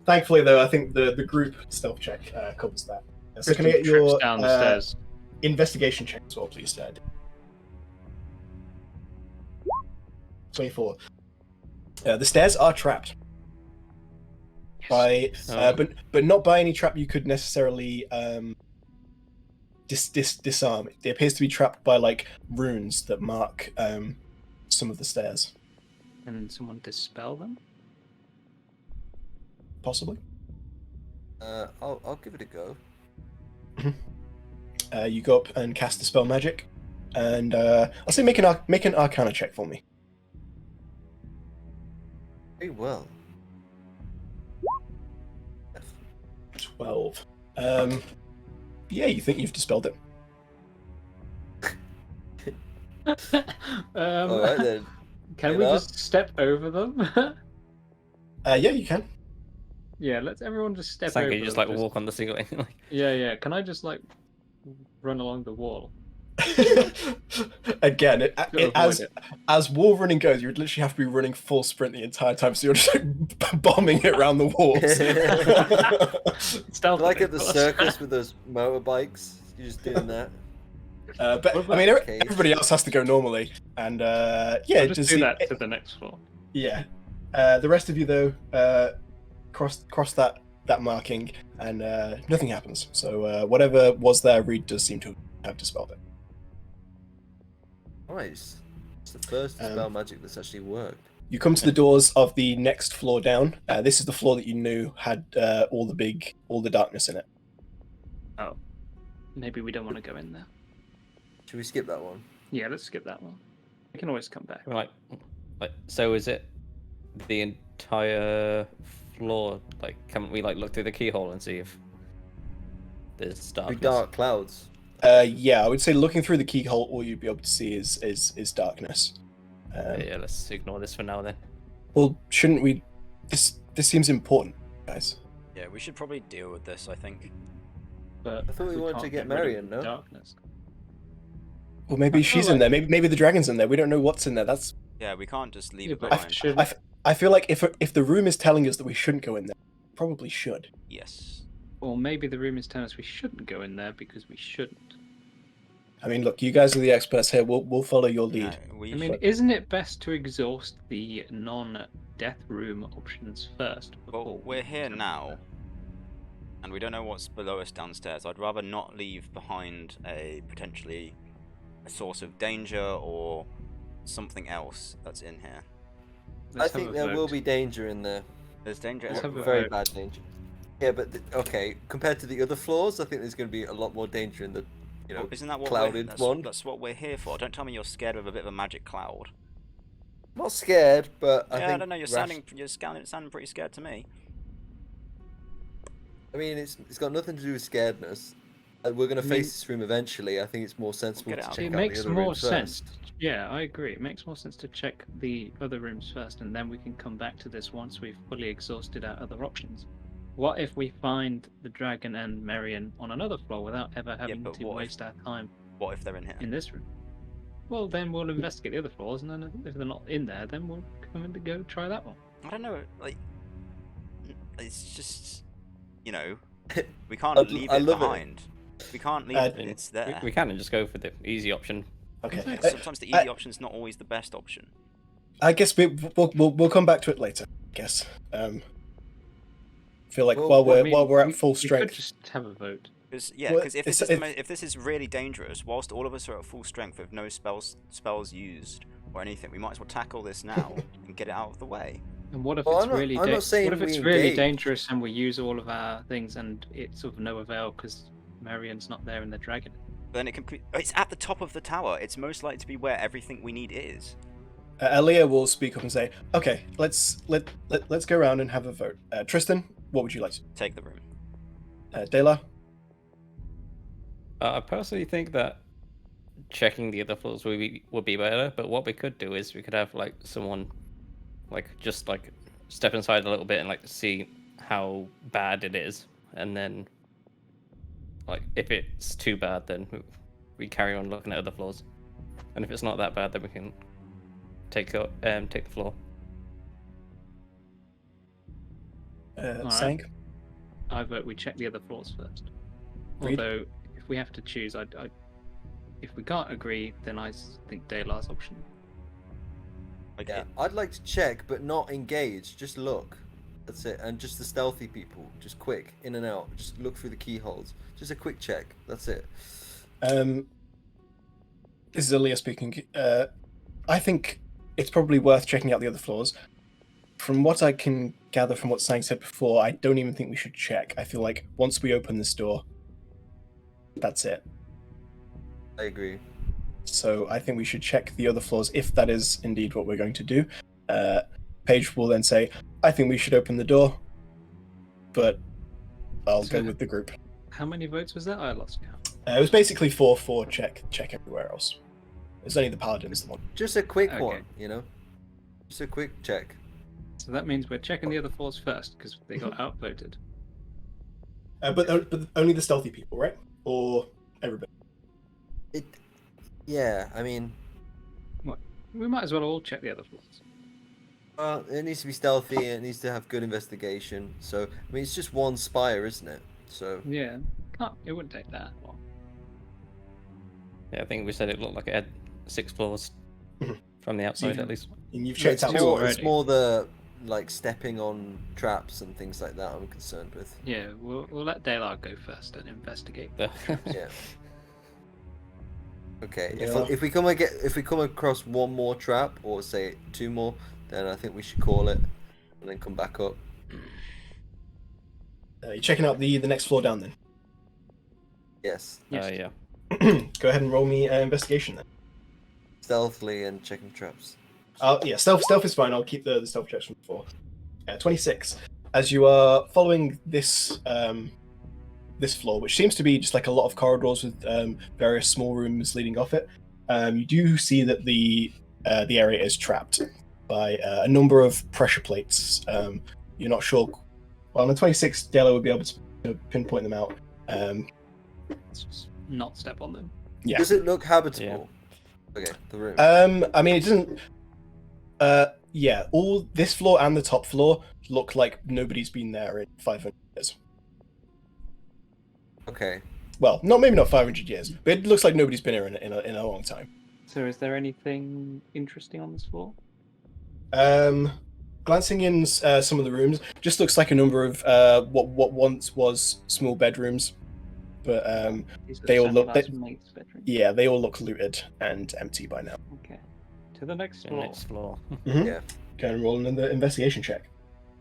[SPEAKER 1] Thankfully, though, I think the group stealth check covers that. So can I get
[SPEAKER 3] Tristan trips
[SPEAKER 1] your
[SPEAKER 3] down the stairs?
[SPEAKER 1] investigation check as well, please, Dad? 24. The stairs are trapped by, but not by any trap you could necessarily disarm. It appears to be trapped by like runes that mark some of the stairs.
[SPEAKER 3] Can someone dispel them?
[SPEAKER 1] Possibly.
[SPEAKER 4] I'll give it a go.
[SPEAKER 1] You go up and cast Dispel Magic, and I'll say make an Arcana check for me.
[SPEAKER 4] Very well.
[SPEAKER 1] 12. Yeah, you think you've dispelled it.
[SPEAKER 4] All right then.
[SPEAKER 3] Can
[SPEAKER 4] Get
[SPEAKER 3] we
[SPEAKER 4] up.
[SPEAKER 3] just step over them?
[SPEAKER 1] Yeah, you can.
[SPEAKER 3] Yeah, let's everyone just step
[SPEAKER 6] It's like
[SPEAKER 3] over
[SPEAKER 6] you just
[SPEAKER 3] them.
[SPEAKER 6] like walk on the ceiling.
[SPEAKER 3] Yeah. Can I just like run along the wall?
[SPEAKER 1] Again,
[SPEAKER 3] avoid it.
[SPEAKER 1] as wall running goes, you would literally have to be running full sprint the entire time, so you're just like bombing it around the walls.
[SPEAKER 3] Stealthily,
[SPEAKER 4] Like at the
[SPEAKER 3] of course.
[SPEAKER 4] circus with those motorbikes, you're just doing that.
[SPEAKER 1] But
[SPEAKER 3] What
[SPEAKER 1] I mean,
[SPEAKER 4] about-
[SPEAKER 1] everybody else has to go normally, and yeah,
[SPEAKER 3] I'll just do
[SPEAKER 1] see-
[SPEAKER 3] that to the next floor.
[SPEAKER 1] Yeah. The rest of you though, cross that marking, and nothing happens. So whatever was there, Reed does seem to have dispelled it.
[SPEAKER 4] Nice. It's the first spell magic that's actually worked.
[SPEAKER 1] You come to the doors of the next floor down. This is the floor that you knew had all the darkness in it.
[SPEAKER 3] Oh, maybe we don't want to go in there.
[SPEAKER 4] Should we skip that one?
[SPEAKER 3] Yeah, let's skip that one. We can always come back.
[SPEAKER 6] like, so is it the entire floor? Like, can we like look through the keyhole and see if there's
[SPEAKER 4] Through
[SPEAKER 6] darkness?
[SPEAKER 4] dark clouds.
[SPEAKER 1] Yeah, I would say looking through the keyhole, all you'd be able to see is darkness.
[SPEAKER 6] Yeah, let's ignore this for now then.
[SPEAKER 1] Well, shouldn't we? This seems important, guys.
[SPEAKER 2] Yeah, we should probably deal with this, I think.
[SPEAKER 3] But
[SPEAKER 4] I thought we wanted
[SPEAKER 3] can't
[SPEAKER 4] to get
[SPEAKER 3] rid of
[SPEAKER 4] Marion,
[SPEAKER 3] the
[SPEAKER 4] no?
[SPEAKER 3] Darkness.
[SPEAKER 1] Well, maybe she's in there. Maybe the dragon's in there. We don't know what's in there. That's.
[SPEAKER 2] Yeah, we can't just leave
[SPEAKER 3] Yeah,
[SPEAKER 2] it
[SPEAKER 3] but
[SPEAKER 2] behind.
[SPEAKER 3] should-
[SPEAKER 1] I feel like if the room is telling us that we shouldn't go in there, we probably should.
[SPEAKER 2] Yes.
[SPEAKER 3] Or maybe the room is telling us we shouldn't go in there because we shouldn't.
[SPEAKER 1] I mean, look, you guys are the experts here. We'll follow your lead.
[SPEAKER 2] No, we
[SPEAKER 3] I mean, isn't it best to exhaust the non-death room options first?
[SPEAKER 2] well,
[SPEAKER 3] before
[SPEAKER 2] we're
[SPEAKER 3] we
[SPEAKER 2] here
[SPEAKER 3] come
[SPEAKER 2] now, and we don't know what's below us downstairs. I'd rather not leave behind a potentially a source of danger or something else that's in here.
[SPEAKER 3] Let's
[SPEAKER 4] I think
[SPEAKER 3] have a
[SPEAKER 4] there will
[SPEAKER 3] vote.
[SPEAKER 4] be danger in there.
[SPEAKER 2] There's danger.
[SPEAKER 3] Let's have a
[SPEAKER 2] everywhere.
[SPEAKER 4] Very bad danger. Yeah, but okay, compared to the other floors, I think there's going to be a lot more danger in the,
[SPEAKER 2] Well, isn't that what
[SPEAKER 4] clouded
[SPEAKER 2] that's,
[SPEAKER 4] one.
[SPEAKER 2] That's what we're here for. Don't tell me you're scared of a bit of a magic cloud.
[SPEAKER 4] I'm not scared, but I
[SPEAKER 2] Yeah,
[SPEAKER 4] think
[SPEAKER 2] I don't know. You're sounding pretty scared to me.
[SPEAKER 4] I mean, it's got nothing to do with scaredness. We're going to
[SPEAKER 3] I mean-
[SPEAKER 4] face this room eventually. I think it's more sensible
[SPEAKER 2] get
[SPEAKER 4] to
[SPEAKER 2] out.
[SPEAKER 4] check
[SPEAKER 3] It
[SPEAKER 4] out
[SPEAKER 3] makes
[SPEAKER 4] the other
[SPEAKER 3] more
[SPEAKER 4] rooms
[SPEAKER 3] sense.
[SPEAKER 4] first.
[SPEAKER 3] Yeah, I agree. It makes more sense to check the other rooms first, and then we can come back to this once we've fully exhausted our other options. What if we find the dragon and Marion on another floor without ever having
[SPEAKER 2] but
[SPEAKER 3] to
[SPEAKER 2] what if-
[SPEAKER 3] waste our time
[SPEAKER 2] What if they're in here?
[SPEAKER 3] in this room? Well, then we'll investigate the other floors, and then if they're not in there, then we'll come in to go try that one.
[SPEAKER 2] I don't know. Like, it's just, you know, we can't
[SPEAKER 4] I
[SPEAKER 2] leave it
[SPEAKER 4] love it.
[SPEAKER 2] behind. We can't leave it. It's there.
[SPEAKER 6] We can just go for the easy option.
[SPEAKER 1] Okay.
[SPEAKER 2] Sometimes the easy option's not always the best option.
[SPEAKER 1] I guess we'll come back to it later. I guess. Feel like
[SPEAKER 4] Well,
[SPEAKER 1] while
[SPEAKER 3] I mean,
[SPEAKER 1] we're at
[SPEAKER 3] we-
[SPEAKER 1] full
[SPEAKER 3] we could
[SPEAKER 1] strength.
[SPEAKER 3] just have a vote.
[SPEAKER 2] Because
[SPEAKER 1] Well,
[SPEAKER 2] if
[SPEAKER 1] it's-
[SPEAKER 2] if this is really dangerous, whilst all of us are at full strength with no spells used or anything, we might as well tackle this now and get it out of the way.
[SPEAKER 3] And what if
[SPEAKER 4] Well,
[SPEAKER 3] it's
[SPEAKER 4] I'm not-
[SPEAKER 3] really
[SPEAKER 4] I'm not saying
[SPEAKER 3] what if
[SPEAKER 4] we
[SPEAKER 3] it's really
[SPEAKER 4] engage.
[SPEAKER 3] dangerous and we use all of our things and it's of no avail because Marion's not there in the dragon.
[SPEAKER 2] Then it can. It's at the top of the tower. It's most likely to be where everything we need is.
[SPEAKER 1] Elia will speak up and say, "Okay, let's go around and have a vote." Tristan, what would you like to?
[SPEAKER 2] Take the room.
[SPEAKER 1] Dela?
[SPEAKER 6] I personally think that checking the other floors would be better, but what we could do is we could have like someone just step inside a little bit and like see how bad it is, and then like if it's too bad, then we carry on looking at other floors, and if it's not that bad, then we can take the floor.
[SPEAKER 1] Sang?
[SPEAKER 3] I vote we check the other floors first.
[SPEAKER 1] Agreed.
[SPEAKER 3] Although, if we have to choose, if we can't agree, then I think Delar's option.
[SPEAKER 2] Okay.
[SPEAKER 4] Yeah, I'd like to check, but not engage. Just look. That's it. And just the stealthy people, just quick, in and out. Just look through the keyholes. Just a quick check. That's it.
[SPEAKER 1] This is Elia speaking. I think it's probably worth checking out the other floors. From what I can gather from what Sang said before, I don't even think we should check. I feel like once we open this door, that's it.
[SPEAKER 4] I agree.
[SPEAKER 1] So I think we should check the other floors if that is indeed what we're going to do. Paige will then say, I think we should open the door, but I'll go with the group.
[SPEAKER 3] How many votes was that? I lost count.
[SPEAKER 1] It was basically 4-4 check everywhere else. It's only the Paladins the one.
[SPEAKER 4] Just a quick
[SPEAKER 3] Okay.
[SPEAKER 4] one, you know? Just a quick check.
[SPEAKER 3] So that means we're checking the other floors first because they got outvoted.
[SPEAKER 1] But only the stealthy people, right? Or everybody?
[SPEAKER 4] Yeah, I mean,
[SPEAKER 3] We might as well all check the other floors.
[SPEAKER 4] it needs to be stealthy and it needs to have good investigation. So, I mean, it's just one spire, isn't it? So,
[SPEAKER 3] Yeah, it wouldn't take that long.
[SPEAKER 6] Yeah, I think we said it looked like it had 6 floors from the outside
[SPEAKER 1] Yeah.
[SPEAKER 6] at least.
[SPEAKER 1] And you've
[SPEAKER 4] it's
[SPEAKER 1] checked out
[SPEAKER 3] two
[SPEAKER 4] more,
[SPEAKER 3] already.
[SPEAKER 4] it's more the like stepping on traps and things like that I'm concerned with.
[SPEAKER 3] Yeah, we'll let Delar go first and investigate.
[SPEAKER 4] Yeah. Okay.
[SPEAKER 1] Yeah.
[SPEAKER 4] If we come across one more trap or say 2 more, then I think we should call it and then come back up.
[SPEAKER 1] you're checking out the next floor down then.
[SPEAKER 4] Yes.
[SPEAKER 3] Yes.
[SPEAKER 6] Yeah.
[SPEAKER 1] Go ahead and roll me investigation then.
[SPEAKER 4] Stealthily and checking traps.
[SPEAKER 1] Yeah, stealth is fine. I'll keep the stealth checks from before. 26. As you are following this this floor, which seems to be just like a lot of corridors with various small rooms leading off it, you do see that the area is trapped by a number of pressure plates. You're not sure. Well, on the 26, Delo would be able to pinpoint them out.
[SPEAKER 3] Let's just not step on them.
[SPEAKER 1] Yeah.
[SPEAKER 4] Does it look habitable? Okay, the room.
[SPEAKER 1] I mean, it doesn't. Yeah, all this floor and the top floor look like nobody's been there in 500 years.
[SPEAKER 4] Okay.
[SPEAKER 1] Well, maybe not 500 years, but it looks like nobody's been here in a long time.
[SPEAKER 3] So, is there anything interesting on this floor?
[SPEAKER 1] Glancing in some of the rooms, just looks like a number of what once was small bedrooms, but
[SPEAKER 3] These are
[SPEAKER 1] they all look-
[SPEAKER 3] Samular's mate's bedroom.
[SPEAKER 1] yeah, they all look looted and empty by now.
[SPEAKER 3] Okay. To the next
[SPEAKER 6] The
[SPEAKER 3] floor.
[SPEAKER 6] next floor.
[SPEAKER 4] Yeah.
[SPEAKER 1] Go and roll another investigation check.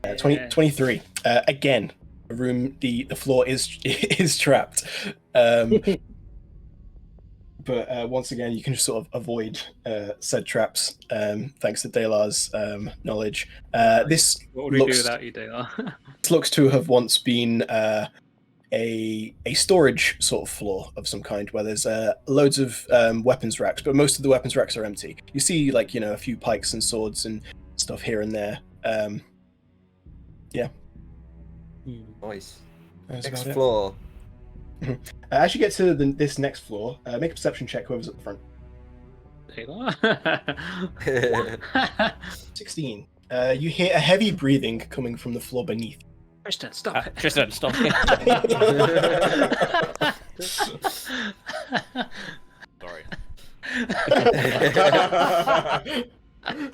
[SPEAKER 3] Yeah.
[SPEAKER 1] 23. Again, the room, the floor is is trapped. But once again, you can just sort of avoid said traps thanks to Delar's knowledge. This
[SPEAKER 3] What would we do
[SPEAKER 1] looks
[SPEAKER 3] without you, Delar?
[SPEAKER 1] this looks to have once been a storage sort of floor of some kind, where there's loads of weapons racks, but most of the weapons racks are empty. You see, like, a few pikes and swords and stuff here and there.
[SPEAKER 4] Nice.
[SPEAKER 1] That's
[SPEAKER 4] Next
[SPEAKER 1] about it.
[SPEAKER 4] floor.
[SPEAKER 1] As you get to this next floor, make a perception check. Whoever's at the front.
[SPEAKER 3] Delar?
[SPEAKER 1] 16. You hear a heavy breathing coming from the floor beneath.
[SPEAKER 3] Tristan, stop it.
[SPEAKER 6] Tristan, stop.
[SPEAKER 2] Sorry.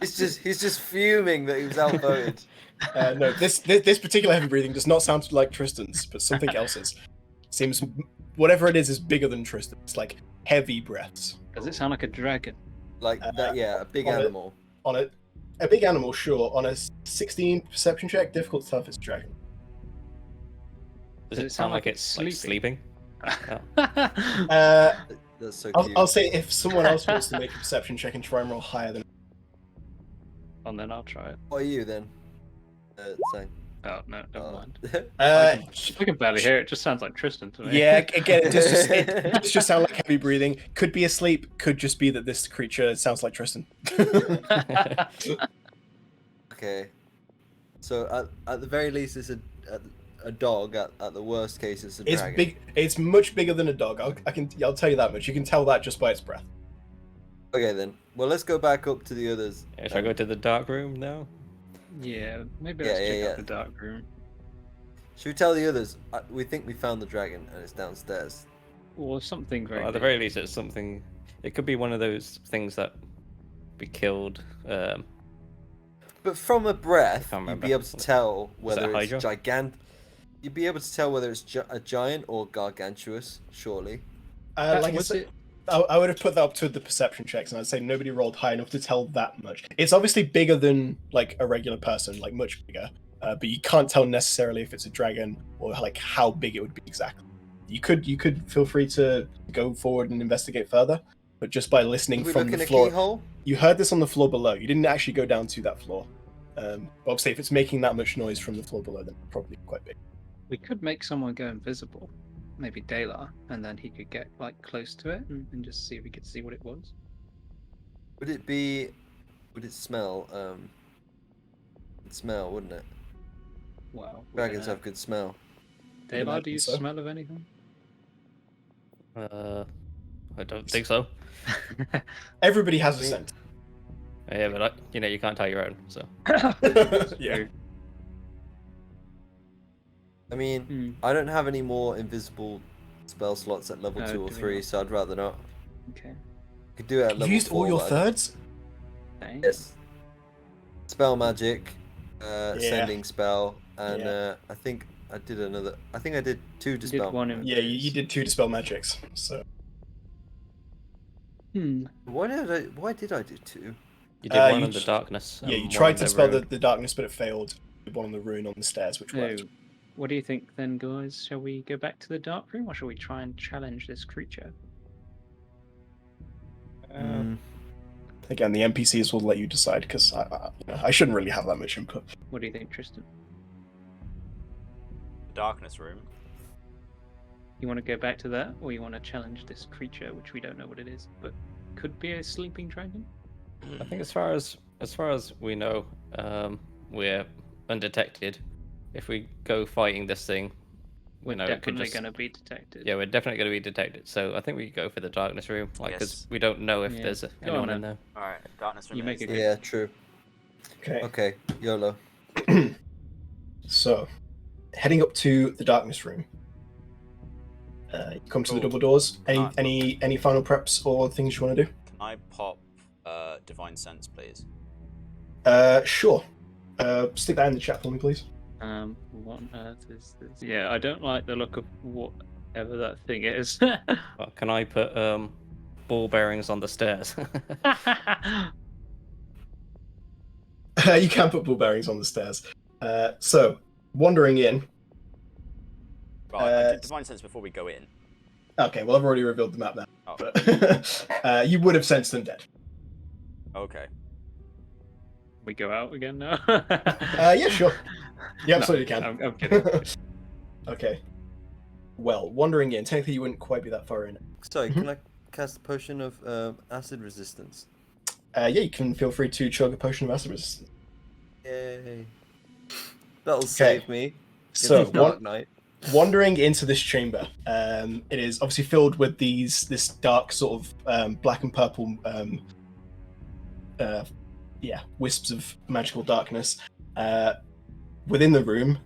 [SPEAKER 4] He's just fuming that he was outvoted.
[SPEAKER 1] No, this particular heavy breathing does not sound like Tristan's, but something else's. Seems whatever it is bigger than Tristan. It's like heavy breaths.
[SPEAKER 3] Does it sound like a dragon?
[SPEAKER 4] Like that, yeah, a big
[SPEAKER 1] on it.
[SPEAKER 4] animal.
[SPEAKER 1] On a big animal, sure. On a 16 perception check, difficult to tell if it's a dragon.
[SPEAKER 6] Does it sound like it's like sleeping?
[SPEAKER 4] That's so
[SPEAKER 1] I'll,
[SPEAKER 4] cute.
[SPEAKER 1] I'll say if someone else wants to make a perception check and try and roll higher than.
[SPEAKER 3] And then I'll try it.
[SPEAKER 4] What are you then? Saying.
[SPEAKER 3] Oh no, never mind.
[SPEAKER 1] Uh,
[SPEAKER 3] I can barely hear it. Just sounds like Tristan to me.
[SPEAKER 1] yeah, again, it does just sound like heavy breathing. Could be asleep. Could just be that this creature sounds like Tristan.
[SPEAKER 4] Okay. So at the very least, it's a dog. At the worst case, it's a
[SPEAKER 1] It's
[SPEAKER 4] dragon.
[SPEAKER 1] big. It's much bigger than a dog. I'll tell you that much. You can tell that just by its breath.
[SPEAKER 4] Okay then. Well, let's go back up to the others.
[SPEAKER 6] Yeah, should I go to the dark room now?
[SPEAKER 3] Yeah, maybe
[SPEAKER 4] Yeah,
[SPEAKER 3] let's check
[SPEAKER 4] yeah.
[SPEAKER 3] out the dark room.
[SPEAKER 4] Should we tell the others? We think we found the dragon and it's downstairs.
[SPEAKER 3] Or something very.
[SPEAKER 6] Well, at the
[SPEAKER 3] big.
[SPEAKER 6] very least, it's something. It could be one of those things that we killed.
[SPEAKER 4] But from a breath,
[SPEAKER 6] can't
[SPEAKER 4] you'd be
[SPEAKER 6] remember.
[SPEAKER 4] able to tell whether
[SPEAKER 6] a
[SPEAKER 4] it's
[SPEAKER 6] Hydra?
[SPEAKER 4] gigantic. You'd be able to tell whether it's a giant or gargantuous. Surely.
[SPEAKER 1] Like I
[SPEAKER 3] was
[SPEAKER 1] said,
[SPEAKER 3] it?
[SPEAKER 1] I would have put that up to the perception checks, and I'd say nobody rolled high enough to tell that much. It's obviously bigger than like a regular person, like much bigger, but you can't tell necessarily if it's a dragon or like how big it would be exactly. You could feel free to go forward and investigate further, but just by listening
[SPEAKER 4] Did we
[SPEAKER 1] from
[SPEAKER 4] look in
[SPEAKER 1] the
[SPEAKER 4] a
[SPEAKER 1] floor,
[SPEAKER 4] keyhole?
[SPEAKER 1] you heard this on the floor below. You didn't actually go down to that floor. Obviously, if it's making that much noise from the floor below, then it's probably quite big.
[SPEAKER 3] We could make someone go invisible, maybe Dalar, and then he could get like close to it and just see if we could see what it was.
[SPEAKER 4] Would it be? Would it smell? It'd smell, wouldn't it?
[SPEAKER 3] Wow.
[SPEAKER 4] Dragons have good smell.
[SPEAKER 3] Dalar, do you
[SPEAKER 1] so.
[SPEAKER 3] smell of anything?
[SPEAKER 6] I don't think so.
[SPEAKER 1] Everybody has a scent.
[SPEAKER 6] Yeah, but you can't tell your own. So
[SPEAKER 1] Yeah.
[SPEAKER 4] I mean,
[SPEAKER 3] Hmm.
[SPEAKER 4] I don't have any more invisible spell slots at level 2 or
[SPEAKER 3] do we
[SPEAKER 4] 3,
[SPEAKER 3] not?
[SPEAKER 4] so I'd rather not.
[SPEAKER 3] Okay.
[SPEAKER 4] Could do it at
[SPEAKER 1] You
[SPEAKER 4] level
[SPEAKER 1] used
[SPEAKER 4] 4.
[SPEAKER 1] all your
[SPEAKER 4] but I-
[SPEAKER 1] thirds?
[SPEAKER 3] Dang.
[SPEAKER 4] Yes. Spell magic, sending spell, and
[SPEAKER 1] Yeah.
[SPEAKER 4] I think I did another. I think I did 2
[SPEAKER 3] did
[SPEAKER 4] dispel.
[SPEAKER 3] one in-
[SPEAKER 1] Yeah, you did 2 dispel magics. So
[SPEAKER 4] Why did I do 2?
[SPEAKER 6] you did one
[SPEAKER 1] you
[SPEAKER 6] in the
[SPEAKER 1] j-
[SPEAKER 6] darkness.
[SPEAKER 1] yeah,
[SPEAKER 6] and
[SPEAKER 1] you
[SPEAKER 6] one
[SPEAKER 1] tried
[SPEAKER 6] in
[SPEAKER 1] to
[SPEAKER 6] the
[SPEAKER 1] spell
[SPEAKER 6] room.
[SPEAKER 1] the darkness, but it failed. You did one on the rune on the stairs, which
[SPEAKER 3] So,
[SPEAKER 1] worked.
[SPEAKER 3] what do you think then, guys? Shall we go back to the dark room, or shall we try and challenge this creature?
[SPEAKER 1] Again, the NPCs will let you decide because I shouldn't really have that much input.
[SPEAKER 3] What do you think, Tristan?
[SPEAKER 2] Darkness room.
[SPEAKER 3] You want to go back to that, or you want to challenge this creature, which we don't know what it is, but could be a sleeping dragon?
[SPEAKER 6] I think as far as we know, we're undetected. If we go fighting this thing,
[SPEAKER 3] We're
[SPEAKER 6] it could
[SPEAKER 3] definitely
[SPEAKER 6] just-
[SPEAKER 3] going to be detected.
[SPEAKER 6] yeah, we're definitely going to be detected. So I think we go for the darkness room, like because
[SPEAKER 2] Yes.
[SPEAKER 6] we don't know if
[SPEAKER 3] Yeah.
[SPEAKER 6] there's
[SPEAKER 3] Go on
[SPEAKER 6] anyone
[SPEAKER 3] then.
[SPEAKER 6] in there.
[SPEAKER 2] Alright, darkness room.
[SPEAKER 3] You make
[SPEAKER 2] is-
[SPEAKER 3] a good-
[SPEAKER 4] Yeah, true.
[SPEAKER 1] Okay.
[SPEAKER 4] Okay, YOLO.
[SPEAKER 1] So, heading up to the darkness room. You come to the double doors. Any final preps or things you want to do?
[SPEAKER 2] Can I pop divine sense, please?
[SPEAKER 1] Sure. Stick that in the chat for me, please.
[SPEAKER 3] What on earth is this? Yeah, I don't like the look of whatever that thing is.
[SPEAKER 6] Well, can I put ball bearings on the stairs?
[SPEAKER 1] You can put ball bearings on the stairs. So, wandering in.
[SPEAKER 2] Right, I
[SPEAKER 1] Uh,
[SPEAKER 2] did divine sense before we go in.
[SPEAKER 1] Okay, well, I've already revealed the map now.
[SPEAKER 2] Oh,
[SPEAKER 1] But you would have sensed them dead.
[SPEAKER 2] okay.
[SPEAKER 3] We go out again now?
[SPEAKER 1] Yeah, sure. You absolutely can.
[SPEAKER 3] I'm kidding.
[SPEAKER 1] Okay. Well, wandering in, technically you wouldn't quite be that far in.
[SPEAKER 4] Sorry, can I cast a potion of acid resistance?
[SPEAKER 1] Yeah, you can feel free to chug a potion of acid resistance.
[SPEAKER 4] Yay. That'll save me.
[SPEAKER 1] So,
[SPEAKER 4] It's Dark Knight.
[SPEAKER 1] wandering into this chamber, it is obviously filled with this dark sort of black and purple wisps of magical darkness. Within the room,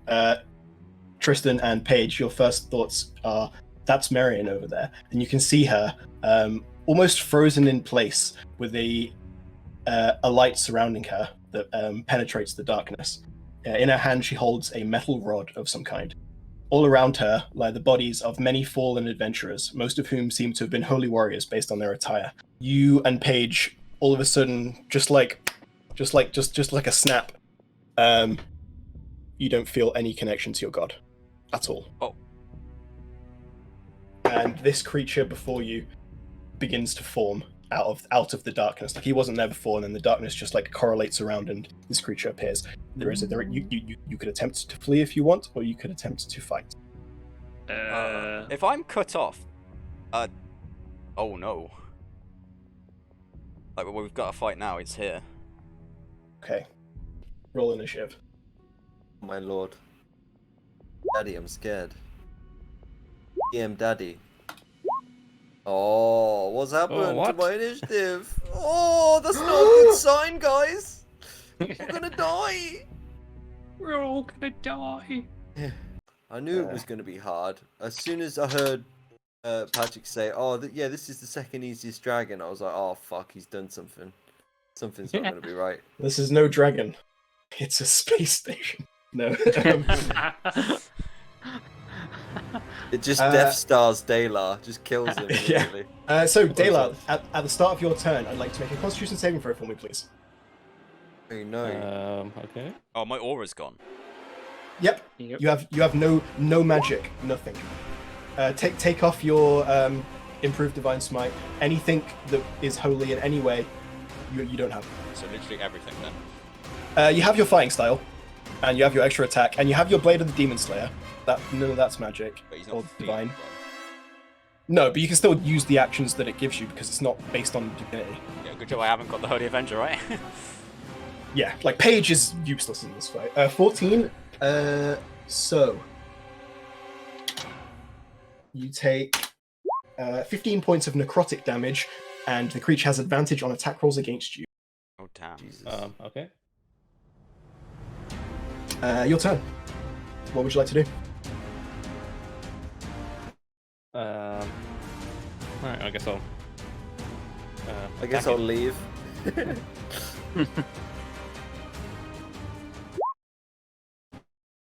[SPEAKER 1] Tristan and Paige, your first thoughts are, that's Marion over there. And you can see her almost frozen in place with a light surrounding her that penetrates the darkness. In her hand, she holds a metal rod of some kind. All around her lie the bodies of many fallen adventurers, most of whom seem to have been holy warriors based on their attire. You and Paige, all of a sudden, just like a snap, you don't feel any connection to your god at all.
[SPEAKER 2] Oh.
[SPEAKER 1] and this creature before you begins to form out of the darkness. Like he wasn't there before, and then the darkness just like correlates around, and this creature appears. You could attempt to flee if you want, or you could attempt to fight.
[SPEAKER 2] If I'm cut off, oh no. Like, well, we've got a fight now. It's here.
[SPEAKER 1] Okay. Roll initiative.
[SPEAKER 4] My lord. Daddy, I'm scared. DM Daddy. Oh, what's happened to my initiative? Oh, that's not a good sign, guys. We're gonna die.
[SPEAKER 3] We're all gonna die.
[SPEAKER 4] I knew it was gonna be hard. As soon as I heard Patrick say, "Oh, yeah, this is the second easiest dragon," I was like, "Oh fuck, he's done something. Something's not gonna be right."
[SPEAKER 1] This is no dragon. It's a space station. No.
[SPEAKER 4] It just Death Stars Dalar, just kills him immediately.
[SPEAKER 1] So Dalar, at the start of your turn, I'd like to make a Constitution saving throw for me, please.
[SPEAKER 4] Oh no.
[SPEAKER 6] Okay.
[SPEAKER 2] Oh, my aura's gone.
[SPEAKER 1] Yep. You have no magic, nothing. Take off your improved divine smite. Anything that is holy in any way, you don't have.
[SPEAKER 2] So literally everything then.
[SPEAKER 1] You have your fighting style, and you have your extra attack, and you have your blade of the demon slayer. None of that's magic
[SPEAKER 2] But he's not
[SPEAKER 1] or
[SPEAKER 2] feet,
[SPEAKER 1] divine.
[SPEAKER 2] right?
[SPEAKER 1] No, but you can still use the actions that it gives you because it's not based on divinity.
[SPEAKER 2] Yeah, good job I haven't got the Holy Avenger, right?
[SPEAKER 1] Yeah, like Page is useless in this fight. 14. So you take 15 points of necrotic damage, and the creature has advantage on attack rolls against you.
[SPEAKER 2] Oh damn.
[SPEAKER 4] Jesus.
[SPEAKER 6] Okay.
[SPEAKER 1] Your turn. What would you like to do?
[SPEAKER 6] Right, I guess I'll.
[SPEAKER 4] I guess
[SPEAKER 6] attack
[SPEAKER 4] I'll leave.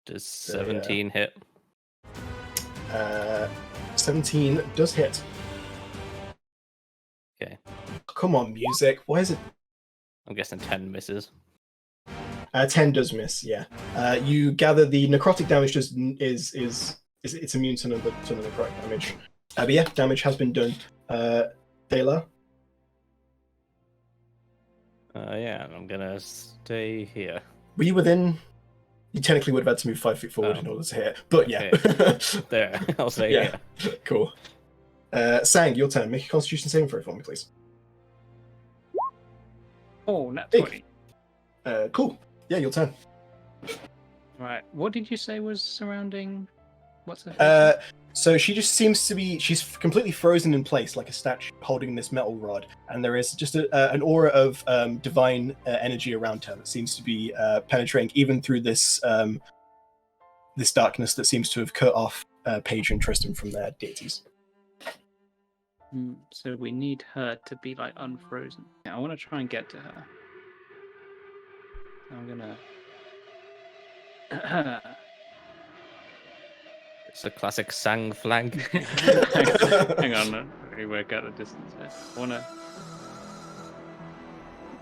[SPEAKER 6] Does 17 hit?
[SPEAKER 1] 17 does hit.
[SPEAKER 6] Okay.
[SPEAKER 1] Come on, music. Why is it?
[SPEAKER 6] I'm guessing 10 misses.
[SPEAKER 1] 10 does miss. Yeah. You gather the necrotic damage is it's immune to the necrotic damage. But yeah, damage has been done. Dalar.
[SPEAKER 6] Yeah, and I'm gonna stay here.
[SPEAKER 1] Were you within? You technically would have had to move 5 feet forward in order to hit, but yeah.
[SPEAKER 6] Okay. There, I'll stay
[SPEAKER 1] Yeah.
[SPEAKER 6] here.
[SPEAKER 1] Cool. Sang, your turn. Make a Constitution saving throw for me, please.
[SPEAKER 3] Oh, nat
[SPEAKER 1] Big.
[SPEAKER 3] 20.
[SPEAKER 1] Cool. Yeah, your turn.
[SPEAKER 3] Right. What did you say was surrounding? What's her?
[SPEAKER 1] So she just seems to be, she's completely frozen in place like a statue holding this metal rod, and there is just an aura of divine energy around her that seems to be penetrating even through this this darkness that seems to have cut off Paige and Tristan from their deities.
[SPEAKER 3] So we need her to be like unfrozen. Yeah, I want to try and get to her. I'm gonna.
[SPEAKER 6] It's a classic Sang flank.
[SPEAKER 3] Hang on, let me work out the distance here. I wanna.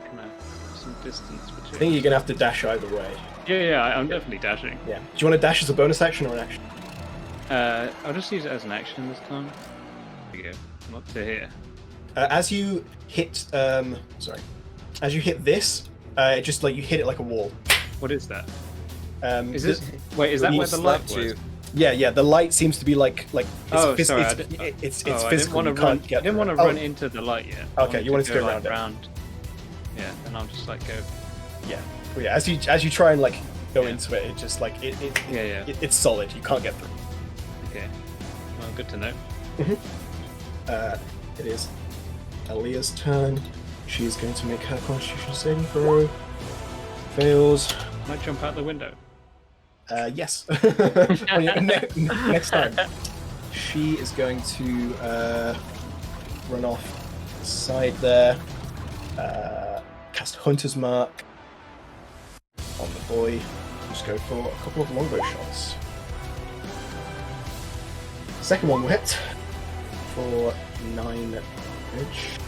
[SPEAKER 3] Kind of some distance between.
[SPEAKER 1] I think you're gonna have to dash either way.
[SPEAKER 3] Yeah, I'm definitely dashing.
[SPEAKER 1] Yeah. Do you want to dash as a bonus action or an action?
[SPEAKER 3] I'll just use it as an action this time. There you go. I'm up to here.
[SPEAKER 1] As you hit, as you hit this, just like you hit it like a wall.
[SPEAKER 3] What is that?
[SPEAKER 1] Is
[SPEAKER 3] Is that where the light was?
[SPEAKER 1] Yeah. The light seems to be like.
[SPEAKER 3] Oh,
[SPEAKER 1] it's,
[SPEAKER 3] sorry.
[SPEAKER 1] it's
[SPEAKER 3] I didn't
[SPEAKER 1] physical.
[SPEAKER 3] want to
[SPEAKER 1] You
[SPEAKER 3] run.
[SPEAKER 1] can't get
[SPEAKER 3] I didn't want to
[SPEAKER 1] through it.
[SPEAKER 3] run into the light yet.
[SPEAKER 1] Okay, you wanted to go
[SPEAKER 3] like,
[SPEAKER 1] around it.
[SPEAKER 3] Yeah, and I'll just like go.
[SPEAKER 1] Yeah. Well, yeah. As you try and like go into it, it just like it's solid. You can't get through.
[SPEAKER 3] Okay. Well, good to know.
[SPEAKER 1] It is Aaliyah's turn. She's going to make her Constitution saving throw. Fails.
[SPEAKER 3] Can I jump out the window?
[SPEAKER 1] Yes. Next time. She is going to run off the side there. Cast Hunter's Mark on the boy. Just go for a couple of longbow shots. Second one will hit for 9 damage.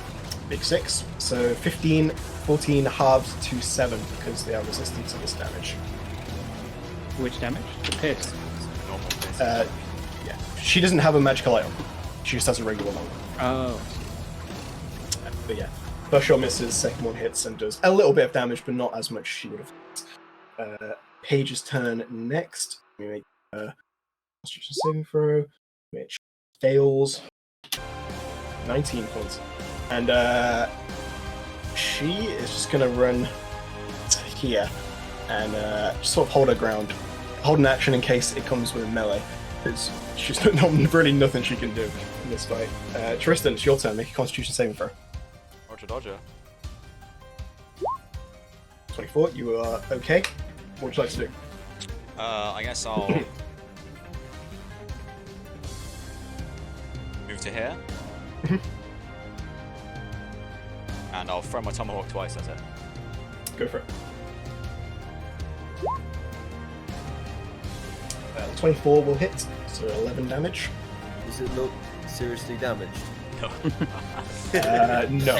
[SPEAKER 1] Big 6. So 15, 14 halved to 7 because they are resistant to this damage.
[SPEAKER 3] Which damage? The pierce.
[SPEAKER 2] Normal pierce.
[SPEAKER 1] Yeah. She doesn't have a magical item. She just has a regular long.
[SPEAKER 3] Oh.
[SPEAKER 1] But yeah, first shot misses, second one hits and does a little bit of damage, but not as much as she would have. Paige's turn next. We make a Constitution saving throw, which fails. 19 points. And she is just going to run to here and just sort of hold her ground. Hold an action in case it comes with a melee. Because she's not really nothing she can do in this fight. Tristan, it's your turn. Make a Constitution saving throw.
[SPEAKER 2] Roger, Dodger.
[SPEAKER 1] 24, you are okay. What would you like to do?
[SPEAKER 2] I guess I'll move to here. And I'll throw my tomahawk twice at it.
[SPEAKER 1] Go for it. 24 will hit, so 11 damage.
[SPEAKER 4] Does it look seriously damaged?
[SPEAKER 1] No.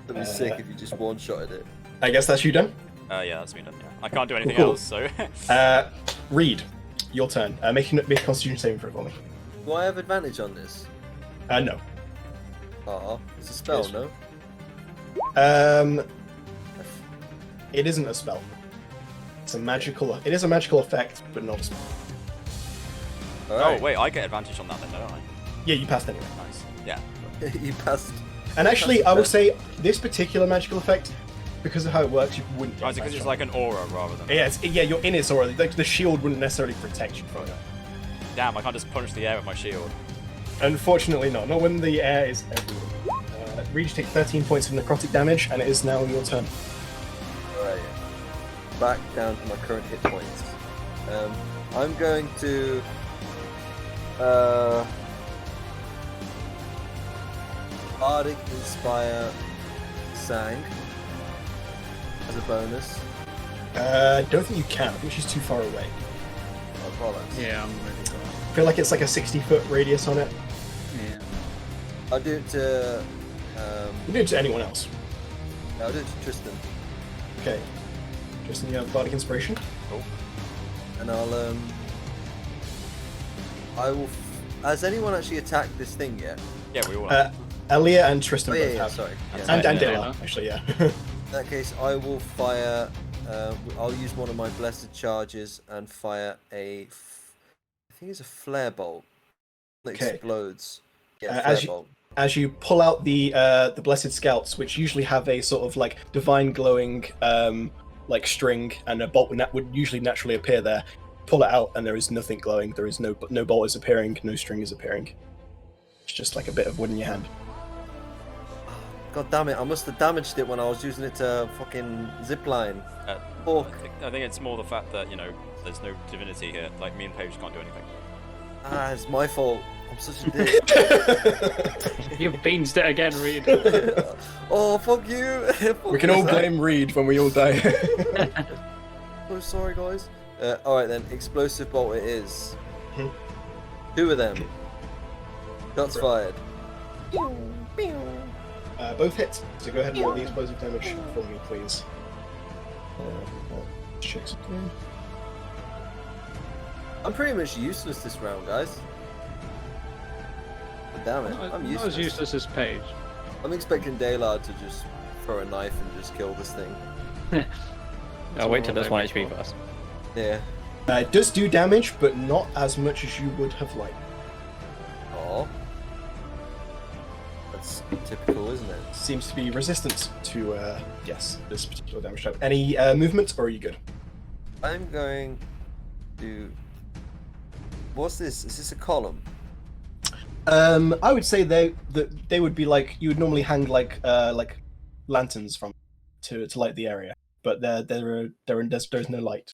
[SPEAKER 4] That'd be sick if you just one-shotted it.
[SPEAKER 1] I guess that's you done.
[SPEAKER 2] Yeah, that's me done. Yeah, I can't do anything
[SPEAKER 1] Cool.
[SPEAKER 2] else. So.
[SPEAKER 1] Reed, your turn. Make a Constitution saving throw for me.
[SPEAKER 4] Do I have advantage on this?
[SPEAKER 1] No.
[SPEAKER 4] It's a spell,
[SPEAKER 1] Yes.
[SPEAKER 4] no?
[SPEAKER 1] It isn't a spell. It's a magical. It is a magical effect, but not a spell.
[SPEAKER 4] Alright.
[SPEAKER 2] Oh wait, I get advantage on that then, don't I?
[SPEAKER 1] Yeah, you passed anyway.
[SPEAKER 2] Nice. Yeah.
[SPEAKER 4] You passed.
[SPEAKER 1] And actually, I would say this particular magical effect, because of how it works, you wouldn't. Get
[SPEAKER 2] Oh, is it because it's like an aura rather than?
[SPEAKER 1] Yeah, yeah, you're in its aura. The shield wouldn't necessarily protect you from it.
[SPEAKER 2] Damn, I can't just punch the air with my shield.
[SPEAKER 1] Unfortunately, not. Not when the air is everywhere. Reed, you take 13 points of necrotic damage, and it is now your turn.
[SPEAKER 4] Alright. Back down to my current hit points. I'm going to Bardic Inspire Sang as a bonus.
[SPEAKER 1] Don't think you can. I think she's too far away.
[SPEAKER 4] Oh, bollocks.
[SPEAKER 3] Yeah, I'm really good.
[SPEAKER 1] I feel like it's like a 60-foot radius on it.
[SPEAKER 3] Yeah.
[SPEAKER 4] I'll do it to
[SPEAKER 1] You can do it to anyone else.
[SPEAKER 4] I'll do it to Tristan.
[SPEAKER 1] Okay. Tristan, you have Bardic Inspiration.
[SPEAKER 4] And I will has anyone actually attacked this thing yet?
[SPEAKER 2] Yeah, we all. Have.
[SPEAKER 1] Elia and Tristan
[SPEAKER 4] Oh
[SPEAKER 1] both
[SPEAKER 4] yeah,
[SPEAKER 1] have.
[SPEAKER 4] sorry.
[SPEAKER 1] And,
[SPEAKER 4] Yeah.
[SPEAKER 1] and
[SPEAKER 3] Yeah.
[SPEAKER 1] Dela, actually, yeah.
[SPEAKER 4] In that case, I will fire. I'll use one of my blessed charges and fire I think it's a flare bolt that
[SPEAKER 1] Okay.
[SPEAKER 4] explodes. Yeah,
[SPEAKER 1] as
[SPEAKER 4] flare
[SPEAKER 1] you-
[SPEAKER 4] bolt.
[SPEAKER 1] As you pull out the Blessed Scouts, which usually have a sort of like divine glowing like string, and a bolt would usually naturally appear there. Pull it out, and there is nothing glowing. There is no bolt is appearing, no string is appearing. It's just like a bit of wood in your hand.
[SPEAKER 4] God damn it! I must have damaged it when I was using it to fucking zipline. Fuck.
[SPEAKER 2] I think it's more the fact that there's no divinity here. Like me and Paige can't do anything.
[SPEAKER 4] It's my fault. I'm such a dick.
[SPEAKER 3] You've beansed it again, Reed.
[SPEAKER 4] Oh, fuck you!
[SPEAKER 1] We can all blame Reed when we all die.
[SPEAKER 4] Oh, sorry, guys. Alright then, explosive bolt it is.
[SPEAKER 1] Mhm.
[SPEAKER 4] 2 of them. Shots fired.
[SPEAKER 1] Both hits. So go ahead and roll the explosive damage for me, please. Check something.
[SPEAKER 4] I'm pretty much useless this round, guys. Damn it, I'm
[SPEAKER 3] Not as
[SPEAKER 4] useless.
[SPEAKER 3] useless as Paige.
[SPEAKER 4] I'm expecting Daylard to just throw a knife and just kill this thing.
[SPEAKER 6] I'll wait till
[SPEAKER 3] all
[SPEAKER 6] there's 1
[SPEAKER 3] I'm
[SPEAKER 6] HP
[SPEAKER 3] for.
[SPEAKER 6] first.
[SPEAKER 4] Yeah.
[SPEAKER 1] It does do damage, but not as much as you would have liked.
[SPEAKER 4] Oh. That's typical, isn't it?
[SPEAKER 1] Seems to be resistant to yes, this particular damage type. Any movement, or are you good?
[SPEAKER 4] I'm going to. What's this? Is this a column?
[SPEAKER 1] I would say they would be like you would normally hang like lanterns from to light the area, but there's no light.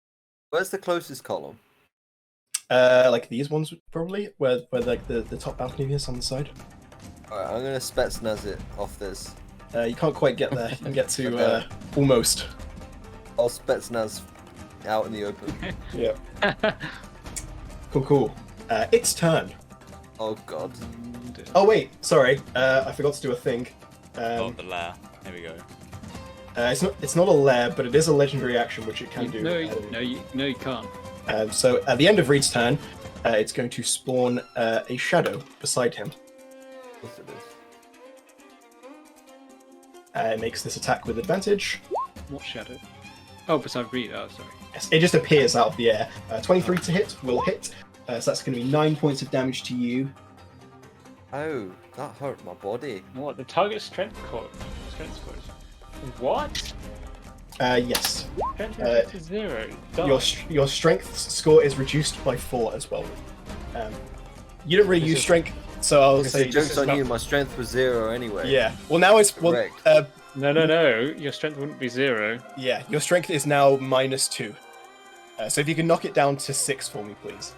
[SPEAKER 4] Where's the closest column?
[SPEAKER 1] Like these ones probably, where like the top balcony is on the side.
[SPEAKER 4] Alright, I'm gonna Spetsnaz it off this.
[SPEAKER 1] You can't quite get there. You can get to
[SPEAKER 4] Okay.
[SPEAKER 1] almost.
[SPEAKER 4] I'll Spetsnaz out in the open.
[SPEAKER 1] Yeah. Cool. Its turn.
[SPEAKER 4] Oh god.
[SPEAKER 1] Oh wait, sorry. I forgot to do a thing.
[SPEAKER 2] Oh, the lair. Here we go.
[SPEAKER 1] It's not a lair, but it is a legendary action which it can do.
[SPEAKER 3] No, you can't.
[SPEAKER 1] So at the end of Reed's turn, it's going to spawn a shadow beside him.
[SPEAKER 4] Of course it is.
[SPEAKER 1] It makes this attack with advantage.
[SPEAKER 3] What shadow? Oh, beside Reed. Oh, sorry.
[SPEAKER 1] Yes, it just appears out of the air. 23 to hit will hit. So that's going to be 9 points of damage to you.
[SPEAKER 4] Oh, that hurt my body.
[SPEAKER 3] What? The target strength score? Strength scores. What?
[SPEAKER 1] Yes.
[SPEAKER 3] Strength is to 0.
[SPEAKER 1] Your strength score is reduced by 4 as well. You don't really use strength, so I'll
[SPEAKER 4] Because
[SPEAKER 1] say.
[SPEAKER 4] the joke's on you, my strength was 0 anyway.
[SPEAKER 1] Yeah. Well, now it's
[SPEAKER 4] Correct.
[SPEAKER 3] No. Your strength wouldn't be 0.
[SPEAKER 1] Yeah, your strength is now -2. So if you can knock it down to 6 for me, please.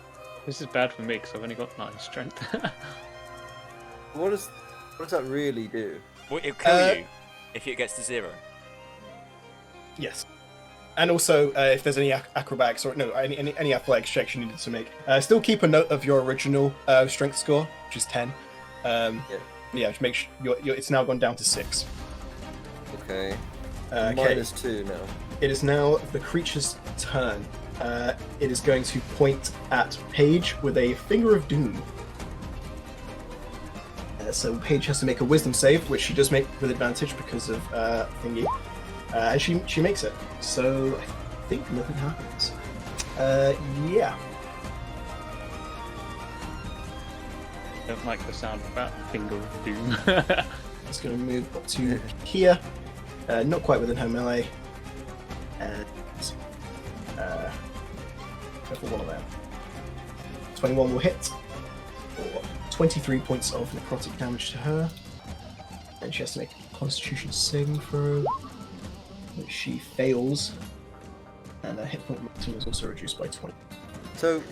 [SPEAKER 3] This is bad for me because I've only got 9 strength.
[SPEAKER 4] What does that really do?
[SPEAKER 2] Well, it'll kill you if it gets to 0.
[SPEAKER 1] Yes. And also, if there's any acrobatics or any athletics checks you needed to make, still keep a note of your original strength score, which is 10. Yeah, make sure it's now gone down to 6.
[SPEAKER 4] Okay.
[SPEAKER 1] Okay.
[SPEAKER 4] -2 now.
[SPEAKER 1] It is now the creature's turn. It is going to point at Paige with a Finger of Doom. So Paige has to make a Wisdom save, which she does make with advantage because of thingy. And she makes it. So I think nothing happens. Yeah.
[SPEAKER 3] Don't like the sound of that Finger of Doom.
[SPEAKER 1] It's going to move up to here. Not quite within her melee. And go for one of them. 21 will hit. For 23 points of necrotic damage to her. And she has to make a Constitution saving throw, which she fails. And her hit point maximum is also reduced by 20.
[SPEAKER 4] So,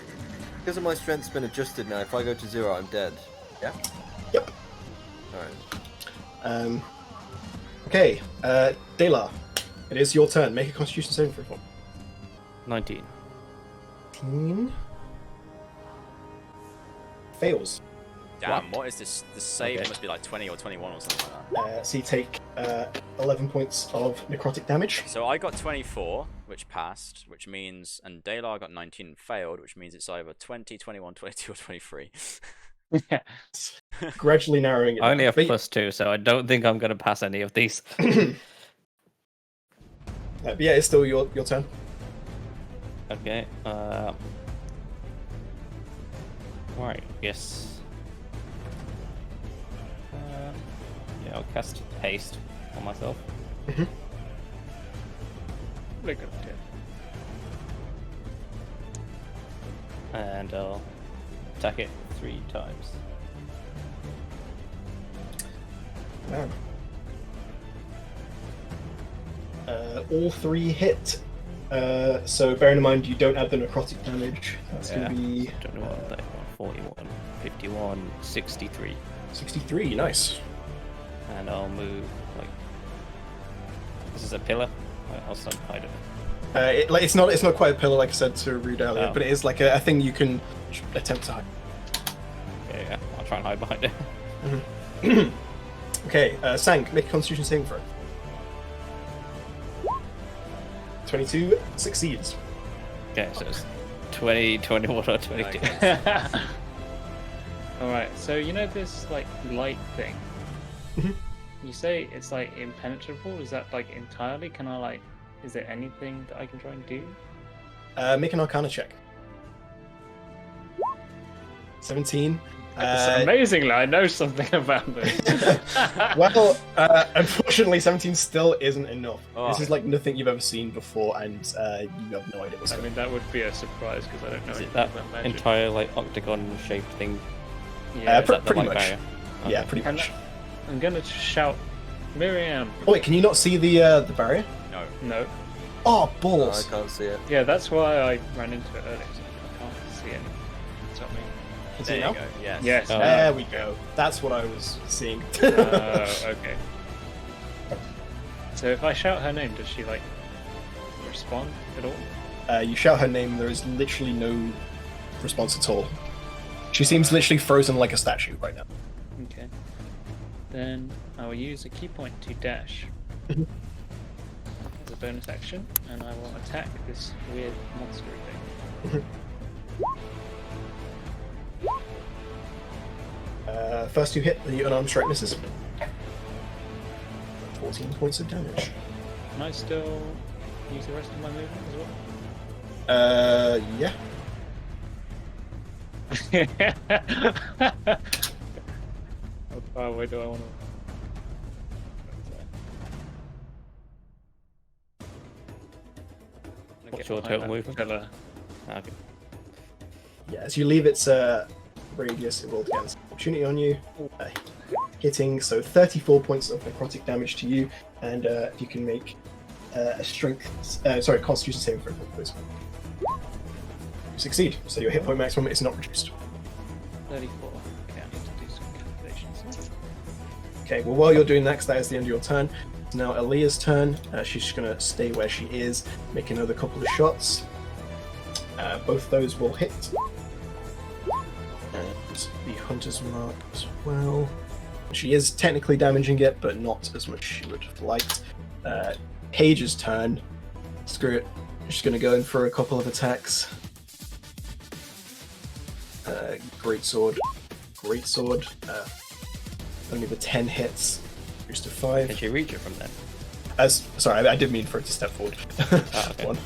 [SPEAKER 4] because of my strength's been adjusted now, if I go to 0, I'm dead. Yeah?
[SPEAKER 1] Yep.
[SPEAKER 4] Alright.
[SPEAKER 1] Okay, Delar, it is your turn. Make a Constitution saving throw.
[SPEAKER 6] 19.
[SPEAKER 1] 19 fails.
[SPEAKER 2] Damn, what is this? The save
[SPEAKER 6] Okay.
[SPEAKER 2] must be like 20 or 21 or something like that.
[SPEAKER 1] So you take 11 points of necrotic damage.
[SPEAKER 2] So I got 24, which passed, which means, and Dalar got 19 and failed, which means it's either 20, 21, 22, or 23.
[SPEAKER 3] Yeah.
[SPEAKER 1] Gradually narrowing it
[SPEAKER 6] I only
[SPEAKER 1] down.
[SPEAKER 6] have
[SPEAKER 1] But-
[SPEAKER 6] +2, so I don't think I'm going to pass any of these.
[SPEAKER 1] but yeah, it's still your turn.
[SPEAKER 6] Okay. Right. Yes. Yeah, I'll cast haste on myself.
[SPEAKER 3] Look up to it.
[SPEAKER 6] And I'll attack it 3 times.
[SPEAKER 1] Man. All 3 hit. So bearing in mind you don't add the necrotic damage. That's going to be
[SPEAKER 6] 21, 31, 41, 51, 63.
[SPEAKER 1] 63. Nice.
[SPEAKER 6] And I'll move like this is a pillar. I'll hide it.
[SPEAKER 1] It's not quite a pillar like I said to Rude earlier,
[SPEAKER 6] Oh.
[SPEAKER 1] but it is like a thing you can attempt to hide.
[SPEAKER 6] Yeah, I'll try and hide behind it.
[SPEAKER 1] Okay, Sang, make a Constitution saving throw. 22 succeeds.
[SPEAKER 6] Okay, so it's 20, 21, or 22.
[SPEAKER 3] Alright, so you know this like light thing?
[SPEAKER 1] Mhm.
[SPEAKER 3] You say it's like impenetrable, is that like entirely? Can I like, is there anything that I can try and do?
[SPEAKER 1] Make an Arcana check. 17.
[SPEAKER 3] Amazingly, I know something about this.
[SPEAKER 1] Well, unfortunately, 17 still isn't enough.
[SPEAKER 2] Oh.
[SPEAKER 1] This is like nothing you've ever seen before, and you have no idea what's
[SPEAKER 3] I
[SPEAKER 1] going
[SPEAKER 3] mean, that would be a surprise because I don't know
[SPEAKER 6] Is
[SPEAKER 3] anything
[SPEAKER 6] it that
[SPEAKER 3] about magic.
[SPEAKER 6] entire like octagon-shaped thing?
[SPEAKER 3] Yeah,
[SPEAKER 6] Is that the
[SPEAKER 1] pretty
[SPEAKER 6] light
[SPEAKER 1] much.
[SPEAKER 6] barrier?
[SPEAKER 1] Yeah,
[SPEAKER 6] Okay.
[SPEAKER 1] pretty
[SPEAKER 3] Can
[SPEAKER 1] much.
[SPEAKER 3] I'm gonna shout, Miriam.
[SPEAKER 1] Oh, wait, can you not see the barrier?
[SPEAKER 2] No.
[SPEAKER 3] No.
[SPEAKER 1] Oh,
[SPEAKER 4] No, I
[SPEAKER 1] balls.
[SPEAKER 4] can't see it.
[SPEAKER 3] Yeah, that's why I ran into it earlier. So I can't see anything. It's not me.
[SPEAKER 1] Can you see
[SPEAKER 2] There
[SPEAKER 1] it
[SPEAKER 2] you
[SPEAKER 1] now?
[SPEAKER 2] go. Yes.
[SPEAKER 3] Yes.
[SPEAKER 6] Oh.
[SPEAKER 1] There we go. That's what I was seeing.
[SPEAKER 3] Okay. So if I shout her name, does she like respond at all?
[SPEAKER 1] You shout her name, there is literally no response at all. She seems literally frozen like a statue right now.
[SPEAKER 3] Okay. Then I will use a key point to dash
[SPEAKER 1] Mhm.
[SPEAKER 3] as a bonus action, and I will attack this weird monster thing.
[SPEAKER 1] First two hit, the unarmed strike misses. 14 points of damage.
[SPEAKER 3] Can I still use the rest of my movement as well?
[SPEAKER 1] Yeah.
[SPEAKER 3] How far away do I want to?
[SPEAKER 6] What's your total movement? Okay.
[SPEAKER 1] Yeah, as you leave its radius, it rolled against opportunity on you. Hitting, so 34 points of necrotic damage to you, and you can make a constitution saving throw, please. You succeed, so your hit point maximum is not reduced.
[SPEAKER 3] 34. Okay, I need to do some calculations.
[SPEAKER 1] Okay, well, while you're doing that, 'cause that is the end of your turn, it's now Aaliyah's turn. She's just going to stay where she is, make another couple of shots. Both those will hit. And the Hunter's Mark as well. She is technically damaging it, but not as much as she would have liked. Paige's turn. Screw it. She's going to go in for a couple of attacks. Greatsword. Only the 10 hits. Reduced to 5.
[SPEAKER 6] Can she reach it from there?
[SPEAKER 1] Sorry, I did mean for it to step forward.
[SPEAKER 6] Okay.
[SPEAKER 1] One.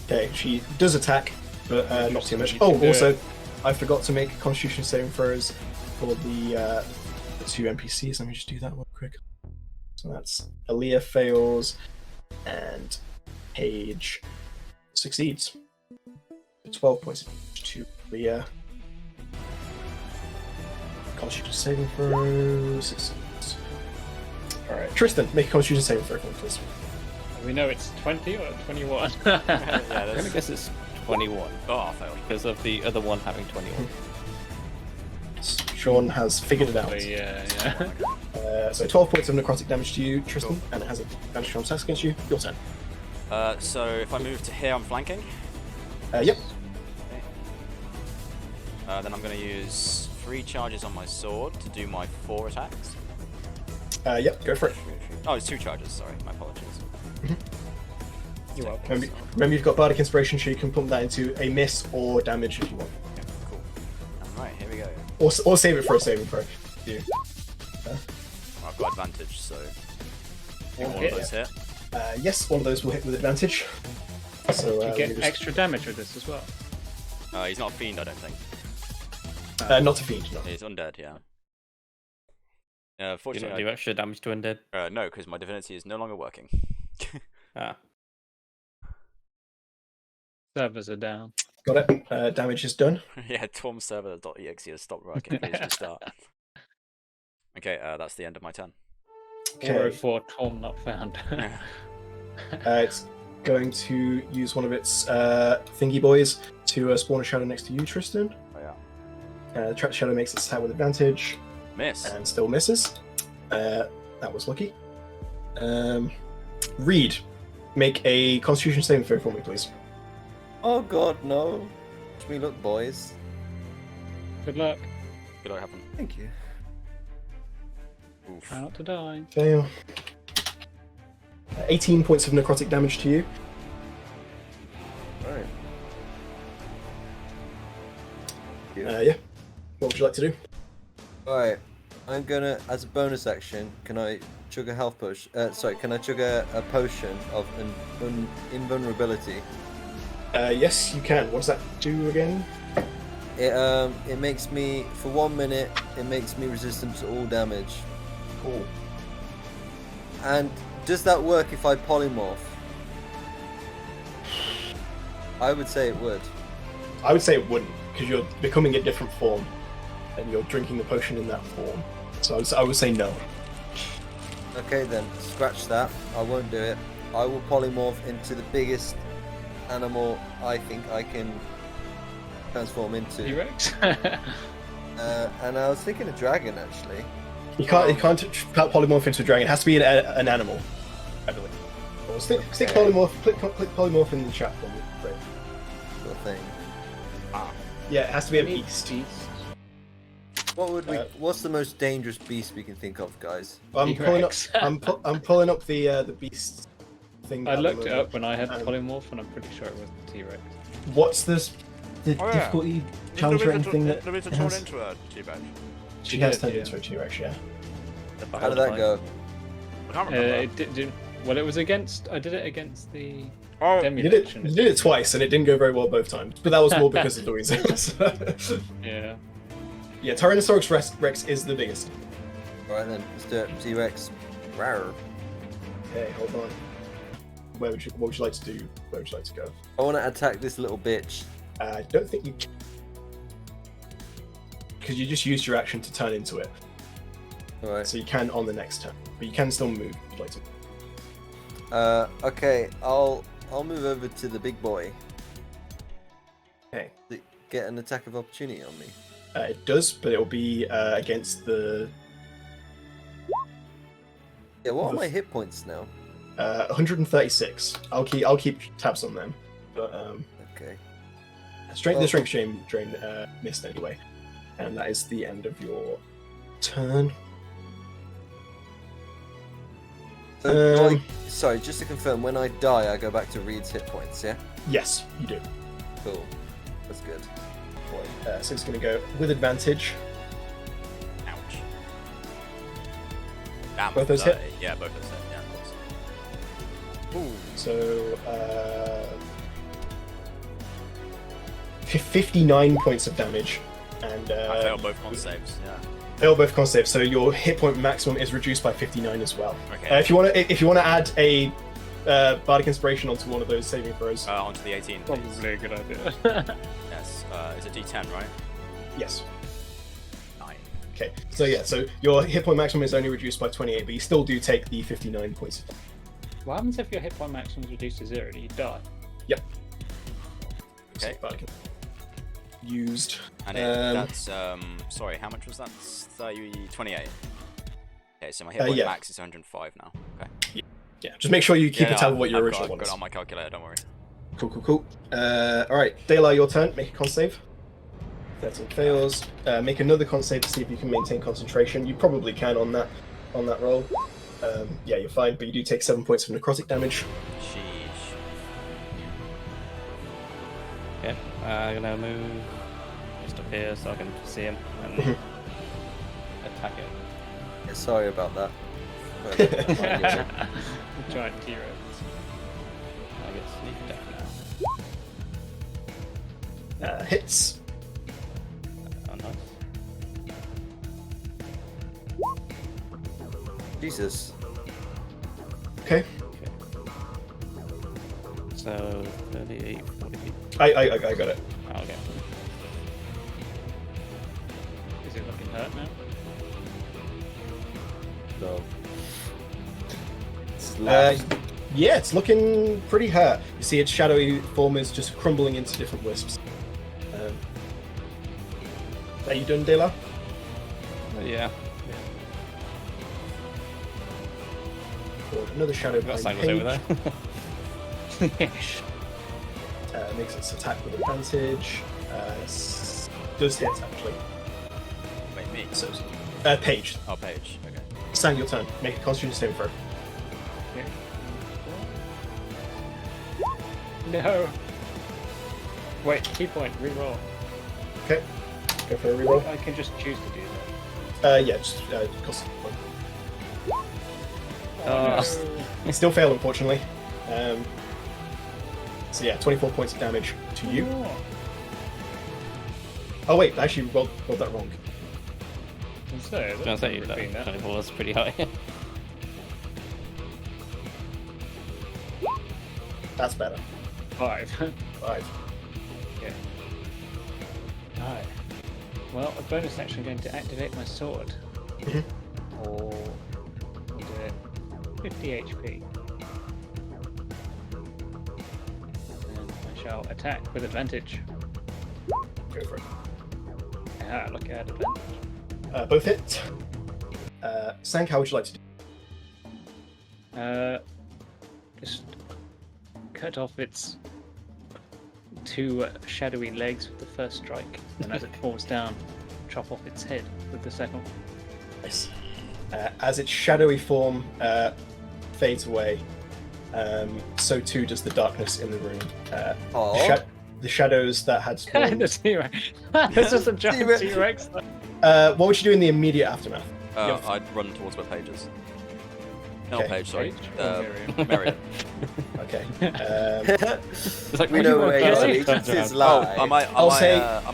[SPEAKER 1] Okay, she does attack, but not too much.
[SPEAKER 3] You
[SPEAKER 1] Oh,
[SPEAKER 3] can do
[SPEAKER 1] also,
[SPEAKER 3] it.
[SPEAKER 1] I forgot to make Constitution saving throws for the two NPCs. Let me just do that one quick. So that's Aaliyah fails, and Paige succeeds. 12 points of damage to Aaliyah. Constitution saving throws. Succeeds. Alright, Tristan, make a Constitution saving throw for me, please.
[SPEAKER 3] We know it's 20 or 21.
[SPEAKER 2] Yeah,
[SPEAKER 6] I'm gonna
[SPEAKER 2] that's...
[SPEAKER 6] guess it's 21
[SPEAKER 2] Oh, I failed.
[SPEAKER 6] because of the other one having 21.
[SPEAKER 1] Sean has figured it out.
[SPEAKER 3] Yeah.
[SPEAKER 1] So 12 points of necrotic damage to you, Tristan, and it has advantage on attacks against you. Your turn.
[SPEAKER 2] So if I move to here, I'm flanking.
[SPEAKER 1] Yep.
[SPEAKER 2] Then I'm going to use 3 charges on my sword to do my 4 attacks.
[SPEAKER 1] Yep, go for it.
[SPEAKER 2] Oh, it's 2 charges, sorry, my apologies.
[SPEAKER 3] You're welcome.
[SPEAKER 1] Remember, you've got Bardic Inspiration, so you can pump that into a miss or damage if you want.
[SPEAKER 2] Okay, cool. Alright, here we go.
[SPEAKER 1] Or save it for a saving throw. You.
[SPEAKER 2] I've got advantage, so...
[SPEAKER 3] One
[SPEAKER 2] One
[SPEAKER 3] hit.
[SPEAKER 2] of those hit.
[SPEAKER 1] Yes, one of those will hit with advantage. So
[SPEAKER 3] You
[SPEAKER 1] let me
[SPEAKER 3] get
[SPEAKER 1] just-
[SPEAKER 3] extra damage with this as well.
[SPEAKER 2] He's not a fiend, I don't think.
[SPEAKER 1] not a fiend, no.
[SPEAKER 2] He's undead, yeah.
[SPEAKER 6] You don't
[SPEAKER 2] Fortunately,
[SPEAKER 6] do extra damage to undead.
[SPEAKER 2] no, because my divinity is no longer working.
[SPEAKER 6] Ah.
[SPEAKER 3] Servers are down.
[SPEAKER 1] Got it. Damage is done.
[SPEAKER 2] Yeah, tormserver.exe has stopped working. Please restart. Okay, that's the end of my turn.
[SPEAKER 1] Okay.
[SPEAKER 3] 404 Tom not found.
[SPEAKER 1] It's going to use one of its thingy boys to spawn a shadow next to you, Tristan.
[SPEAKER 2] Oh yeah.
[SPEAKER 1] The shadow makes its attack with advantage
[SPEAKER 2] Miss.
[SPEAKER 1] and still misses. That was lucky. Reed, make a Constitution saving throw for me, please.
[SPEAKER 4] Oh god, no. Wish me luck, boys.
[SPEAKER 3] Good luck.
[SPEAKER 2] Could I happen?
[SPEAKER 4] Thank you.
[SPEAKER 2] Oof.
[SPEAKER 3] Try not to die.
[SPEAKER 1] Fail. 18 points of necrotic damage to you.
[SPEAKER 4] Alright.
[SPEAKER 1] Yeah. What would you like to do?
[SPEAKER 4] Alright. I'm gonna, as a bonus action, can I chug a health potion? Can I chug a potion of invulnerability?
[SPEAKER 1] Yes, you can. What does that do again?
[SPEAKER 4] It makes me, for 1 minute, it makes me resistant to all damage.
[SPEAKER 1] Cool.
[SPEAKER 4] And does that work if I polymorph? I would say it would.
[SPEAKER 1] I would say it wouldn't, because you're becoming a different form, and you're drinking the potion in that form. So I would say no.
[SPEAKER 4] Okay then, scratch that. I won't do it. I will polymorph into the biggest animal I think I can transform into.
[SPEAKER 3] T-Rex?
[SPEAKER 4] And I was thinking a dragon actually.
[SPEAKER 1] You can't polymorph into a dragon. It has to be an animal, I believe. Well, stick polymorph. Click polymorph in the chat for me. Great.
[SPEAKER 4] Sort of thing.
[SPEAKER 1] Yeah, it has to be a beast.
[SPEAKER 4] What would we? What's the most dangerous beast we can think of, guys?
[SPEAKER 1] I'm pulling up. I'm pulling up the beast thing.
[SPEAKER 3] I
[SPEAKER 1] down
[SPEAKER 3] looked it
[SPEAKER 1] below.
[SPEAKER 3] up when I had polymorph, and I'm pretty sure it was the T-Rex.
[SPEAKER 1] What's this? The
[SPEAKER 2] Oh, yeah.
[SPEAKER 1] difficulty challenge rating thing that
[SPEAKER 2] Let me to
[SPEAKER 1] it
[SPEAKER 2] turn
[SPEAKER 1] has?
[SPEAKER 2] into a T-Bag.
[SPEAKER 1] She has turned
[SPEAKER 3] yeah.
[SPEAKER 1] into a T-Rex, yeah.
[SPEAKER 4] How did that go?
[SPEAKER 2] I can't remember.
[SPEAKER 3] It did, well, it was against. I did it against the
[SPEAKER 2] Oh,
[SPEAKER 3] Demi
[SPEAKER 1] You did
[SPEAKER 3] Faction.
[SPEAKER 1] it. You did it twice, and it didn't go very well both times. But that was more because of the reasons.
[SPEAKER 3] Yeah.
[SPEAKER 1] Yeah, Tyrannosaurus Rex is the biggest.
[SPEAKER 4] Alright then, let's do it. T-Rex. Rawr.
[SPEAKER 1] Okay, hold on. What would you like to do? Where would you like to go?
[SPEAKER 4] I want to attack this little bitch.
[SPEAKER 1] I don't think you can. Because you just used your action to turn into it.
[SPEAKER 4] Alright.
[SPEAKER 1] So you can on the next turn. But you can still move if you'd like to.
[SPEAKER 4] Okay, I'll move over to the big boy.
[SPEAKER 1] Okay.
[SPEAKER 4] To get an attack of opportunity on me.
[SPEAKER 1] It does, but it'll be against the
[SPEAKER 4] Yeah, what are my hit points now?
[SPEAKER 1] 136. I'll keep tabs on them. But
[SPEAKER 4] Okay.
[SPEAKER 1] the strength drain missed anyway, and that is the end of your turn.
[SPEAKER 4] So, sorry, just to confirm, when I die, I go back to Reed's hit points, yeah?
[SPEAKER 1] Yes, you do.
[SPEAKER 4] Cool. That's good.
[SPEAKER 1] So it's going to go with advantage.
[SPEAKER 2] Ouch. Damn,
[SPEAKER 1] Both those hit?
[SPEAKER 2] Yeah, both those hit. Yeah, of course.
[SPEAKER 1] Ooh. So 59 points of damage, and
[SPEAKER 2] I failed both con saves. Yeah.
[SPEAKER 1] fail both con saves. So your hit point maximum is reduced by 59 as well.
[SPEAKER 2] Okay.
[SPEAKER 1] If you want to add a bardic inspiration onto one of those saving throws.
[SPEAKER 2] Onto the 18, please.
[SPEAKER 3] Probably a good idea.
[SPEAKER 2] Yes. Is it D10, right?
[SPEAKER 1] Yes.
[SPEAKER 2] 9.
[SPEAKER 1] Okay. So yeah. So your hit point maximum is only reduced by 28, but you still do take the 59 points.
[SPEAKER 3] What happens if your hit point maximum is reduced to 0? Do you die?
[SPEAKER 1] Yep.
[SPEAKER 2] Okay.
[SPEAKER 1] So bardic used.
[SPEAKER 2] And that's sorry, how much was that? 28. Okay, so my hit point
[SPEAKER 1] yeah.
[SPEAKER 2] max is 105 now. Okay.
[SPEAKER 1] Yeah. Just make sure you keep a tab of what your
[SPEAKER 2] I've
[SPEAKER 1] original
[SPEAKER 2] got
[SPEAKER 1] one
[SPEAKER 2] it
[SPEAKER 1] is.
[SPEAKER 2] on my calculator. Don't worry.
[SPEAKER 1] Cool. All right, Dayla, your turn. Make a con save. 13 fails. Make another con save to see if you can maintain concentration. You probably can on that roll. Yeah, you're fine, but you do take 7 points of necrotic damage.
[SPEAKER 2] Sheesh.
[SPEAKER 6] Okay, I'm gonna move just up here so I can see him and attack him.
[SPEAKER 4] Yeah, sorry about that.
[SPEAKER 3] Giant T-Rex.
[SPEAKER 6] I get sneak attack now.
[SPEAKER 1] Hits.
[SPEAKER 6] Oh, nice.
[SPEAKER 4] Jesus.
[SPEAKER 1] Okay.
[SPEAKER 6] So 38, 40 feet.
[SPEAKER 1] I got it.
[SPEAKER 6] Oh, okay.
[SPEAKER 3] Is it looking hurt now?
[SPEAKER 4] No.
[SPEAKER 1] Yeah, it's looking pretty hurt. You see its shadowy form is just crumbling into different wisps. Are you done, Dayla?
[SPEAKER 6] Yeah.
[SPEAKER 1] Or another shadow
[SPEAKER 6] That
[SPEAKER 1] behind
[SPEAKER 6] sign was
[SPEAKER 1] Paige.
[SPEAKER 6] over there.
[SPEAKER 1] Makes its attack with advantage. Does hit, actually.
[SPEAKER 2] Wait, me?
[SPEAKER 1] So, Paige.
[SPEAKER 2] Oh, Paige. Okay.
[SPEAKER 1] Sang, your turn. Make a constitution saving throw.
[SPEAKER 3] No. Wait, key point, reroll.
[SPEAKER 1] Okay. Go for a reroll.
[SPEAKER 3] I can just choose to do that.
[SPEAKER 1] Yeah, just cost one.
[SPEAKER 3] Oh,
[SPEAKER 1] You still fail, unfortunately. So yeah, 24 points of damage to you.
[SPEAKER 3] no.
[SPEAKER 1] Oh wait, I actually rolled that wrong.
[SPEAKER 3] So,
[SPEAKER 6] I was gonna say
[SPEAKER 3] repeat
[SPEAKER 6] that 24 was pretty high.
[SPEAKER 1] That's better.
[SPEAKER 3] 5.
[SPEAKER 1] 5.
[SPEAKER 3] Yeah. Alright. Well, a bonus action, I'm going to activate my sword.
[SPEAKER 1] Mhm.
[SPEAKER 3] Or do it 50 HP. And I shall attack with advantage.
[SPEAKER 1] Go for it.
[SPEAKER 3] Ah, look at advantage.
[SPEAKER 1] Both hit. Sang, how would you like to do?
[SPEAKER 3] Just cut off its 2 shadowy legs with the first strike, and as it falls down, chop off its head with the second one.
[SPEAKER 1] Nice. As its shadowy form fades away, so too does the darkness in the room.
[SPEAKER 4] Aw.
[SPEAKER 1] The shadows that had spawned.
[SPEAKER 3] The T-Rex. This is a giant
[SPEAKER 4] T-Rex.
[SPEAKER 3] T-Rex.
[SPEAKER 1] what would you do in the immediate aftermath? Yep.
[SPEAKER 2] I'd run towards where Paige is. No,
[SPEAKER 1] Okay.
[SPEAKER 2] Paige, sorry.
[SPEAKER 3] Paige or Miriam?
[SPEAKER 2] Marion.
[SPEAKER 1] Okay.
[SPEAKER 6] It's like,
[SPEAKER 4] We
[SPEAKER 6] what
[SPEAKER 4] know
[SPEAKER 6] do you
[SPEAKER 4] where
[SPEAKER 6] want
[SPEAKER 4] your
[SPEAKER 6] to do?
[SPEAKER 4] allegiances
[SPEAKER 2] Oh,
[SPEAKER 4] lie.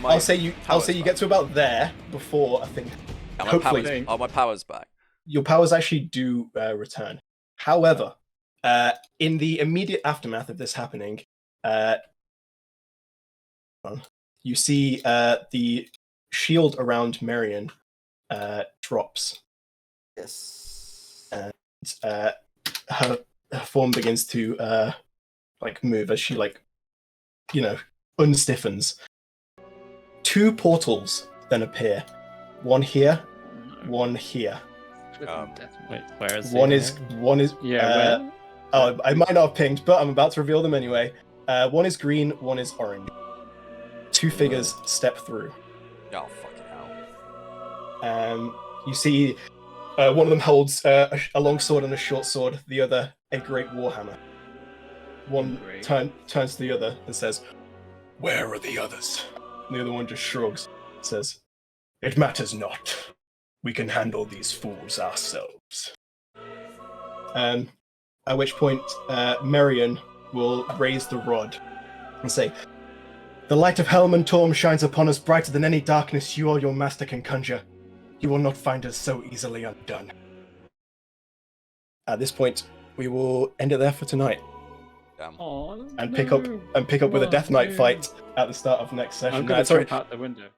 [SPEAKER 1] I'll say you get to about there before I think hopefully
[SPEAKER 2] Are my powers back?
[SPEAKER 1] your powers actually do return. However, in the immediate aftermath of this happening, you see the shield around Marion drops.
[SPEAKER 4] Yes.
[SPEAKER 1] Her form begins to like move as she unstiffens. Two portals then appear. One here, one here.
[SPEAKER 6] Wait, where is
[SPEAKER 1] One
[SPEAKER 6] it?
[SPEAKER 1] is
[SPEAKER 3] Yeah, where?
[SPEAKER 1] oh, I might not have pinged, but I'm about to reveal them anyway. One is green, one is orange. Two figures step through.
[SPEAKER 2] Oh, fucking hell.
[SPEAKER 1] You see one of them holds a long sword and a short sword, the other a great warhammer. One turns to the other and says, "Where are the others?" And the other one just shrugs, says, "It matters not. We can handle these fools ourselves." At which point, Marion will raise the rod and say, "The light of Helm and Torm shines upon us brighter than any darkness you or your master can conjure. You will not find us so easily undone." At this point, we will end it there for tonight
[SPEAKER 2] Damn.
[SPEAKER 3] Oh,
[SPEAKER 1] and pick up with a Death Knight fight at the start of next session.
[SPEAKER 3] I'm gonna
[SPEAKER 1] Sorry,
[SPEAKER 3] jump out the window.